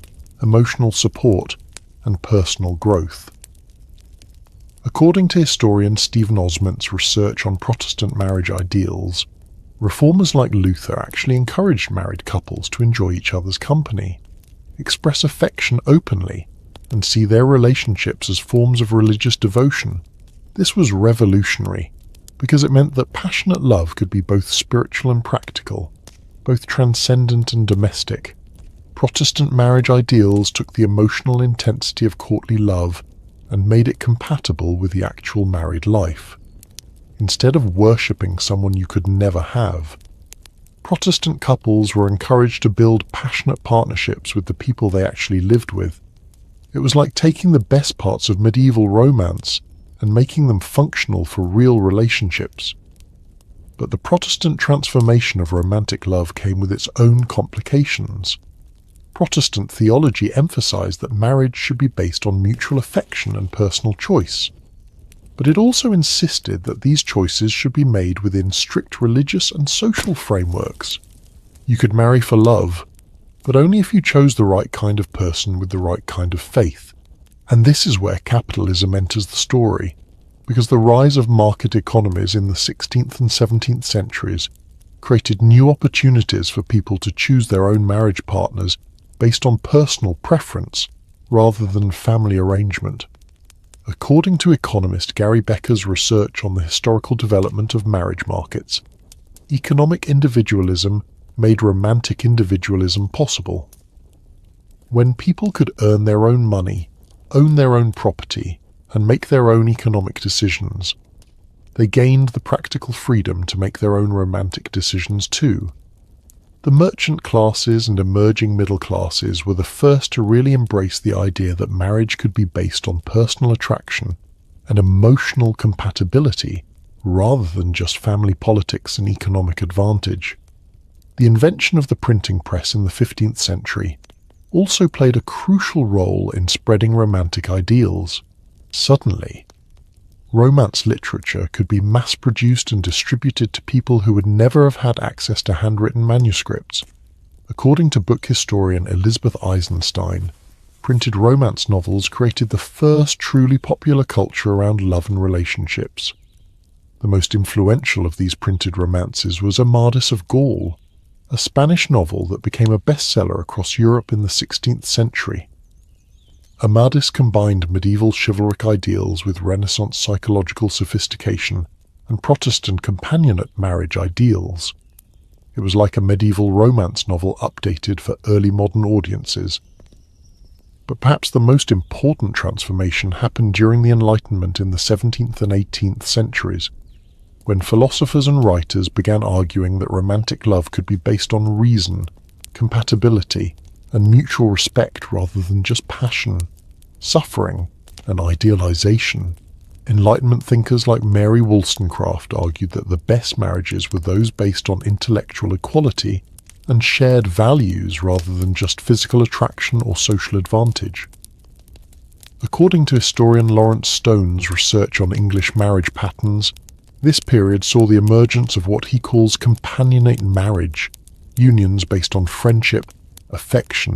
emotional support, and personal growth. According to historian Stephen Osment's research on Protestant marriage ideals, reformers like Luther actually encouraged married couples to enjoy each other's company, express affection openly, and see their relationships as forms of religious devotion. This was revolutionary, because it meant that passionate love could be both spiritual and practical, both transcendent and domestic. Protestant marriage ideals took the emotional intensity of courtly love and made it compatible with the actual married life. Instead of worshipping someone you could never have, Protestant couples were encouraged to build passionate partnerships with the people they actually lived with. It was like taking the best parts of medieval romance and making them functional for real relationships. But the Protestant transformation of romantic love came with its own complications. Protestant theology emphasized that marriage should be based on mutual affection and personal choice. But it also insisted that these choices should be made within strict religious and social frameworks. You could marry for love, but only if you chose the right kind of person with the right kind of faith. And this is where capitalism enters the story, because the rise of market economies in the 16th and 17th centuries created new opportunities for people to choose their own marriage partners based on personal preference rather than family arrangement. According to economist Gary Becker's research on the historical development of marriage markets, economic individualism made romantic individualism possible. When people could earn their own money, own their own property, and make their own economic decisions, they gained the practical freedom to make their own romantic decisions too. The merchant classes and emerging middle classes were the first to really embrace the idea that marriage could be based on personal attraction and emotional compatibility rather than just family politics and economic advantage. The invention of the printing press in the 15th century also played a crucial role in spreading romantic ideals. Suddenly, romance literature could be mass-produced and distributed to people who would never have had access to handwritten manuscripts. According to book historian Elizabeth Eisenstein, printed romance novels created the first truly popular culture around love and relationships. The most influential of these printed romances was Amadis of Gaul, a Spanish novel that became a bestseller across Europe in the 16th century. Amadis combined medieval chivalric ideals with Renaissance psychological sophistication and Protestant companionate marriage ideals. It was like a medieval romance novel updated for early modern audiences. But perhaps the most important transformation happened during the Enlightenment in the 17th and 18th centuries, when philosophers and writers began arguing that romantic love could be based on reason, compatibility, and mutual respect rather than just passion, suffering, and idealization. Enlightenment thinkers like Mary Wollstonecraft argued that the best marriages were those based on intellectual equality and shared values rather than just physical attraction or social advantage. According to historian Lawrence Stone's research on English marriage patterns, this period saw the emergence of what he calls companionate marriage, unions based on friendship, affection,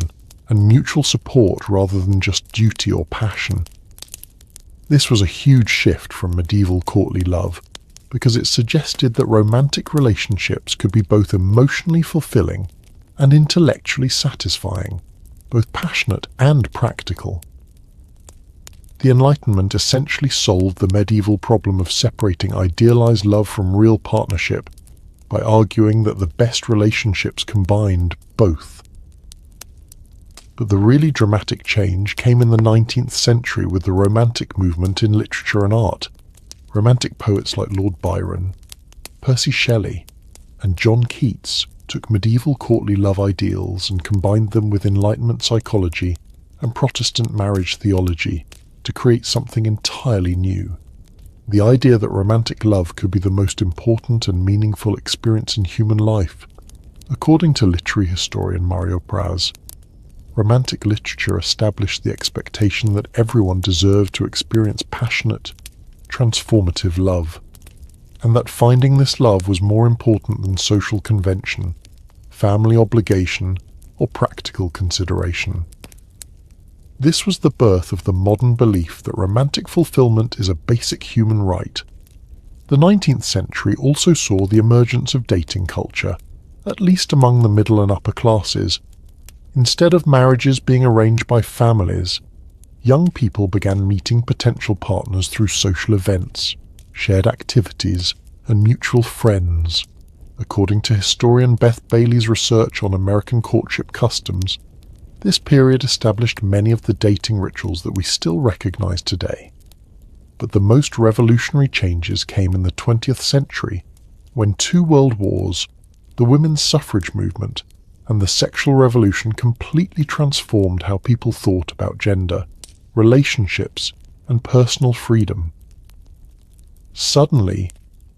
and mutual support rather than just duty or passion. This was a huge shift from medieval courtly love, because it suggested that romantic relationships could be both emotionally fulfilling and intellectually satisfying, both passionate and practical. The Enlightenment essentially solved the medieval problem of separating idealized love from real partnership by arguing that the best relationships combined both. But the really dramatic change came in the 19th century with the Romantic movement in literature and art. Romantic poets like Lord Byron, Percy Shelley, and John Keats took medieval courtly love ideals and combined them with Enlightenment psychology and Protestant marriage theology to create something entirely new. The idea that romantic love could be the most important and meaningful experience in human life. According to literary historian Mario Praz, romantic literature established the expectation that everyone deserved to experience passionate, transformative love, and that finding this love was more important than social convention, family obligation, or practical consideration. This was the birth of the modern belief that romantic fulfillment is a basic human right. The 19th century also saw the emergence of dating culture, at least among the middle and upper classes. Instead of marriages being arranged by families, young people began meeting potential partners through social events, shared activities, and mutual friends. According to historian Beth Bailey's research on American courtship customs, this period established many of the dating rituals that we still recognize today. But the most revolutionary changes came in the 20th century, when 2 world wars, the women's suffrage movement, and the sexual revolution completely transformed how people thought about gender, relationships, and personal freedom. Suddenly,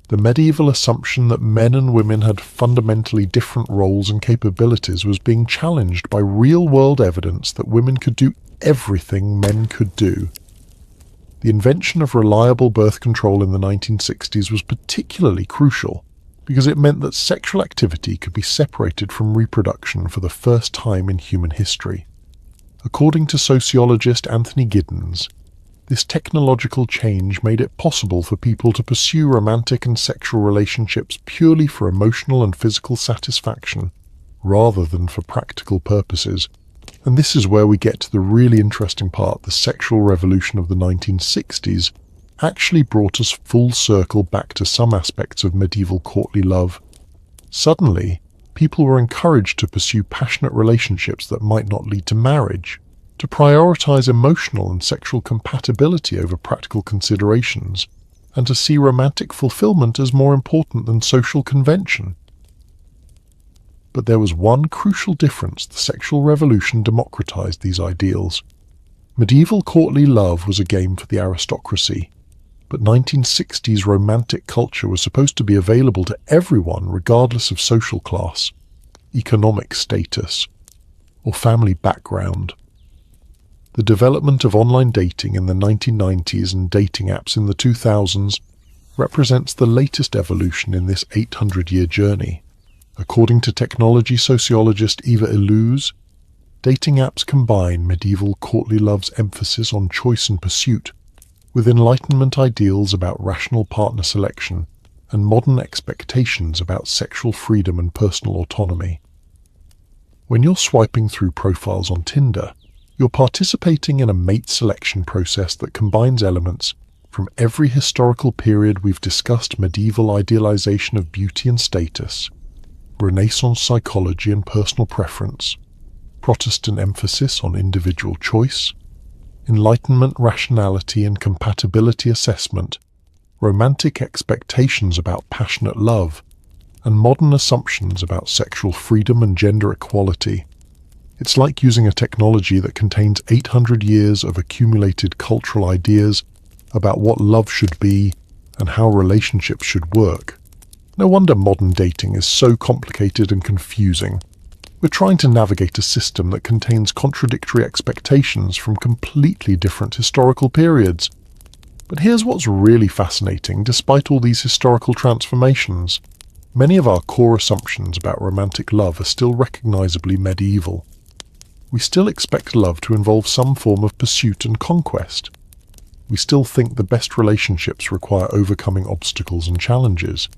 the medieval assumption that men and women had fundamentally different roles and capabilities was being challenged by real-world evidence that women could do everything men could do. The invention of reliable birth control in the 1960s was particularly crucial because it meant that sexual activity could be separated from reproduction for the first time in human history. According to sociologist Anthony Giddens, this technological change made it possible for people to pursue romantic and sexual relationships purely for emotional and physical satisfaction, rather than for practical purposes. And this is where we get to the really interesting part. The sexual revolution of the 1960s actually brought us full circle back to some aspects of medieval courtly love. Suddenly, people were encouraged to pursue passionate relationships that might not lead to marriage, to prioritize emotional and sexual compatibility over practical considerations, and to see romantic fulfillment as more important than social convention. But there was one crucial difference: the sexual revolution democratized these ideals. Medieval courtly love was a game for the aristocracy, but 1960s romantic culture was supposed to be available to everyone regardless of social class, economic status, or family background. The development of online dating in the 1990s and dating apps in the 2000s represents the latest evolution in this 800-year journey. According to technology sociologist Eva Illouz, dating apps combine medieval courtly love's emphasis on choice and pursuit with Enlightenment ideals about rational partner selection and modern expectations about sexual freedom and personal autonomy. When you're swiping through profiles on Tinder, you're participating in a mate selection process that combines elements from every historical period we've discussed: medieval idealization of beauty and status, Renaissance psychology and personal preference, Protestant emphasis on individual choice, Enlightenment rationality and compatibility assessment, romantic expectations about passionate love, and modern assumptions about sexual freedom and gender equality. It's like using a technology that contains 800 years of accumulated cultural ideas about what love should be and how relationships should work. No wonder modern dating is so complicated and confusing. We're trying to navigate a system that contains contradictory expectations from completely different historical periods. But here's what's really fascinating: despite all these historical transformations, many of our core assumptions about romantic love are still recognizably medieval. We still expect love to involve some form of pursuit and conquest. We still think the best relationships require overcoming obstacles and challenges.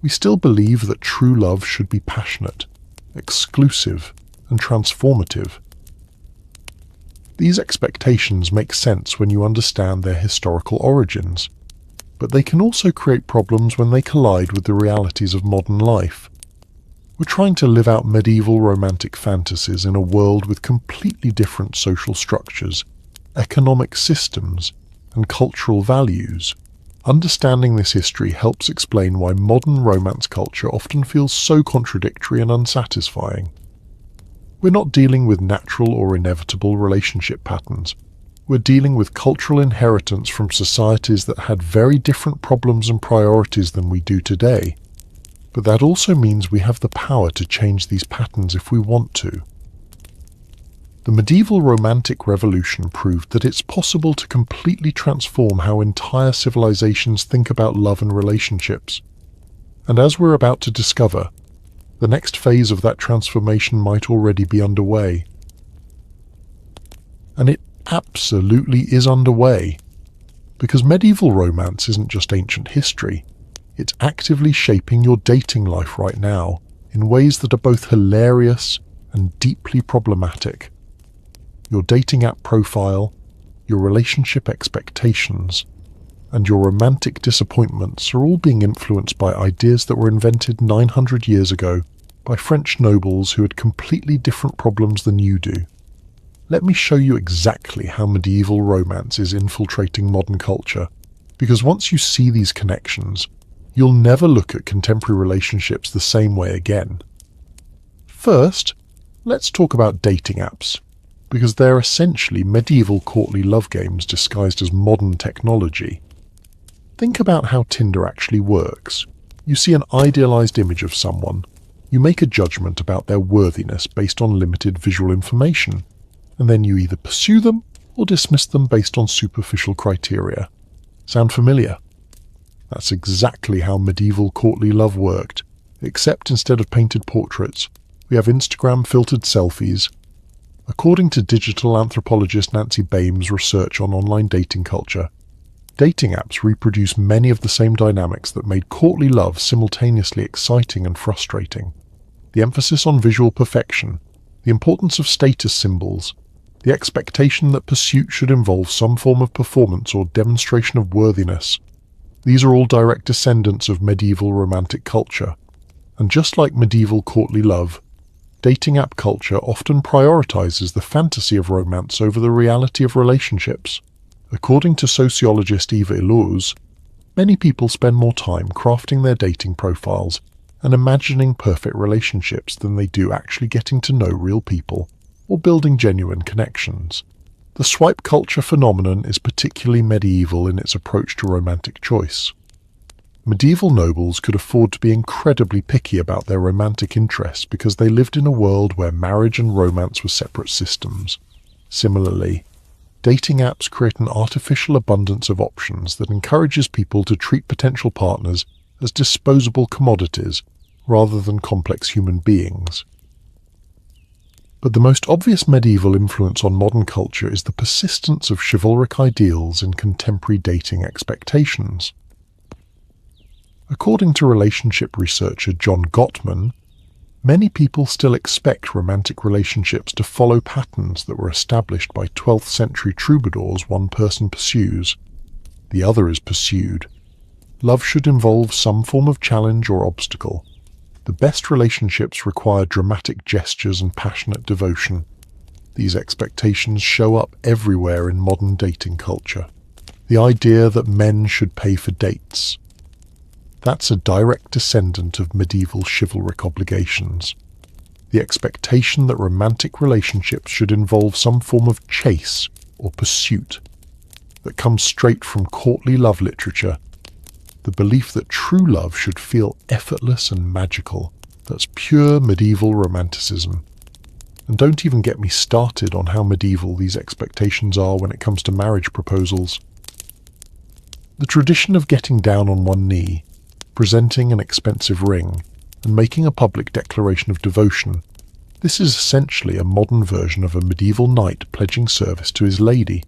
We still believe that true love should be passionate, exclusive, and transformative. These expectations make sense when you understand their historical origins, but they can also create problems when they collide with the realities of modern life. We're trying to live out medieval romantic fantasies in a world with completely different social structures, economic systems, and cultural values. Understanding this history helps explain why modern romance culture often feels so contradictory and unsatisfying. We're not dealing with natural or inevitable relationship patterns. We're dealing with cultural inheritance from societies that had very different problems and priorities than we do today. But that also means we have the power to change these patterns if we want to. The medieval romantic revolution proved that it's possible to completely transform how entire civilizations think about love and relationships. And as we're about to discover, the next phase of that transformation might already be underway. And it absolutely is underway, because medieval romance isn't just ancient history. It's actively shaping your dating life right now in ways that are both hilarious and deeply problematic. Your dating app profile, your relationship expectations, and your romantic disappointments are all being influenced by ideas that were invented 900 years ago by French nobles who had completely different problems than you do. Let me show you exactly how medieval romance is infiltrating modern culture, because once you see these connections, you'll never look at contemporary relationships the same way again. First, let's talk about dating apps, because they're essentially medieval courtly love games disguised as modern technology. Think about how Tinder actually works. You see an idealized image of someone. You make a judgment about their worthiness based on limited visual information, and then you either pursue them or dismissed them based on superficial criteria. Sound familiar? That's exactly how medieval courtly love worked, except instead of painted portraits, we have Instagram-filtered selfies. According to digital anthropologist Nancy Baim's research on online dating culture, dating apps reproduce many of the same dynamics that made courtly love simultaneously exciting and frustrating. The emphasis on visual perfection, the importance of status symbols, the expectation that pursuit should involve some form of performance or demonstration of worthiness. These are all direct descendants of medieval romantic culture. And just like medieval courtly love, dating app culture often prioritizes the fantasy of romance over the reality of relationships. According to sociologist Eva Illouz, many people spend more time crafting their dating profiles and imagining perfect relationships than they do actually getting to know real people or building genuine connections. The swipe culture phenomenon is particularly medieval in its approach to romantic choice. Medieval nobles could afford to be incredibly picky about their romantic interests because they lived in a world where marriage and romance were separate systems. Similarly, dating apps create an artificial abundance of options that encourages people to treat potential partners as disposable commodities rather than complex human beings. But the most obvious medieval influence on modern culture is the persistence of chivalric ideals in contemporary dating expectations. According to relationship researcher John Gottman, many people still expect romantic relationships to follow patterns that were established by 12th century troubadours. One person pursues, the other is pursued. Love should involve some form of challenge or obstacle. The best relationships require dramatic gestures and passionate devotion. These expectations show up everywhere in modern dating culture. The idea that men should pay for dates. That's a direct descendant of medieval chivalric obligations. The expectation that romantic relationships should involve some form of chase or pursuit. That comes straight from courtly love literature. The belief that true love should feel effortless and magical. That's pure medieval romanticism. And don't even get me started on how medieval these expectations are when it comes to marriage proposals. The tradition of getting down on one knee, presenting an expensive ring, and making a public declaration of devotion, this is essentially a modern version of a medieval knight pledging service to his lady.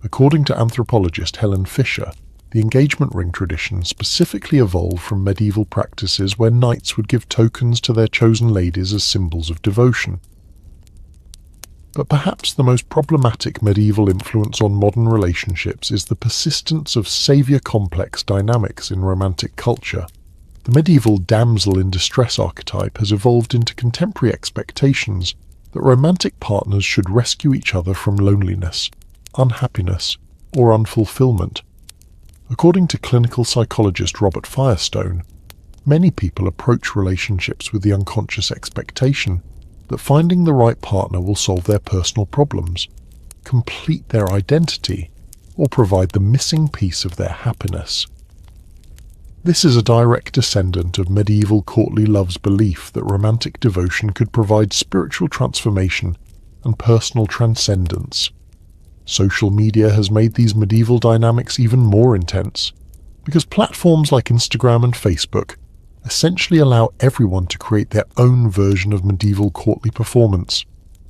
According to anthropologist Helen Fisher, the engagement ring tradition specifically evolved from medieval practices where knights would give tokens to their chosen ladies as symbols of devotion. But perhaps the most problematic medieval influence on modern relationships is the persistence of savior complex dynamics in romantic culture. The medieval damsel in distress archetype has evolved into contemporary expectations that romantic partners should rescue each other from loneliness, unhappiness, or unfulfillment. According to clinical psychologist Robert Firestone, many people approach relationships with the unconscious expectation that finding the right partner will solve their personal problems, complete their identity, or provide the missing piece of their happiness. This is a direct descendant of medieval courtly love's belief that romantic devotion could provide spiritual transformation and personal transcendence. Social media has made these medieval dynamics even more intense, because platforms like Instagram and Facebook essentially allow everyone to create their own version of medieval courtly performance.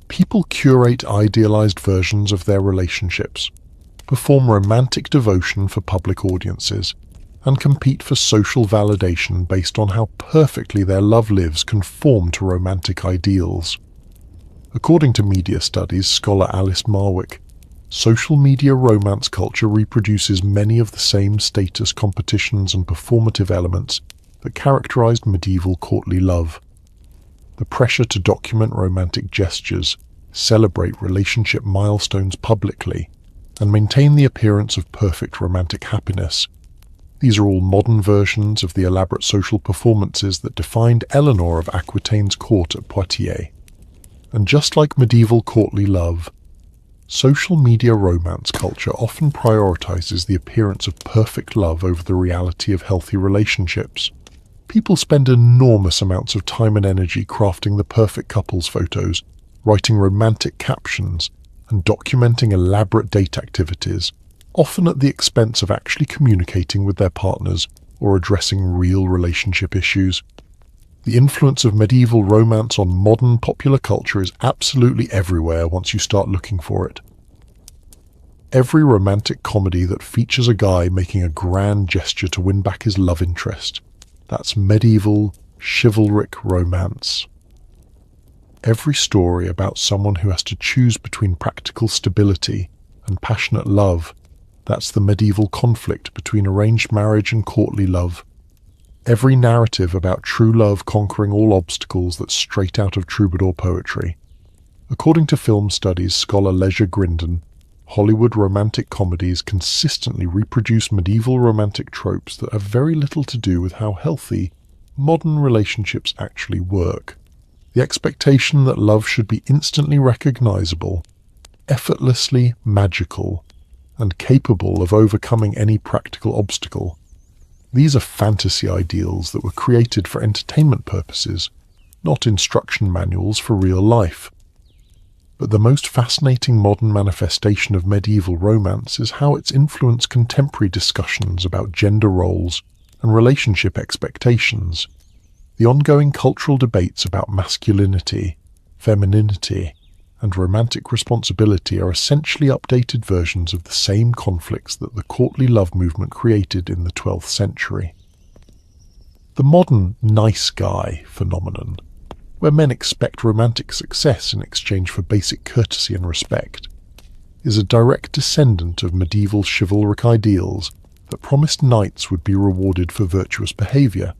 People curate idealized versions of their relationships, perform romantic devotion for public audiences, and compete for social validation based on how perfectly their love lives conform to romantic ideals. According to media studies scholar Alice Marwick, social media romance culture reproduces many of the same status competitions and performative elements that characterized medieval courtly love. The pressure to document romantic gestures, celebrate relationship milestones publicly, and maintain the appearance of perfect romantic happiness. These are all modern versions of the elaborate social performances that defined Eleanor of Aquitaine's court at Poitiers. And just like medieval courtly love, social media romance culture often prioritizes the appearance of perfect love over the reality of healthy relationships. People spend enormous amounts of time and energy crafting the perfect couples photos, writing romantic captions, and documenting elaborate date activities, often at the expense of actually communicating with their partners or addressing real relationship issues. The influence of medieval romance on modern popular culture is absolutely everywhere once you start looking for it. Every romantic comedy that features a guy making a grand gesture to win back his love interest, that's medieval, chivalric romance. Every story about someone who has to choose between practical stability and passionate love, that's the medieval conflict between arranged marriage and courtly love. Every narrative about true love conquering all obstacles, that's straight out of troubadour poetry. According to film studies scholar Leisure Grindon, Hollywood romantic comedies consistently reproduce medieval romantic tropes that have very little to do with how healthy modern relationships actually work. The expectation that love should be instantly recognizable, effortlessly magical, and capable of overcoming any practical obstacle. These are fantasy ideals that were created for entertainment purposes, not instruction manuals for real life. But the most fascinating modern manifestation of medieval romance is how it's influenced contemporary discussions about gender roles and relationship expectations. The ongoing cultural debates about masculinity, femininity, and romantic responsibility are essentially updated versions of the same conflicts that the courtly love movement created in the 12th century. The modern nice guy phenomenon, where men expect romantic success in exchange for basic courtesy and respect, is a direct descendant of medieval chivalric ideals that promised knights would be rewarded for virtuous behavior.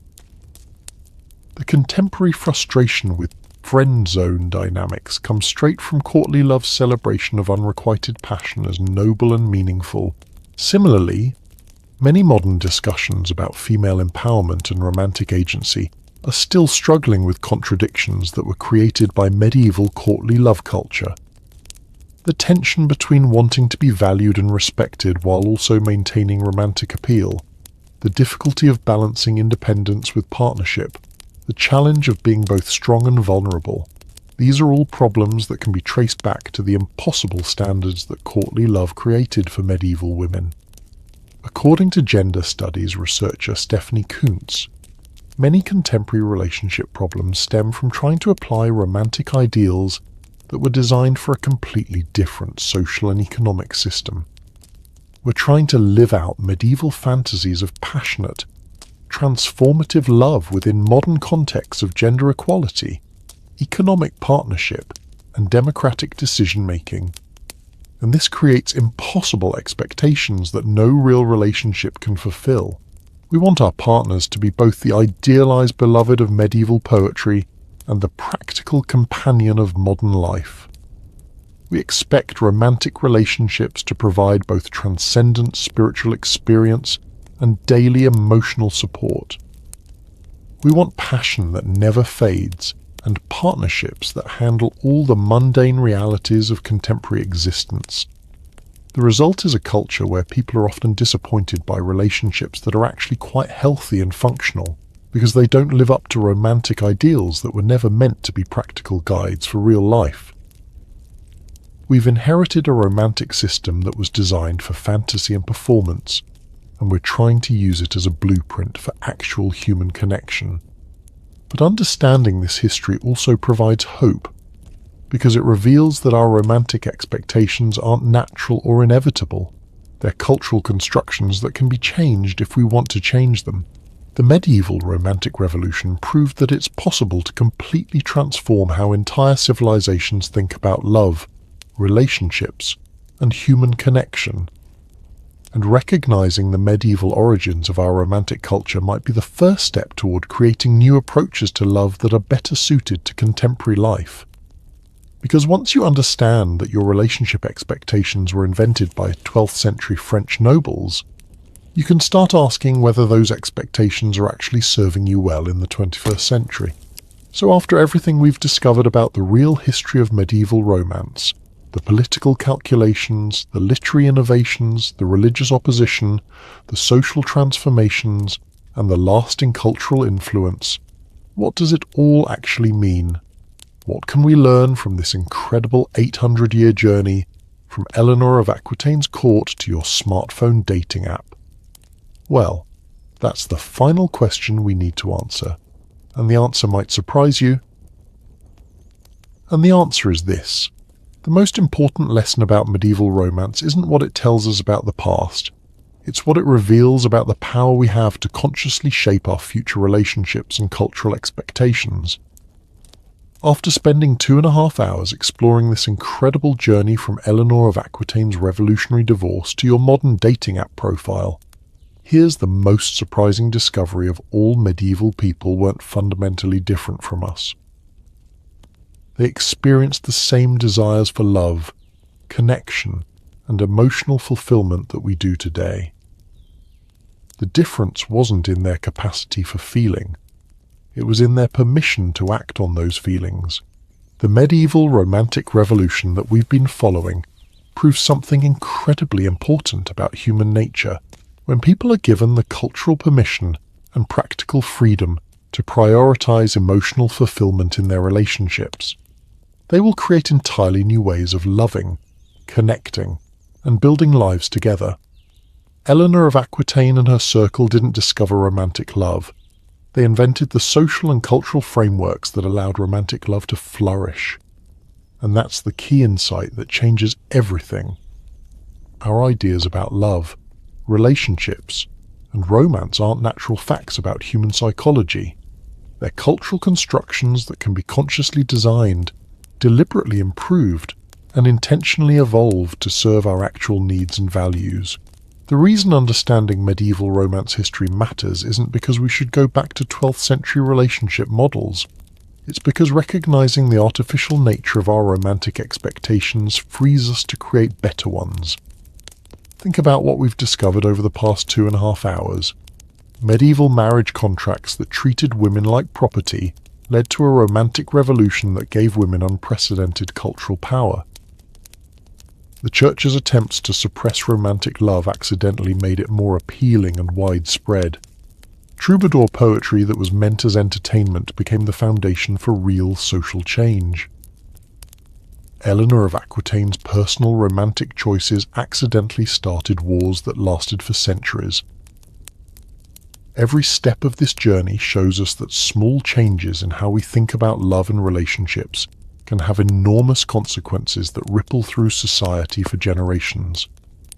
The contemporary frustration with friend zone dynamics comes straight from courtly love's celebration of unrequited passion as noble and meaningful. Similarly, many modern discussions about female empowerment and romantic agency are still struggling with contradictions that were created by medieval courtly love culture. The tension between wanting to be valued and respected while also maintaining romantic appeal, the difficulty of balancing independence with partnership, the challenge of being both strong and vulnerable. These are all problems that can be traced back to the impossible standards that courtly love created for medieval women. According to gender studies researcher Stephanie Kuntz, many contemporary relationship problems stem from trying to apply romantic ideals that were designed for a completely different social and economic system. We're trying to live out medieval fantasies of passionate, transformative love within modern contexts of gender equality, economic partnership, and democratic decision-making. And this creates impossible expectations that no real relationship can fulfill. We want our partners to be both the idealized beloved of medieval poetry and the practical companion of modern life. We expect romantic relationships to provide both transcendent spiritual experience and daily emotional support. We want passion that never fades and partnerships that handle all the mundane realities of contemporary existence. The result is a culture where people are often disappointed by relationships that are actually quite healthy and functional because they don't live up to romantic ideals that were never meant to be practical guides for real life. We've inherited a romantic system that was designed for fantasy and performance, and we're trying to use it as a blueprint for actual human connection. But understanding this history also provides hope, because it reveals that our romantic expectations aren't natural or inevitable. They're cultural constructions that can be changed if we want to change them. The medieval romantic revolution proved that it's possible to completely transform how entire civilizations think about love, relationships, and human connection. And recognizing the medieval origins of our romantic culture might be the first step toward creating new approaches to love that are better suited to contemporary life. Because once you understand that your relationship expectations were invented by 12th century French nobles, you can start asking whether those expectations are actually serving you well in the 21st century. So after everything we've discovered about the real history of medieval romance, the political calculations, the literary innovations, the religious opposition, the social transformations, and the lasting cultural influence, what does it all actually mean? What can we learn from this incredible 800-year journey from Eleanor of Aquitaine's court to your smartphone dating app? Well, that's the final question we need to answer, and the answer might surprise you. And the answer is this. The most important lesson about medieval romance isn't what it tells us about the past. It's what it reveals about the power we have to consciously shape our future relationships and cultural expectations. After spending 2.5 hours exploring this incredible journey from Eleanor of Aquitaine's revolutionary divorce to your modern dating app profile, here's the most surprising discovery of all: medieval people weren't fundamentally different from us. They experienced the same desires for love, connection, and emotional fulfillment that we do today. The difference wasn't in their capacity for feeling. It was in their permission to act on those feelings. The medieval romantic revolution that we've been following proves something incredibly important about human nature. When people are given the cultural permission and practical freedom to prioritize emotional fulfillment in their relationships, they will create entirely new ways of loving, connecting, and building lives together. Eleanor of Aquitaine and her circle didn't discover romantic love. They invented the social and cultural frameworks that allowed romantic love to flourish. And that's the key insight that changes everything. Our ideas about love, relationships, and romance aren't natural facts about human psychology. They're cultural constructions that can be consciously designed, deliberately improved, and intentionally evolved to serve our actual needs and values. The reason understanding medieval romance history matters isn't because we should go back to 12th century relationship models. It's because recognizing the artificial nature of our romantic expectations frees us to create better ones. Think about what we've discovered over the past 2.5 hours. Medieval marriage contracts that treated women like property led to a romantic revolution that gave women unprecedented cultural power. The Church's attempts to suppress romantic love accidentally made it more appealing and widespread. Troubadour poetry that was meant as entertainment became the foundation for real social change. Eleanor of Aquitaine's personal romantic choices accidentally started wars that lasted for centuries. Every step of this journey shows us that small changes in how we think about love and relationships can have enormous consequences that ripple through society for generations.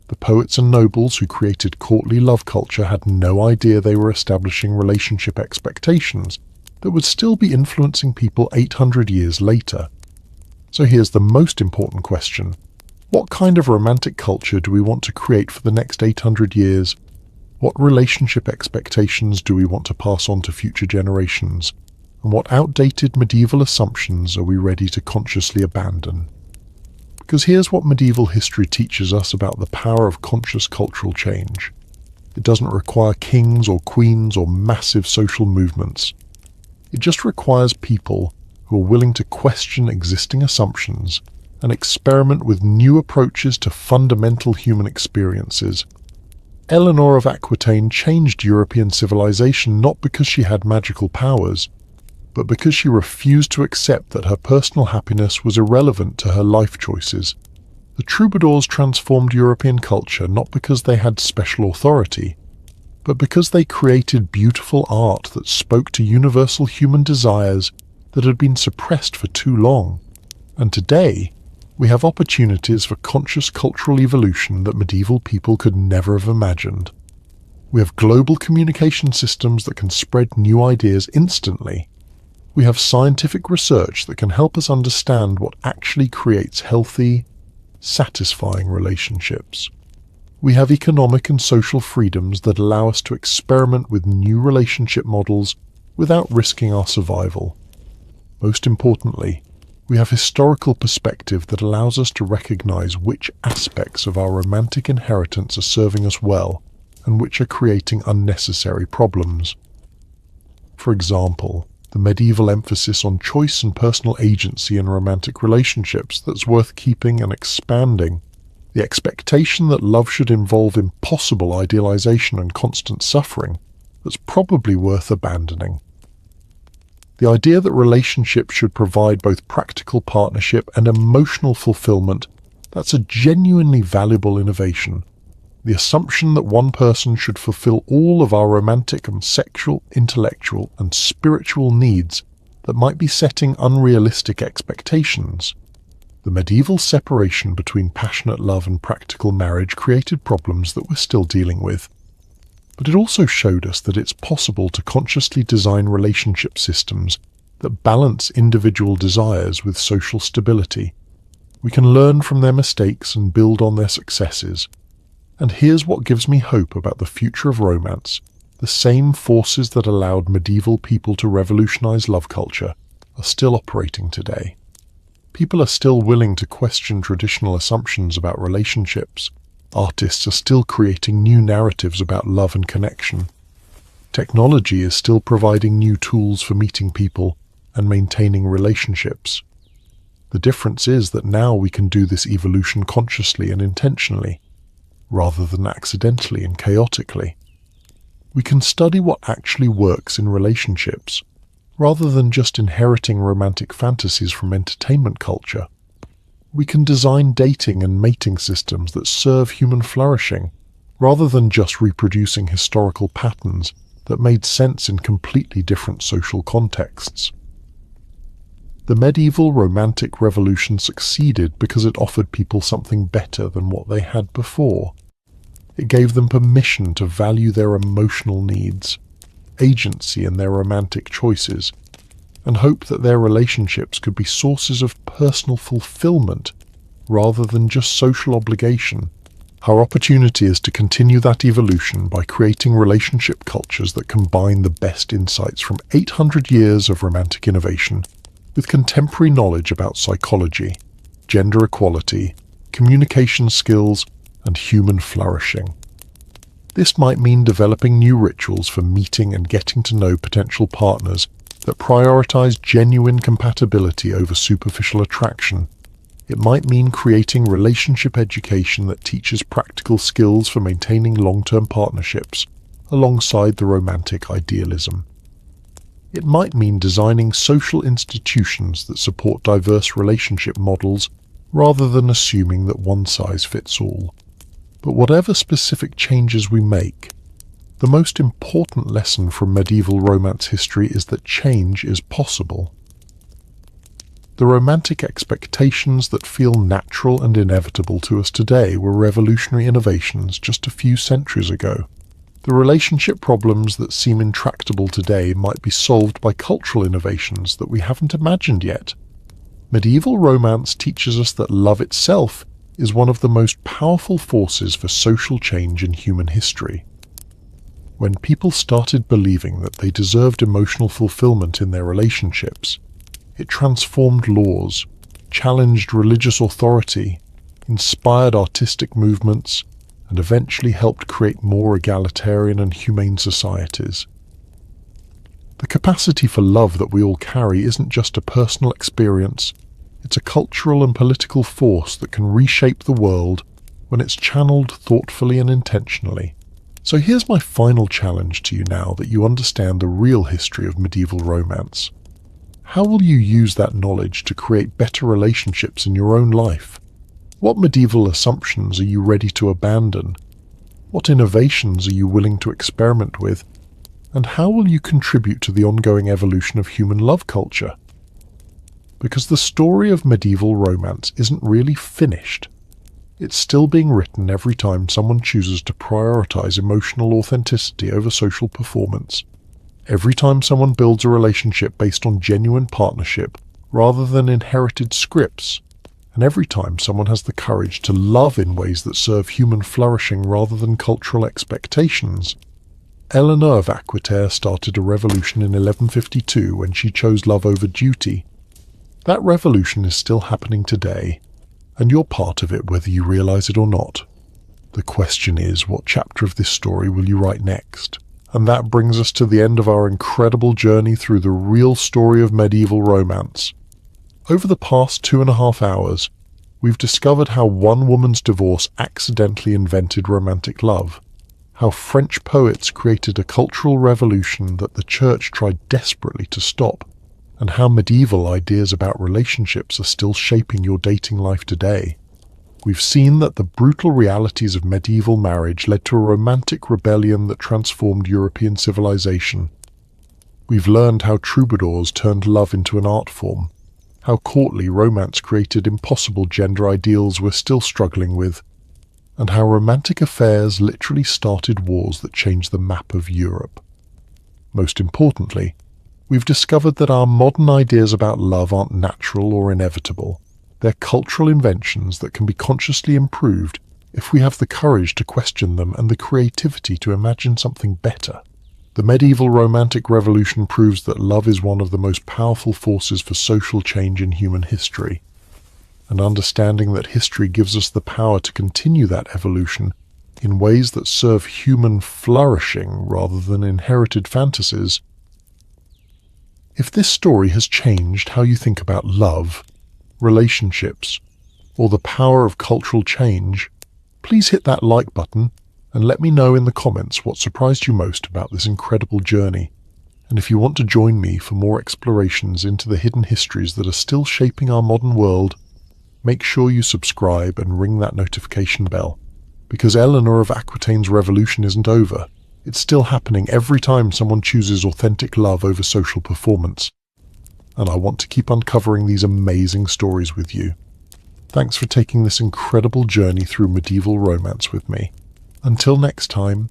The poets and nobles who created courtly love culture had no idea they were establishing relationship expectations that would still be influencing people 800 years later. So here's the most important question. What kind of romantic culture do we want to create for the next 800 years? What relationship expectations do we want to pass on to future generations? And what outdated medieval assumptions are we ready to consciously abandon? Because here's what medieval history teaches us about the power of conscious cultural change. It doesn't require kings or queens or massive social movements. It just requires people who are willing to question existing assumptions and experiment with new approaches to fundamental human experiences. Eleanor of Aquitaine changed European civilization not because she had magical powers, but because she refused to accept that her personal happiness was irrelevant to her life choices. The troubadours transformed European culture not because they had special authority, but because they created beautiful art that spoke to universal human desires that had been suppressed for too long. And today, we have opportunities for conscious cultural evolution that medieval people could never have imagined. We have global communication systems that can spread new ideas instantly. We have scientific research that can help us understand what actually creates healthy, satisfying relationships. We have economic and social freedoms that allow us to experiment with new relationship models without risking our survival. Most importantly, we have historical perspective that allows us to recognize which aspects of our romantic inheritance are serving us well and which are creating unnecessary problems. For example, the medieval emphasis on choice and personal agency in romantic relationships that's worth keeping and expanding. The expectation that love should involve impossible idealization and constant suffering that's probably worth abandoning. The idea that relationships should provide both practical partnership and emotional fulfillment That's a genuinely valuable innovation. The assumption that one person should fulfill all of our romantic and sexual, intellectual, and spiritual needs that might be setting unrealistic expectations. The medieval separation between passionate love and practical marriage created problems that we're still dealing with. But it also showed us that it's possible to consciously design relationship systems that balance individual desires with social stability. We can learn from their mistakes and build on their successes. And here's what gives me hope about the future of romance. The same forces that allowed medieval people to revolutionize love culture are still operating today. People are still willing to question traditional assumptions about relationships. Artists are still creating new narratives about love and connection. Technology is still providing new tools for meeting people and maintaining relationships. The difference is that now we can do this evolution consciously and intentionally, rather than accidentally and chaotically. We can study what actually works in relationships, rather than just inheriting romantic fantasies from entertainment culture. We can design dating and mating systems that serve human flourishing, rather than just reproducing historical patterns that made sense in completely different social contexts. The medieval romantic revolution succeeded because it offered people something better than what they had before. It gave them permission to value their emotional needs, agency in their romantic choices, and hope that their relationships could be sources of personal fulfillment rather than just social obligation. Our opportunity is to continue that evolution by creating relationship cultures that combine the best insights from 800 years of romantic innovation with contemporary knowledge about psychology, gender equality, communication skills, and human flourishing. This might mean developing new rituals for meeting and getting to know potential partners that prioritize genuine compatibility over superficial attraction. It might mean creating relationship education that teaches practical skills for maintaining long-term partnerships alongside the romantic idealism. It might mean designing social institutions that support diverse relationship models rather than assuming that one size fits all. But whatever specific changes we make, the most important lesson from medieval romance history is that change is possible. The romantic expectations that feel natural and inevitable to us today were revolutionary innovations just a few centuries ago. The relationship problems that seem intractable today might be solved by cultural innovations that we haven't imagined yet. Medieval romance teaches us that love itself is one of the most powerful forces for social change in human history. When people started believing that they deserved emotional fulfillment in their relationships, it transformed laws, challenged religious authority, inspired artistic movements, and eventually helped create more egalitarian and humane societies. The capacity for love that we all carry isn't just a personal experience, it's a cultural and political force that can reshape the world when it's channeled thoughtfully and intentionally. So here's my final challenge to you now that you understand the real history of medieval romance. How will you use that knowledge to create better relationships in your own life? What medieval assumptions are you ready to abandon? What innovations are you willing to experiment with? And how will you contribute to the ongoing evolution of human love culture? Because the story of medieval romance isn't really finished. It's still being written every time someone chooses to prioritize emotional authenticity over social performance. Every time someone builds a relationship based on genuine partnership rather than inherited scripts. And every time someone has the courage to love in ways that serve human flourishing rather than cultural expectations. Eleanor of Aquitaine started a revolution in 1152 when she chose love over duty. That revolution is still happening today, and you're part of it whether you realize it or not. The question is, what chapter of this story will you write next? And that brings us to the end of our incredible journey through the real story of medieval romance. Over the past 2.5 hours, we've discovered how one woman's divorce accidentally invented romantic love, how French poets created a cultural revolution that the church tried desperately to stop, and how medieval ideas about relationships are still shaping your dating life today. We've seen that the brutal realities of medieval marriage led to a romantic rebellion that transformed European civilization. We've learned how troubadours turned love into an art form, how courtly romance created impossible gender ideals we're still struggling with, and how romantic affairs literally started wars that changed the map of Europe. Most importantly, we've discovered that our modern ideas about love aren't natural or inevitable. They're cultural inventions that can be consciously improved if we have the courage to question them and the creativity to imagine something better. The medieval romantic revolution proves that love is one of the most powerful forces for social change in human history. And understanding that history gives us the power to continue that evolution in ways that serve human flourishing rather than inherited fantasies. If this story has changed how you think about love, relationships, or the power of cultural change, please hit that like button and let me know in the comments what surprised you most about this incredible journey. And if you want to join me for more explorations into the hidden histories that are still shaping our modern world, make sure you subscribe and ring that notification bell, because Eleanor of Aquitaine's revolution isn't over. It's still happening every time someone chooses authentic love over social performance. And I want to keep uncovering these amazing stories with you. Thanks for taking this incredible journey through medieval romance with me. Until next time,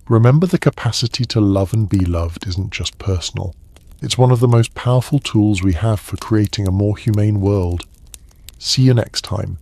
remember the capacity to love and be loved isn't just personal. It's one of the most powerful tools we have for creating a more humane world. See you next time.